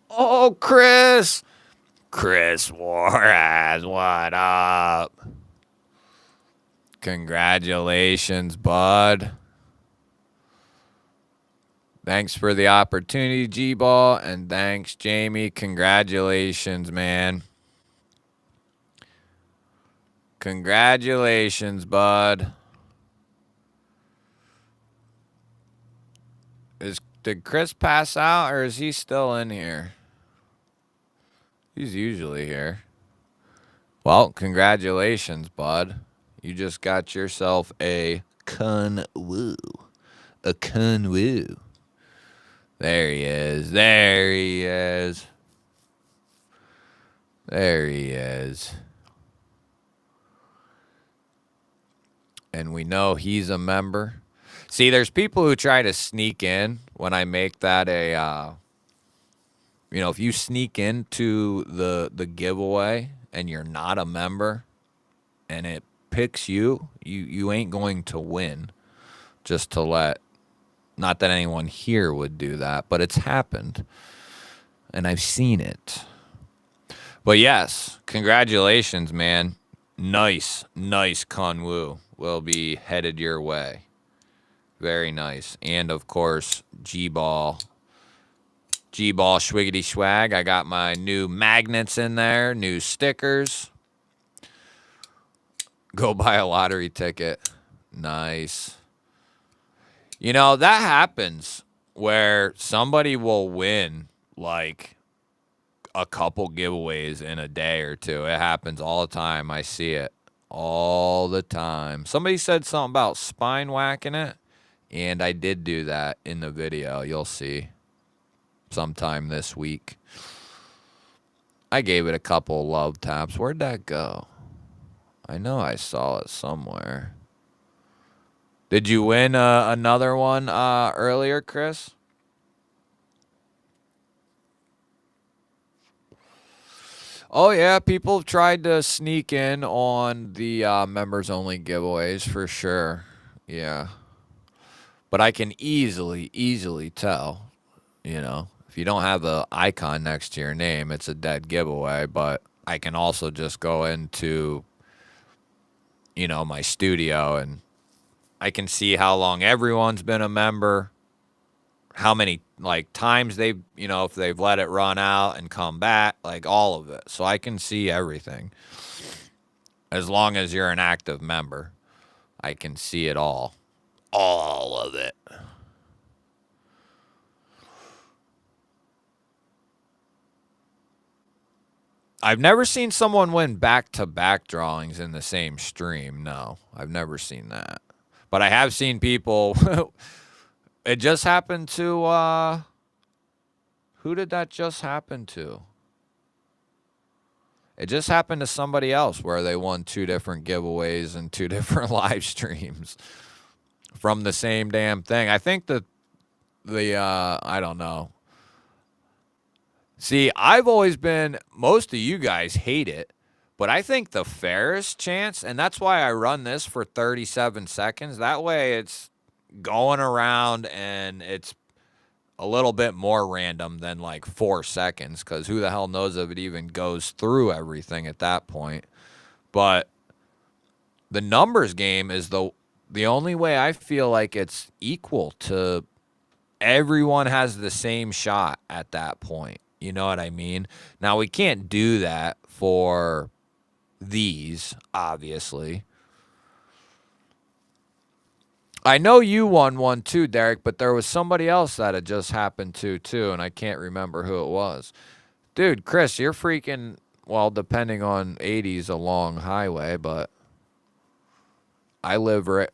Oh, Chris! Chris Juarez, what up? Congratulations, bud. Thanks for the opportunity, G-Ball, and thanks, Jamie. Congratulations, man. Congratulations, bud. Did Chris pass out, or is he still in here? He's usually here. Well, congratulations, bud. You just got yourself a Kunwu. A Kunwu. There he is. There he is. There he is. And we know he's a member. See, there's people who try to sneak in when I make that a, you know, if you sneak into the giveaway and you're not a member and it picks you, you ain't going to win. Just to let, not that anyone here would do that, but it's happened. And I've seen it. But yes, congratulations, man. Nice Kunwu will be headed your way. Very nice. And, of course, G-Ball. G-Ball Schwiggity Swag. I got my new magnets in there. New stickers. Go buy a lottery ticket. Nice. You know, that happens where somebody will win, like, a couple giveaways in a day or two. It happens all the time. I see it all the time. Somebody said something about spine whacking it. And I did do that in the video. You'll see sometime this week. I gave it a couple love taps. Where'd that go? I know I saw it somewhere. Did you win another one earlier, Chris? Oh, yeah. People have tried to sneak in on the members-only giveaways for sure. Yeah. But I can easily tell, you know, if you don't have the icon next to your name, it's a dead giveaway. But I can also just go into, you know, my studio and I can see how long everyone's been a member, how many, like, times they've, you know, if they've let it run out and come back, like, all of it. So I can see everything. As long as you're an active member, I can see it all. All of it. I've never seen someone win back-to-back drawings in the same stream. No, I've never seen that. But I have seen people. It just happened to, who did that just happen to? It just happened to somebody else where they won 2 different giveaways and 2 different live streams from the same damn thing. I think the I don't know. See, I've always been, most of you guys hate it, But I think the fairest chance, and that's why I run this for 37 seconds. That way it's going around and it's a little bit more random than like 4 seconds, because who the hell knows if it even goes through everything at that point. But the numbers game is the only way I feel like it's equal to everyone has the same shot at that point. You know what I mean? Now, we can't do that for these, obviously. I know you won one too, Derek, but there was somebody else that had just happened to too, and I can't remember who it was. Dude, Chris, you're freaking, well, depending on 80's a long highway, but I live right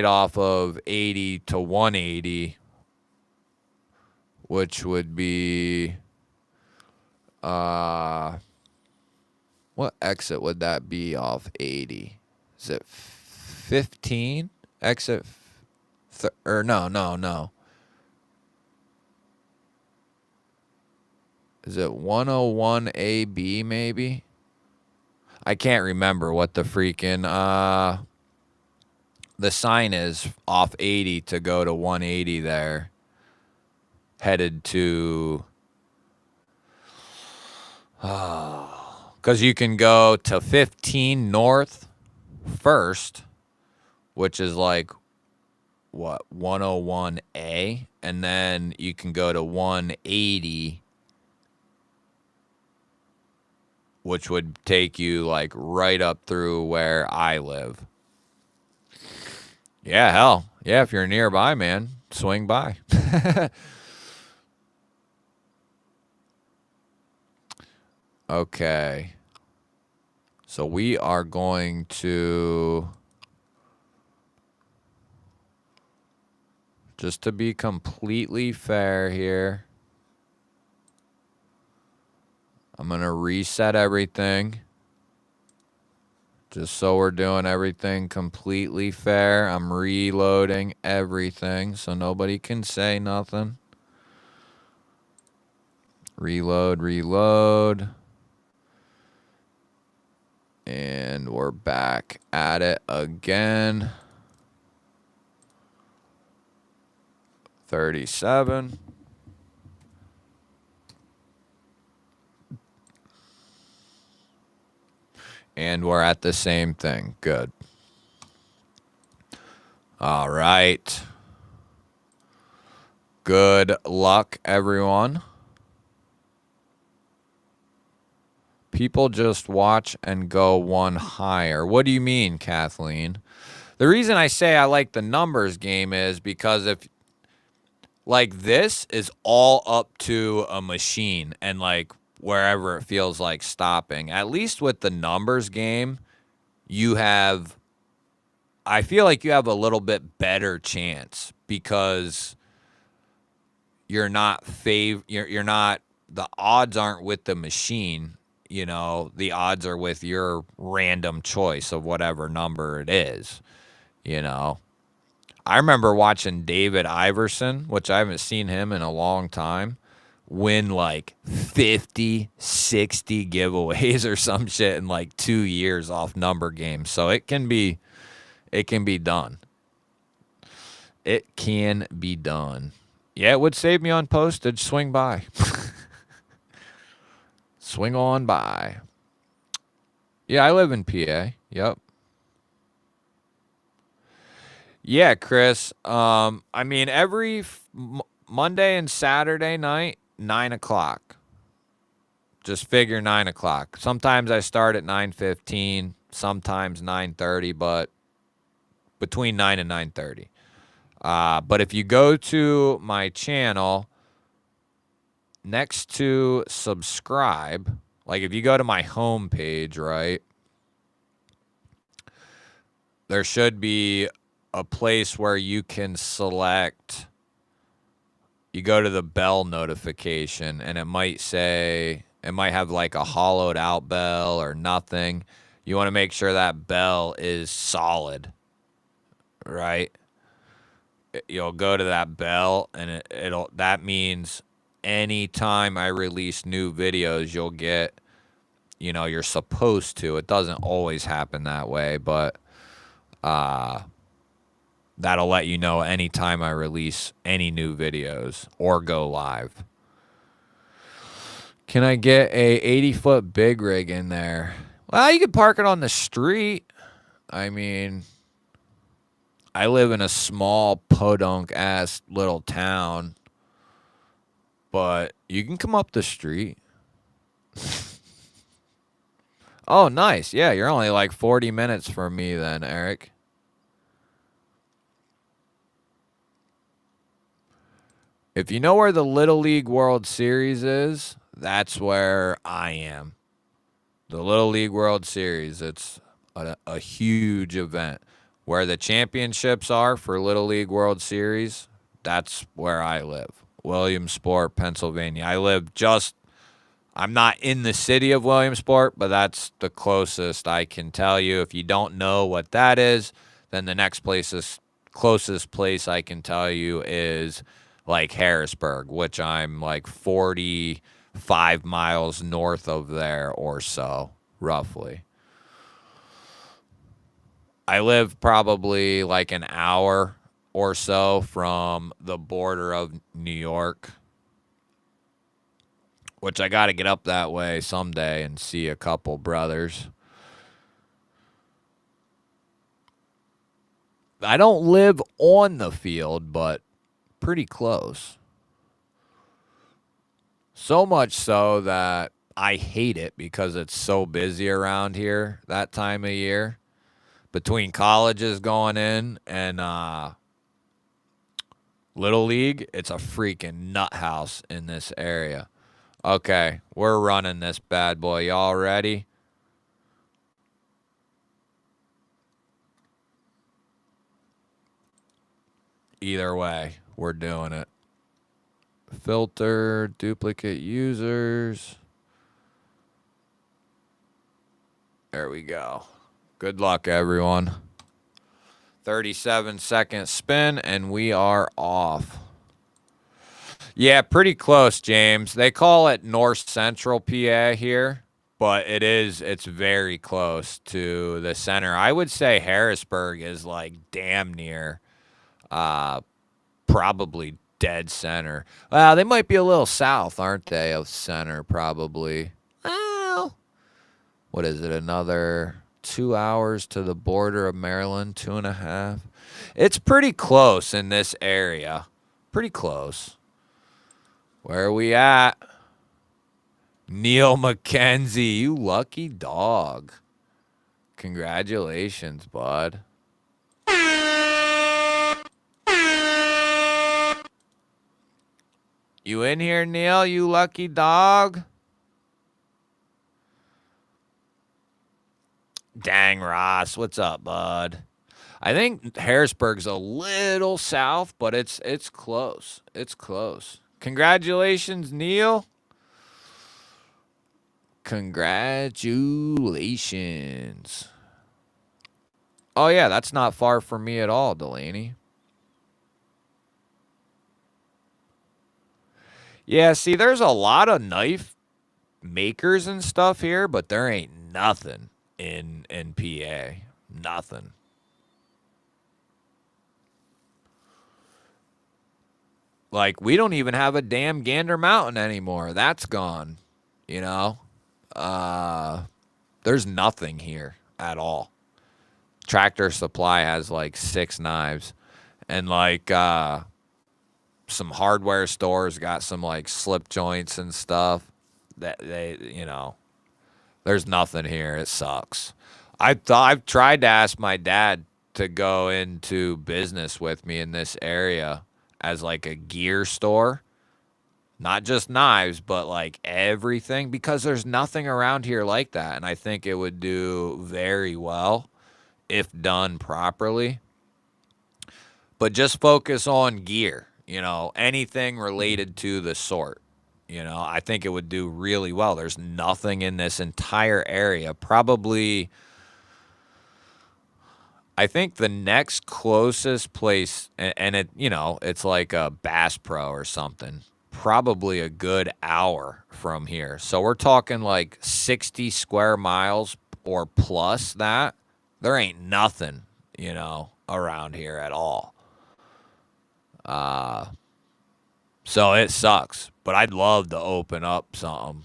off of 80 to 180, which would be what exit would that be off 80? Is it 15? Exit or no. Is it 101 AB maybe? I can't remember what the freaking the sign is off 80 to go to 180 there. Headed to because you can go to 15 north first, which is like what, 101A, and then you can go to 180, which would take you like right up through where I live. Yeah, hell yeah, if you're nearby, man, swing by. Okay, so we are going to, just to be completely fair here, I'm going to reset everything. Just so we're doing everything completely fair. I'm reloading everything so nobody can say nothing. Reload. And we're back at it again. 37. And we're at the same thing. Good. All right. Good luck, everyone. People just watch and go one higher. What do you mean, Kathleen? The reason I say I like the numbers game is because if, like, this is all up to a machine and, like, wherever it feels like stopping. At least with the numbers game, you have, I feel like you have a little bit better chance because you're not, you're not, the odds aren't with the machine. You know, the odds are with your random choice of whatever number it is, you know. I remember watching David Iverson, which I haven't seen him in a long time, win like 50, 60 giveaways or some shit in like 2 years off number games. So it can be done. It can be done. Yeah, it would save me on postage. Swing by. Swing on by. Yeah, I live in PA. Yep. Yeah, Chris. I mean, every Monday and Saturday night, 9 o'clock. Just figure 9 o'clock. Sometimes I start at 9:15, sometimes 9:30, but between 9 and 9:30. But if you go to my channel, next to subscribe, like if you go to my home page, right, there should be a place where you can select, you go to the bell notification, and it might say, it might have like a hollowed out bell or nothing. You want to make sure that bell is solid, right? You'll go to that bell, and it'll, that means anytime I release new videos, you'll get, you're supposed to. It doesn't always happen that way, but that'll let you know anytime I release any new videos or go live. Can I get a 80-foot big rig in there? Well, you could park it on the street. I mean, I live in a small podunk-ass little town, but you can come up the street. Oh, nice. Yeah, you're only like 40 minutes from me then, Eric. If you know where the Little League World Series is, that's where I am. The Little League World Series, it's a huge event. Where the championships are for Little League World Series, that's where I live. Williamsport, Pennsylvania. I'm not in the city of Williamsport, but that's the closest I can tell you. If you don't know what that is, then the next closest place I can tell you is like Harrisburg, which I'm like 45 miles north of there or so, roughly. I live probably like an hour or so from the border of New York, which I got to get up that way someday and see a couple brothers. I don't live on the field, but pretty close. So much so that I hate it because it's so busy around here that time of year. Between colleges going in and Little League, it's a freaking nut house in this area. Okay, we're running this bad boy. Y'all ready? Either way, we're doing it. Filter, duplicate users. There we go. Good luck, everyone. 37-second spin, and we are off. Yeah, pretty close, James. They call it North Central PA here, but it's very close to the center. I would say Harrisburg is like damn near, probably dead center. Well, they might be a little south, aren't they, of center, probably. Well, what is it, another 2 hours to the border of Maryland, 2.5. It's pretty close in this area. Pretty close. Where are we at? Neil McKenzie, you lucky dog. Congratulations, bud. You in here, Neil, you lucky dog? Dang, Ross, what's up, bud? I think Harrisburg's a little south, but it's close. It's close. Congratulations, Neil. Congratulations. Oh, yeah, that's not far from me at all, Delaney. Yeah, see, there's a lot of knife makers and stuff here, but there ain't nothing in PA. Nothing. Like, we don't even have a damn Gander Mountain anymore. That's gone, you know? There's nothing here at all. Tractor Supply has like 6 knives. And like some hardware stores got some like slip joints and stuff. That there's nothing here. It sucks. I've tried to ask my dad to go into business with me in this area as like a gear store. Not just knives, but like everything, because there's nothing around here like that. And I think it would do very well if done properly. But just focus on gear, anything related to the sort. I think it would do really well. There's nothing in this entire area. Probably, I think the next closest place, and it's like a Bass Pro or something. probably a good hour from here. So we're talking like 60 square miles or plus that. There ain't nothing, around here at all. So it sucks. But I'd love to open up something.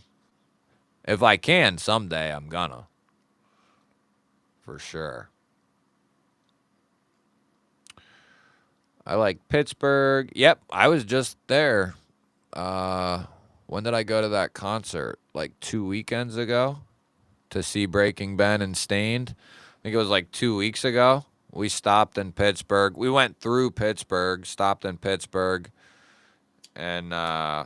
If I can, someday I'm gonna. For sure. I like Pittsburgh. Yep, I was just there. When did I go to that concert? Like 2 weekends ago to see Breaking Ben and Stained. I think it was like 2 weeks ago. We stopped in Pittsburgh. We went through Pittsburgh, stopped in Pittsburgh, and I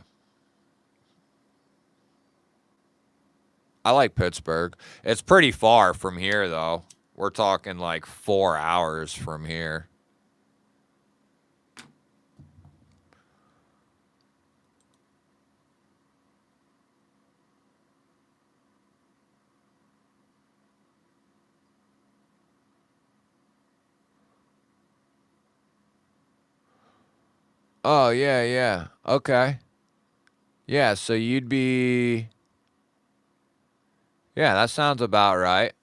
like Pittsburgh. It's pretty far from here, though. We're talking like 4 hours from here. Oh, yeah, yeah. Okay. Yeah, so you'd be. Yeah, that sounds about right.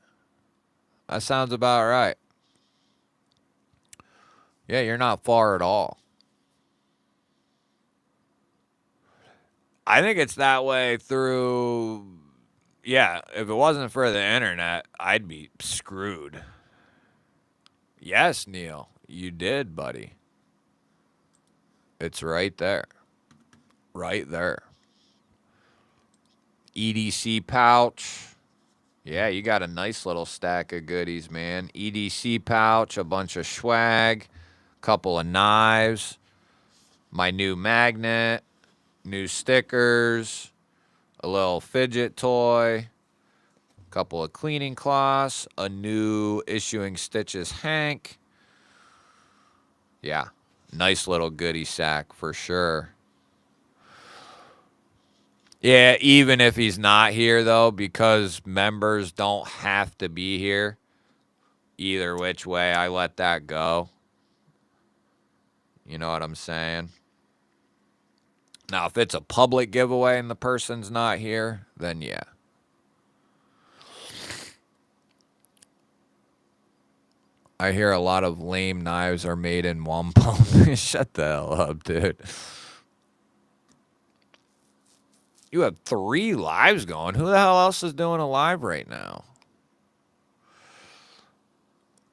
That sounds about right. Yeah, you're not far at all. I think it's that way through. Yeah, if it wasn't for the internet, I'd be screwed. Yes, Neil, you did, buddy. It's right there. Right there. EDC pouch. Yeah, you got a nice little stack of goodies, man. EDC pouch, a bunch of swag, couple of knives, my new magnet, new stickers, a little fidget toy, couple of cleaning cloths, a new Issuing Stitches Hank. Yeah, nice little goodie sack for sure. Yeah, even if he's not here, though, because members don't have to be here. Either which way, I let that go. You know what I'm saying? Now, if it's a public giveaway and the person's not here, then yeah. I hear a lot of lame knives are made in wampum. Shut the hell up, dude. You have 3 lives going. Who the hell else is doing a live right now?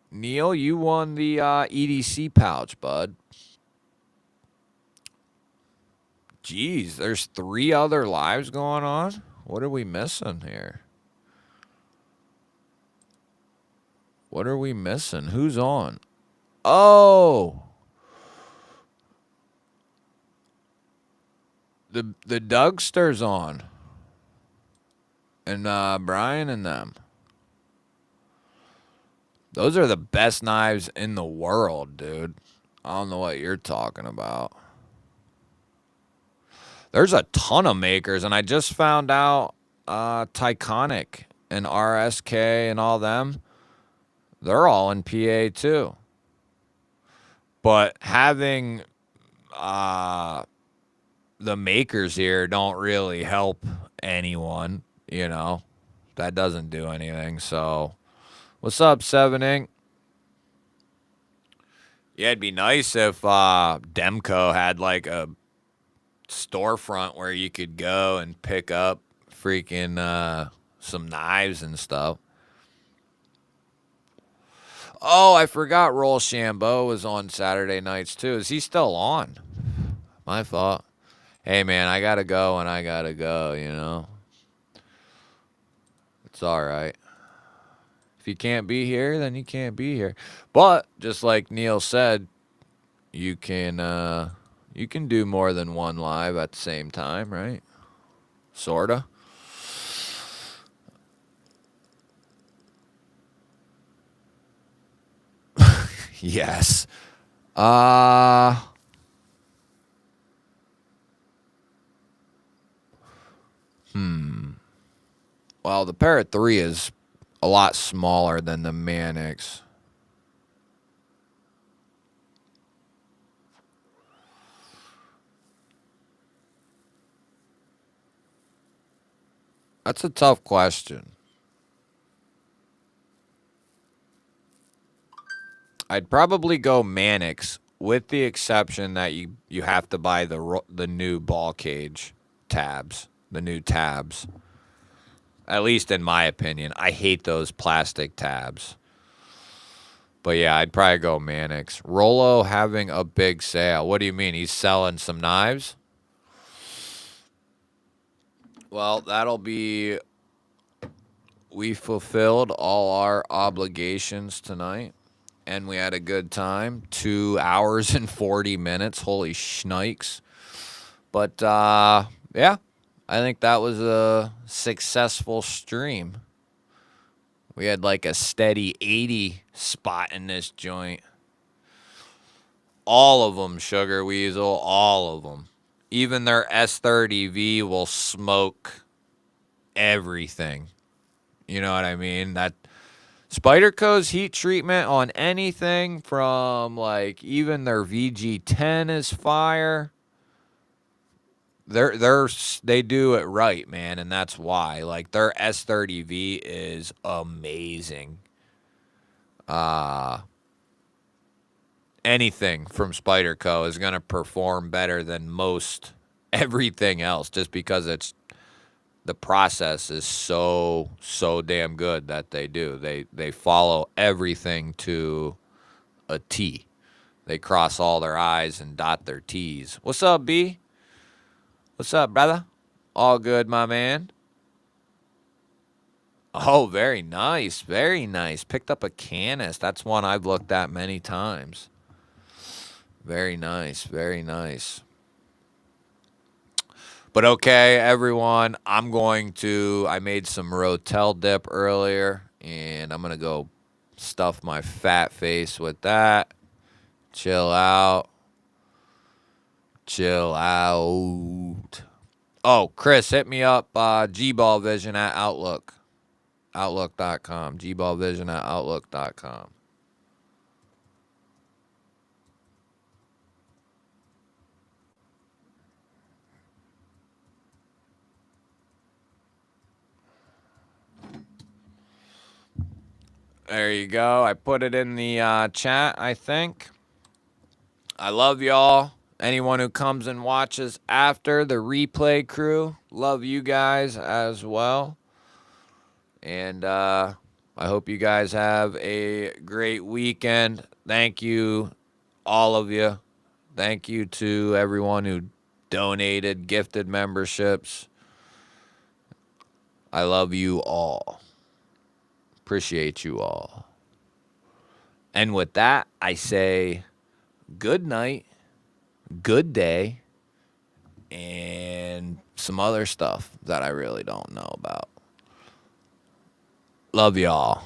Neil, you won the EDC pouch, bud. Jeez, there's 3 other lives going on? What are we missing here? What are we missing? Who's on? Oh! The Dougster's on. And Brian and them. Those are the best knives in the world, dude. I don't know what you're talking about. There's a ton of makers, and I just found out Tyconic and RSK and all them, they're all in PA too. But having the makers here don't really help anyone, That doesn't do anything, so... What's up, 7 Inc? Yeah, it'd be nice if Demco had like a storefront where you could go and pick up freaking some knives and stuff. Oh, I forgot Roll Shambo was on Saturday nights too. Is he still on? My fault. Hey man, I gotta go and I gotta go, It's alright. If you can't be here, then you can't be here. But just like Neil said, you can do more than one live at the same time, right? Sorta. Yes. Well, the Parrot 3 is a lot smaller than the Mannix. That's a tough question. I'd probably go Mannix, with the exception that you have to buy the new ball cage tabs, the new tabs. At least in my opinion, I hate those plastic tabs. But yeah, I'd probably go Mannix. Rollo having a big sale. What do you mean? He's selling some knives? Well, that'll be. We fulfilled all our obligations tonight, and we had a good time. 2 hours and 40 minutes. Holy shnikes. But, yeah, I think that was a successful stream. We had like a steady 80 spot in this joint. All of them, Sugar Weasel, all of them. Even their S30V will smoke everything. You know what I mean? That Spyderco's heat treatment on anything from like even their VG10 is fire. They do it right, man, and that's why. Like their S30V is amazing. Anything from Spyderco is gonna perform better than most everything else, just because the process is so damn good that they do. They follow everything to a T. They cross all their I's and dot their T's. What's up, B? What's up, brother? All good, my man. Oh, very nice. Very nice. Picked up a Canis. That's one I've looked at many times. Very nice. Very nice. But okay, everyone, I made some Rotel dip earlier, and I'm going to go stuff my fat face with that. Chill out. Chill out. Oh, Chris, hit me up, GBALL VISION at Outlook.com. GBALL VISION at Outlook.com. There you go. I put it in the chat, I think. I love y'all. Anyone who comes and watches after, the replay crew, love you guys as well. And I hope you guys have a great weekend. Thank you, all of you. Thank you to everyone who donated, gifted memberships. I love you all. Appreciate you all. And with that, I say good night, good day, and some other stuff that I really don't know about. Love y'all.